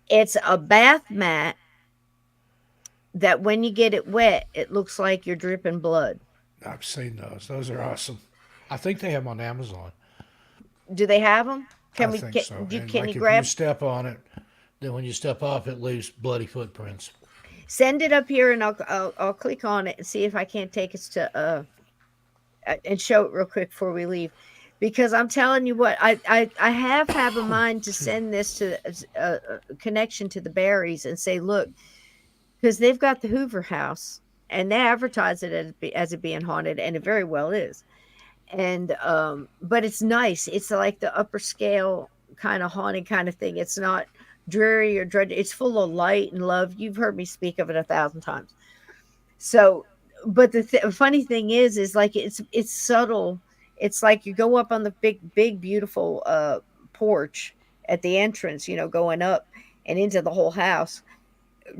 It's a bath mat that when you get it wet, it looks like you're dripping blood. I've seen those. Those are awesome. I think they have them on Amazon. Do they have them? I think so. And Can like you if grab? you step on it, then when you step off, it leaves bloody footprints. Send it up here, and I'll click on it and see if I can't take us to and show it real quick before we leave, because I'm telling you what, I have a mind to send this to a connection to the Berries and say, look, because they've got the Hoover House and they advertise it as it being haunted, and it very well is. And but it's nice. It's like the upper scale kind of haunted kind of thing. It's not dreary or dreadful. It's full of light and love. You've heard me speak of it 1,000 times. So, but the funny thing is like it's subtle. It's like you go up on the big beautiful porch at the entrance, going up and into the whole house.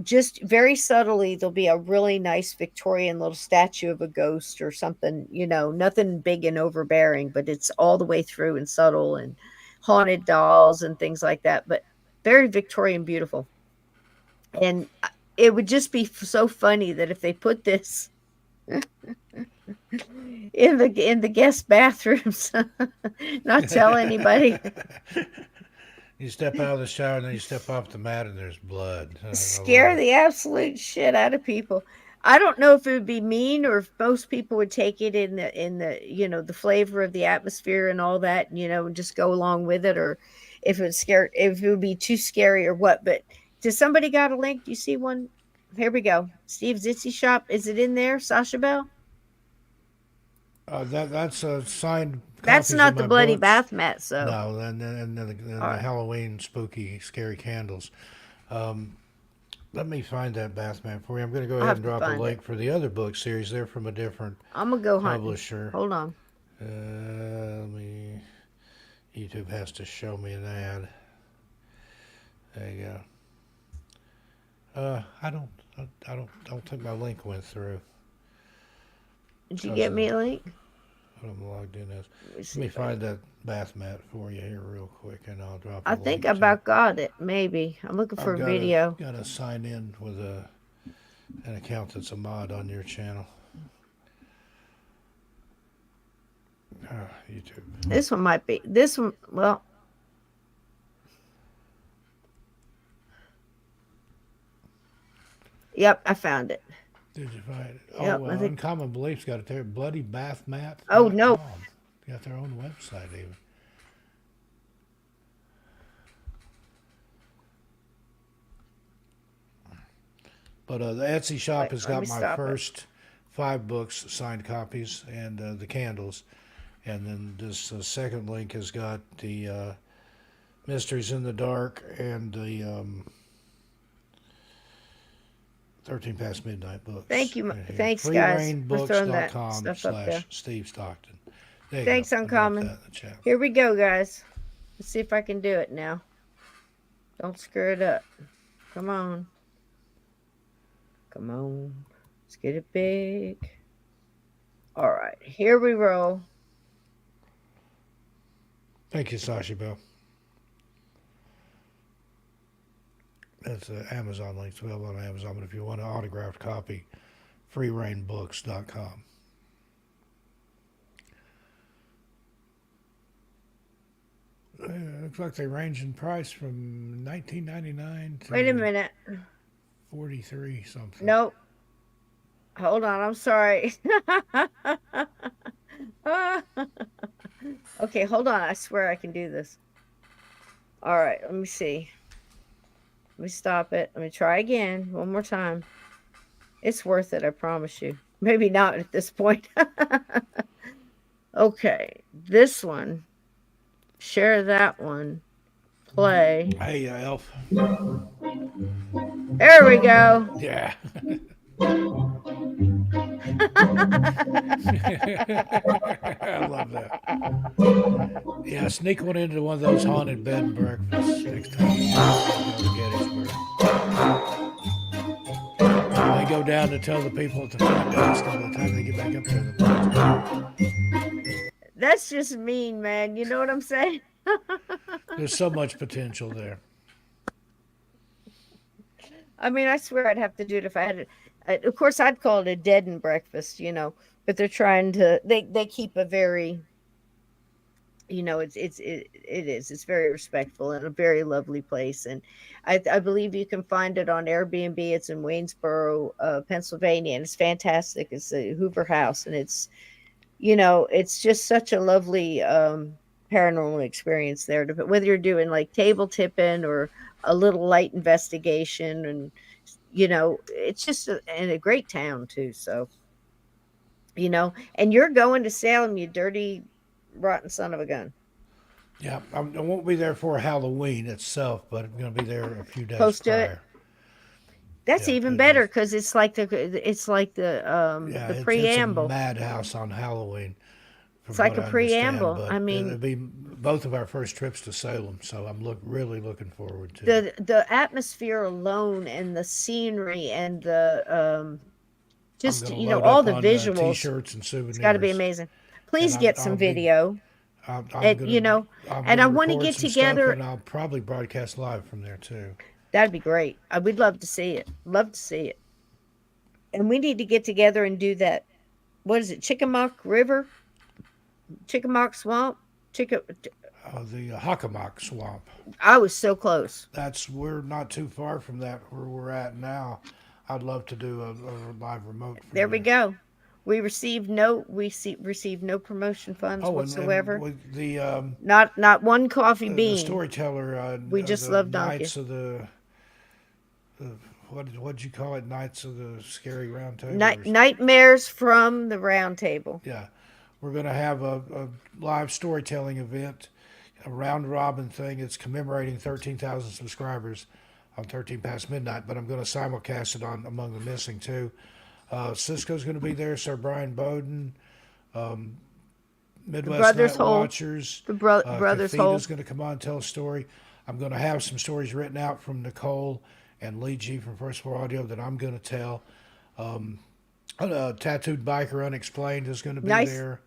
Just very subtly, there'll be a really nice Victorian little statue of a ghost or something, nothing big and overbearing, but it's all the way through and subtle, and haunted dolls and things like that, but very Victorian, beautiful. And it would just be so funny that if they put this in the guest bathrooms, not tell anybody. You step out of the shower and then you step off the mat and there's blood. Scare the absolute shit out of people. I don't know if it would be mean or if most people would take it in the the flavor of the atmosphere and all that, and just go along with it, or if it would be too scary or what. But does somebody got a link? Do you see one? Here we go. Steve's Etsy shop. Is it in there, Sasha Bell? That's a signed. That's copies not of the my bloody books. bath mat, so. No, and the right. Halloween spooky, scary candles. Let me find that bath mat for you. I'm going to go I'll ahead have and to drop a find link it. for the other book series. They're from a different I'm gonna go hunting. publisher. Hold on. Let me. YouTube has to show me an ad. There you go. I don't think my link went through. Did you get me a link? What I'm logged in as. Let me Let see me if I find that bath mat for you here real quick, and I'll drop a I link think to I it. about got it. Maybe I'm looking for I've a video. got to sign in with an account that's a mod on your channel. YouTube. This one might be. This one. Well. Yep, I found it. Did you find it? Yep, Oh, I think. Uncommon Beliefs got it there. Bloodybathmat.com. Oh no. Got their own website even. But the Etsy shop Wait, has let got me my stop it. first 5 books, signed copies, and the candles. And then this second link has got the Mysteries in the Dark and the 13 Past Midnight books. Thank you. right here. Thanks, guys, for throwing that freerainbooks.com stuff up there. /Steve Stockton. There you Thanks, go. I dropped Uncommon. that in the chat. Here we go, guys. Let's see if I can do it now. Don't screw it up. Come on. Come on. Let's get it big. All right. Here we roll. Thank you, Sashi Bell. That's Amazon links available on Amazon, but if you want an autographed copy, freerainbooks.com. Looks like they range in price from $19.99 to Wait a minute. $43 something. Nope. Hold on. I'm sorry. Okay, hold on. I swear I can do this. All right. Let me see. Let me stop it. Let me try again. One more time. It's worth it. I promise you. Maybe not at this point. Okay. This one. Share that one. Play. Hey, Elf. There we go. Yeah. I love that. Yeah, sneak one into one of those haunted bed and breakfasts next time you go to Gettysburg. They go down to tell the people at the front desk, and by the time they get back up there, the party's gone. That's just mean, man. You know what I'm saying? There's so much potential there. I mean, I swear I'd have to do it if I had it. Of course, I'd call it a dead and breakfast, you know, but they're trying to, they keep a very, you know, it is. It's very respectful and a very lovely place. And I believe you can find it on Airbnb. It's in Waynesboro, Pennsylvania, and it's fantastic. It's a Hoover House, and it's, you know, it's just such a lovely paranormal experience there. Whether you're doing like table tipping or a little light investigation, and you know, it's just and a great town too. So, you know, and you're going to Salem, you dirty, rotten son of a gun. Yeah, I won't be there for Halloween itself, but I'm going to be there a few days Close to it? prior. That's Yeah, even it better is. because it's like the Yeah, the it's preamble. a madhouse on Halloween. It's like a preamble. But I mean, it'll be both of our first trips to Salem, so I'm really looking forward to it. the atmosphere alone and the scenery and the just, I'm gonna you know, load all up the on visuals. T-shirts and souvenirs. It's got to be amazing. Please And get some video. I'm And, gonna, you know, I'm and I gonna want to record get some stuff, together. and I'll probably broadcast live from there too. That'd be great. We'd love to see it. Love to see it. And we need to get together and do that. What is it? Chickamock River? Chickamock Swamp? The Hockomock Swamp. I was so close. We're not too far from that where we're at now. I'd love to do a live remote. From There we go. We received no promotion funds whatsoever. And with the Not one coffee the bean. storyteller. We just the love Donkey. Knights of the what'd you call it? Knights of the Scary Round Table. Nightmares from the Round Table. Yeah, we're going to have a live storytelling event, a round robin thing. It's commemorating 13,000 subscribers on 13 past midnight, but I'm going to simulcast it on Among the Missing too. Cisco's going to be there. Sir Brian Bowden, The Midwest Brothers Night Hole. Watchers. The Brothers Hole. Kafita's going to come on and tell a story. I'm going to have some stories written out from Nicole and Lee G from First Floor Audio that I'm going to tell. Tattooed Biker Unexplained is going to be Nice. there.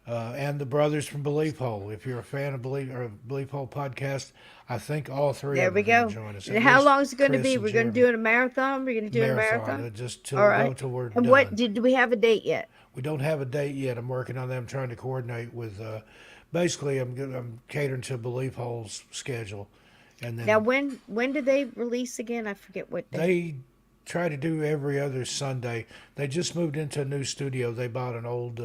And the brothers from Belief Hole. If you're a fan of Belief Hole podcast, I think all three There of we them go. join us. And At how least long is it going to Chris be? and We're going to Jeremy. do it a marathon. We're going to do a marathon. Just till All right. go till we're And done. what do we have a date yet? We don't have a date yet. I'm working on them, trying to coordinate with. Basically, I'm catering to Belief Hole's schedule, and then Now, when did they release again? I forget what day. they try to do every other Sunday. They just moved into a new studio. They bought an old.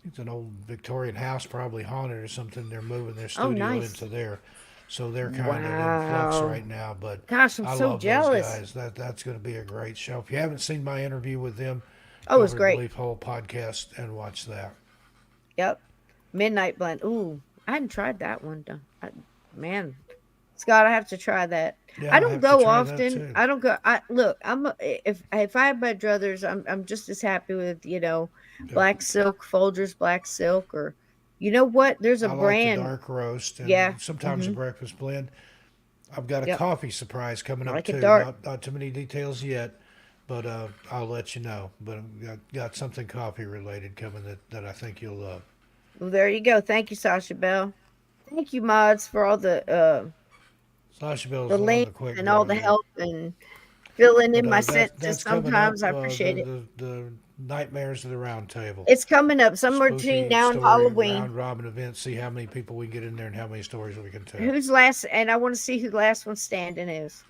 It's an old Victorian house, probably haunted or something. They're moving their studio nice. into there, so they're kind of in flux Wow. right now. But Gosh, I'm I so love jealous. those guys. That's going to be a great show. If you haven't seen my interview with them, Oh, it was go to great. Belief Hole podcast and watch that. Yep. Midnight Blend. Ooh, I hadn't tried that one. Man, Scott, I have to try that. Yeah, I I don't have to go try that often. too. I don't go. Look. If I have my druthers, I'm just as happy with black silk Folgers black silk, or you know what? There's a I like the brand. dark roast and Yeah. sometimes a breakfast blend. I've got a Yep. coffee surprise coming I up like it too. dark. Not too many details yet, but I'll let you know. But I've got something coffee related coming that I think you'll love. Well, there you go. Thank you, Sasha Bell. Thank you, mods, for all the Sasha Bell's the on the links quick and all draw, the yeah. help and filling in But my that's sentences. coming Sometimes up. I appreciate it. The Nightmares of the Round Table. It's coming up somewhere Spooky between now and story Halloween. round robin event. See how many people we can get in there and how many stories we can tell. Who's last? And I want to see who the last one standing is.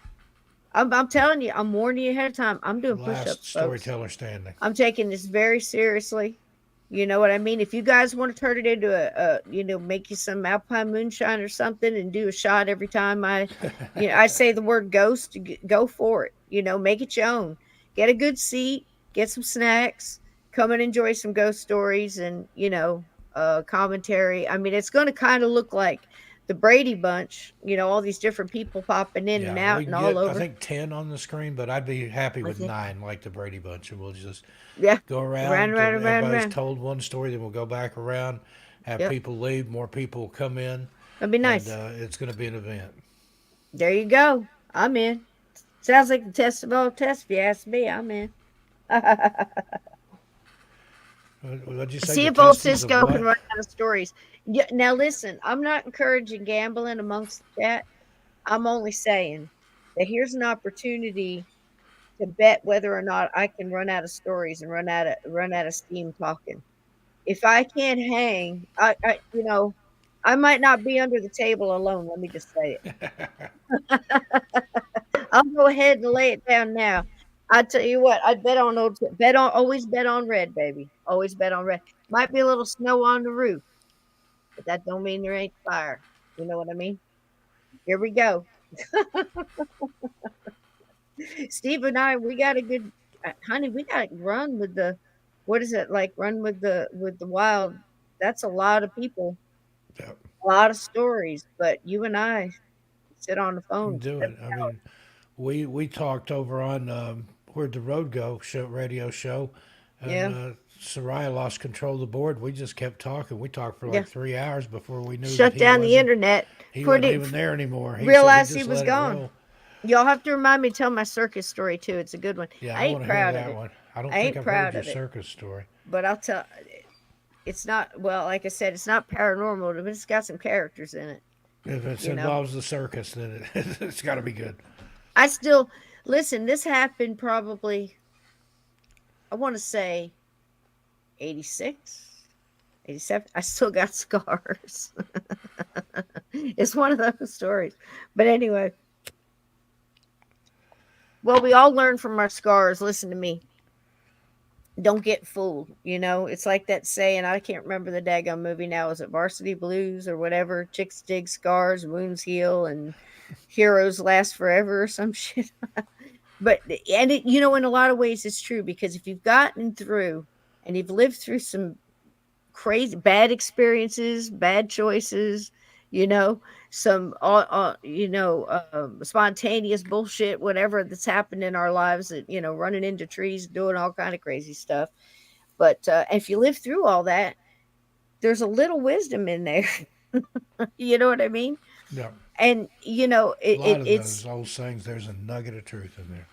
I'm telling you, I'm warning you ahead of time. I'm doing Last push-ups, folks. storyteller standing. I'm taking this very seriously. You know what I mean? If you guys want to turn it into make you some Alpine moonshine or something and do a shot every time I say the word ghost, go for it. Make it your own. Get a good seat, get some snacks, come and enjoy some ghost stories and, commentary. I mean, it's going to kind of look like the Brady Bunch, all these different people popping in and out we and can all get, over. I think 10 on the screen, but I'd be happy with Okay. 9, like the Brady Bunch, and we'll just Yeah. go around. Around, and around, everybody's around. told one story, then we'll go back around, have Yep. people leave, more people come in. That'd be nice. And it's going to be an event. There you go. I'm in. Sounds like the test of all tests. If you ask me, I'm in. What'd you say? See the if old testes of Cisco can what? run out of stories. Yeah, now listen, I'm not encouraging gambling amongst the chat. I'm only saying that here's an opportunity to bet whether or not I can run out of stories and run out of steam talking. If I can't hang, I might not be under the table alone. Let me just say it. I'll go ahead and lay it down now. I tell you what, I'd always bet on red, baby. Always bet on red. Might be a little snow on the roof, but that don't mean there ain't fire. You know what I mean? Here we go. Steve and I, we got a good, honey. We got to run with the, what is it like? Run with the wild. That's a lot of people, Yep. a lot of stories. But you and I sit on the You phone. can do it. I mean, we talked over on Where'd the Road Go radio show, and Yeah. Soraya lost control of the board. We just kept talking. We talked for like Yeah. 3 hours before we knew Shut that down the internet. He For wasn't the- even there anymore. realized said he just was let it gone. roll. Y'all have to remind me to tell my circus story too. It's a good one. Yeah, I I ain't want to hear proud of that it, one. I don't I think ain't I've proud heard your of it. circus story. but I'll tell. It's not like I said. It's not paranormal, but it's got some characters in it. If it You know. involves the circus, then it's got to be good. I still listen. This happened probably, I want to say, 86, 87. I still got scars. It's one of those stories. But anyway, well, we all learn from our scars. Listen to me. Don't get fooled. It's like that saying. I can't remember the daggone movie now. Is it Varsity Blues or whatever? Chicks dig scars, wounds heal, and heroes last forever or some shit. But in a lot of ways it's true, because if you've gotten through and you've lived through some crazy bad experiences, bad choices, you know, some, spontaneous bullshit, whatever that's happened in our lives, that, running into trees, doing all kind of crazy stuff. But if you live through all that, there's a little wisdom in there. You know what I mean? Yeah. And A lot of it's those old sayings, there's a nugget of truth in there.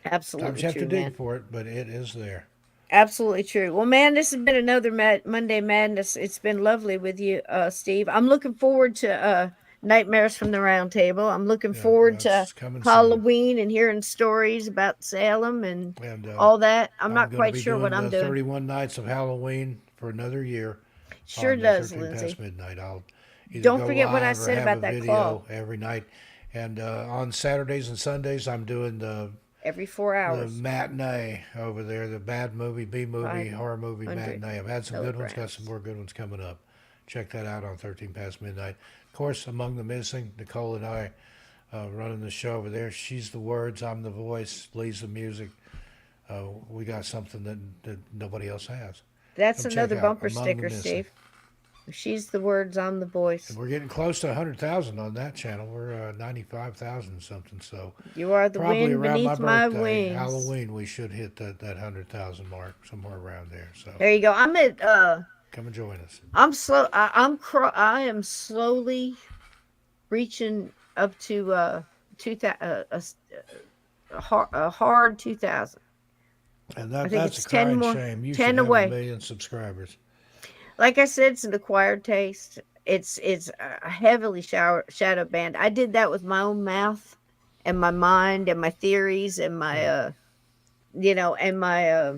Sometimes absolutely you have to true, dig man. for it, but it is there. Absolutely true. Well, man, this has been another Monday Madness. It's been lovely with you, Steve. I'm looking forward to Nightmares from the Round Table. I'm looking Yeah, forward to that's coming soon. Halloween and hearing stories about Salem and And all that. I'm I'm not going to quite be sure what doing I'm the doing. 31 Nights of Halloween for another year Sure on the does, 13 past Lindsay. midnight. I'll either Don't go forget what I live or said have a about that claw. video every night. And on Saturdays and Sundays, I'm doing Every 4 the hours. matinee over there, the bad movie, B movie, horror movie 500 matinee. I've had some good ones, got some milligrams. more good ones coming up. Check that out on 13 past midnight. Of course, Among the Missing, Nicole and I running the show over there. She's the words, I'm the voice, Lee's the music. We got something that nobody else has. That's Come check another out bumper Among the sticker, Missing. Steve. She's the words, I'm the voice. And we're getting close to 100,000 on that channel. We're 95,000 something. So You are the probably wind around my beneath my birthday, wings. Halloween, we should hit that 100,000 mark, somewhere around there. So There you go. I'm at come and join us. I am slowly reaching up to 2000, a hard 2000. And I that, think that's it's a 10 crying more, shame. You 10 should have a away. million subscribers. Like I said, it's an acquired taste. It's a heavily shadow banned. I did that with my own mouth and my mind and my theories and my and my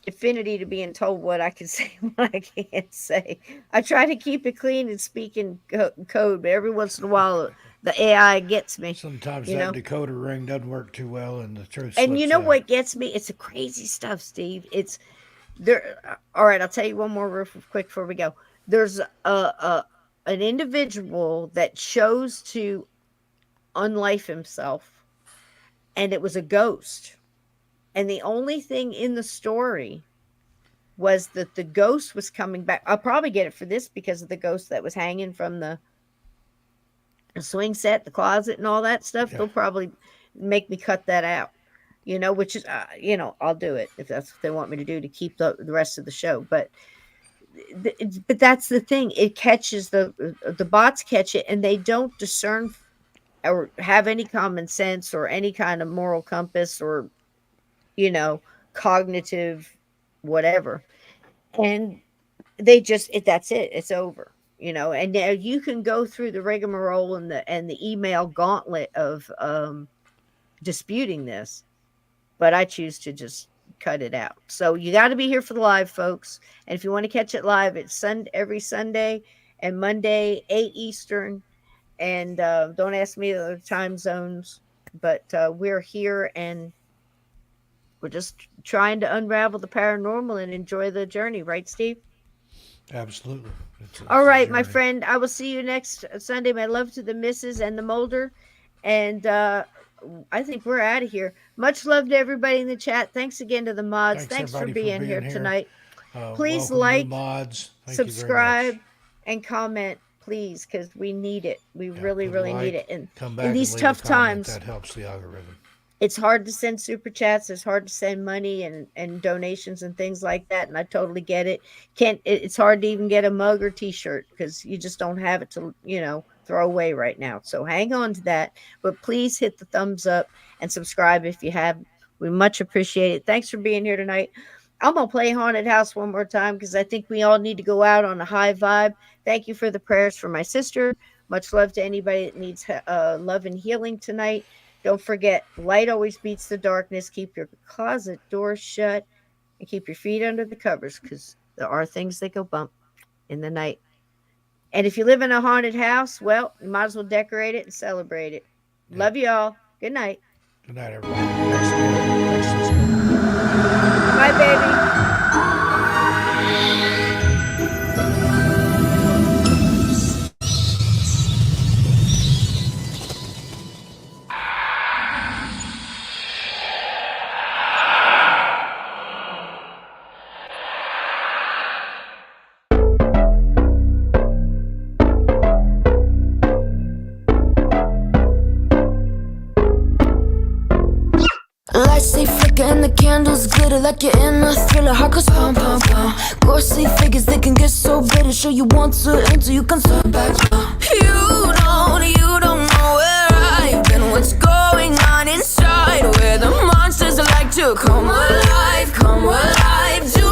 affinity to being told what I can say and what I can't say. I try to keep it clean and speak in code, but every once in a while the AI gets me. Sometimes You that know, decoder ring doesn't work too well and the truth and you slips know out. what gets me? It's the crazy stuff, Steve. It's there. All right, I'll tell you one more real quick before we go. There's an individual that chose to unlife himself, and it was a ghost. And the only thing in the story was that the ghost was coming back. I'll probably get it for this because of the ghost that was hanging from the swing set, the closet, and all that stuff. Yeah. They'll probably make me cut that out, which is, I'll do it if that's what they want me to do to keep the rest of the show. But that's the thing. It catches the bots catch it, and they don't discern or have any common sense or any kind of moral compass or cognitive whatever, and they just that's it, it's over. And now you can go through the rigmarole and the email gauntlet of disputing this, but I choose to just cut it out. So you got to be here for the live, folks. And if you want to catch it live, it's every Sunday and Monday 8 Eastern. And don't ask me the time zones, but we're here and we're just trying to unravel the paranormal and enjoy the journey, right, Steve? Absolutely. It's All a right, my journey. friend. I will see you next Sunday. My love to the missus and the Molder. And I think we're out of here. Much love to everybody in the chat. Thanks again to the mods. Thanks for everybody being here tonight. Please welcome like, new mods. Thank subscribe, you very much. and comment, please, because we need it. We Yeah, really, put a really need like, it. And come in back these and leave tough a comment. times, That helps the algorithm. it's hard to send super chats. It's hard to send money and donations and things like that. And I totally get it. It's hard to even get a mug or t-shirt because you just don't have it to, throw away right now. So hang on to that, but please hit the thumbs up and subscribe if you have. We much appreciate it. Thanks for being here tonight. I'm going to play Haunted House one more time because I think we all need to go out on a high vibe. Thank you for the prayers for my sister. Much love to anybody that needs love and healing tonight. Don't forget, light always beats the darkness. Keep your closet doors shut and keep your feet under the covers because there are things that go bump in the night. And if you live in a haunted house, well, you might as well decorate it and celebrate it. Yeah. Love you all. Good night. Good night, everybody. Next Sunday. Bye, baby. the candles glitter like you're in a thriller. Heart goes pum pum pum. Ghostly figures, they can get so bitter. Sure you want to enter, you can turn back now. You don't know where I've been. What's going on inside? Where the monsters like to come alive, come alive. Do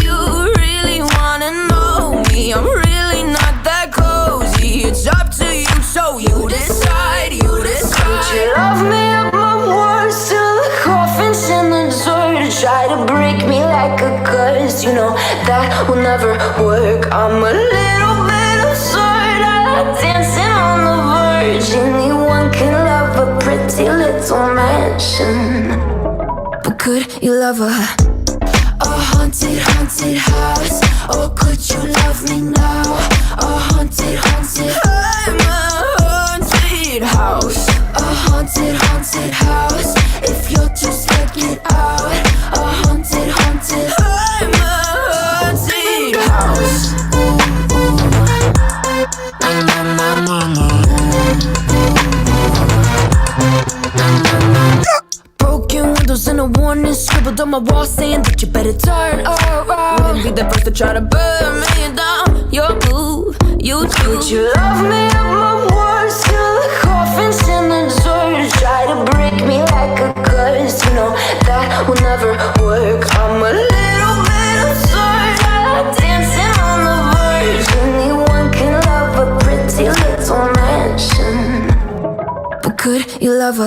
you really wanna know me? I'm really not that cozy. It's up to you, so you decide, you decide. Could you love me up my words till the coffin's in the dirt? Try to break me like a curse, you know that will never work. I'm a little bit absurd, I like dancing on the verge. Anyone can love a pretty little mansion, but could you love a haunted, haunted house? Or could you love me now? A haunted, haunted, I'm a haunted house. A haunted, haunted house. If you're just check it out. A haunted, haunted, I'm a haunted house. Broken windows and a warning scribbled on my wall saying that you better turn around. Wouldn't be the first to try to burn me down. Your move, you do. Could you love me up my words till the coffin's in the dirt? Try to break me like a curse, you know that will never work. I'm a little bit absurd, I like dancing on the verge. Anyone can love a pretty little mansion, but could you love a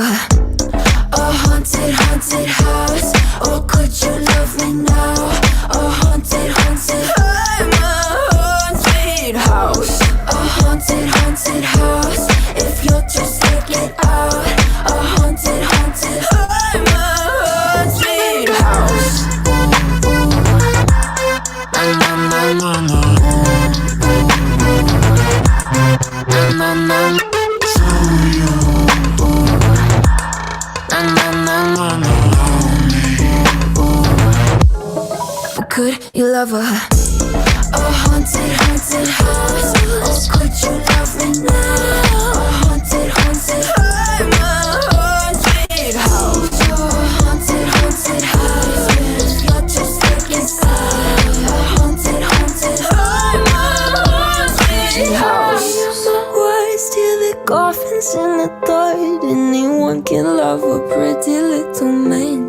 haunted, haunted house? Or could you love me now? A haunted, haunted, I'm a haunted house. A haunted, haunted house. If you'll just check it out. A haunted, haunted, I'm a haunted house. Could you love a haunted, haunted house? Or could you love me now? A haunted, haunted, I'm a haunted house. A haunted, haunted house. If you're just taking side. A haunted, haunted, I'm a haunted house. Words till the coffin's in the dirt. Anyone can love a pretty little man.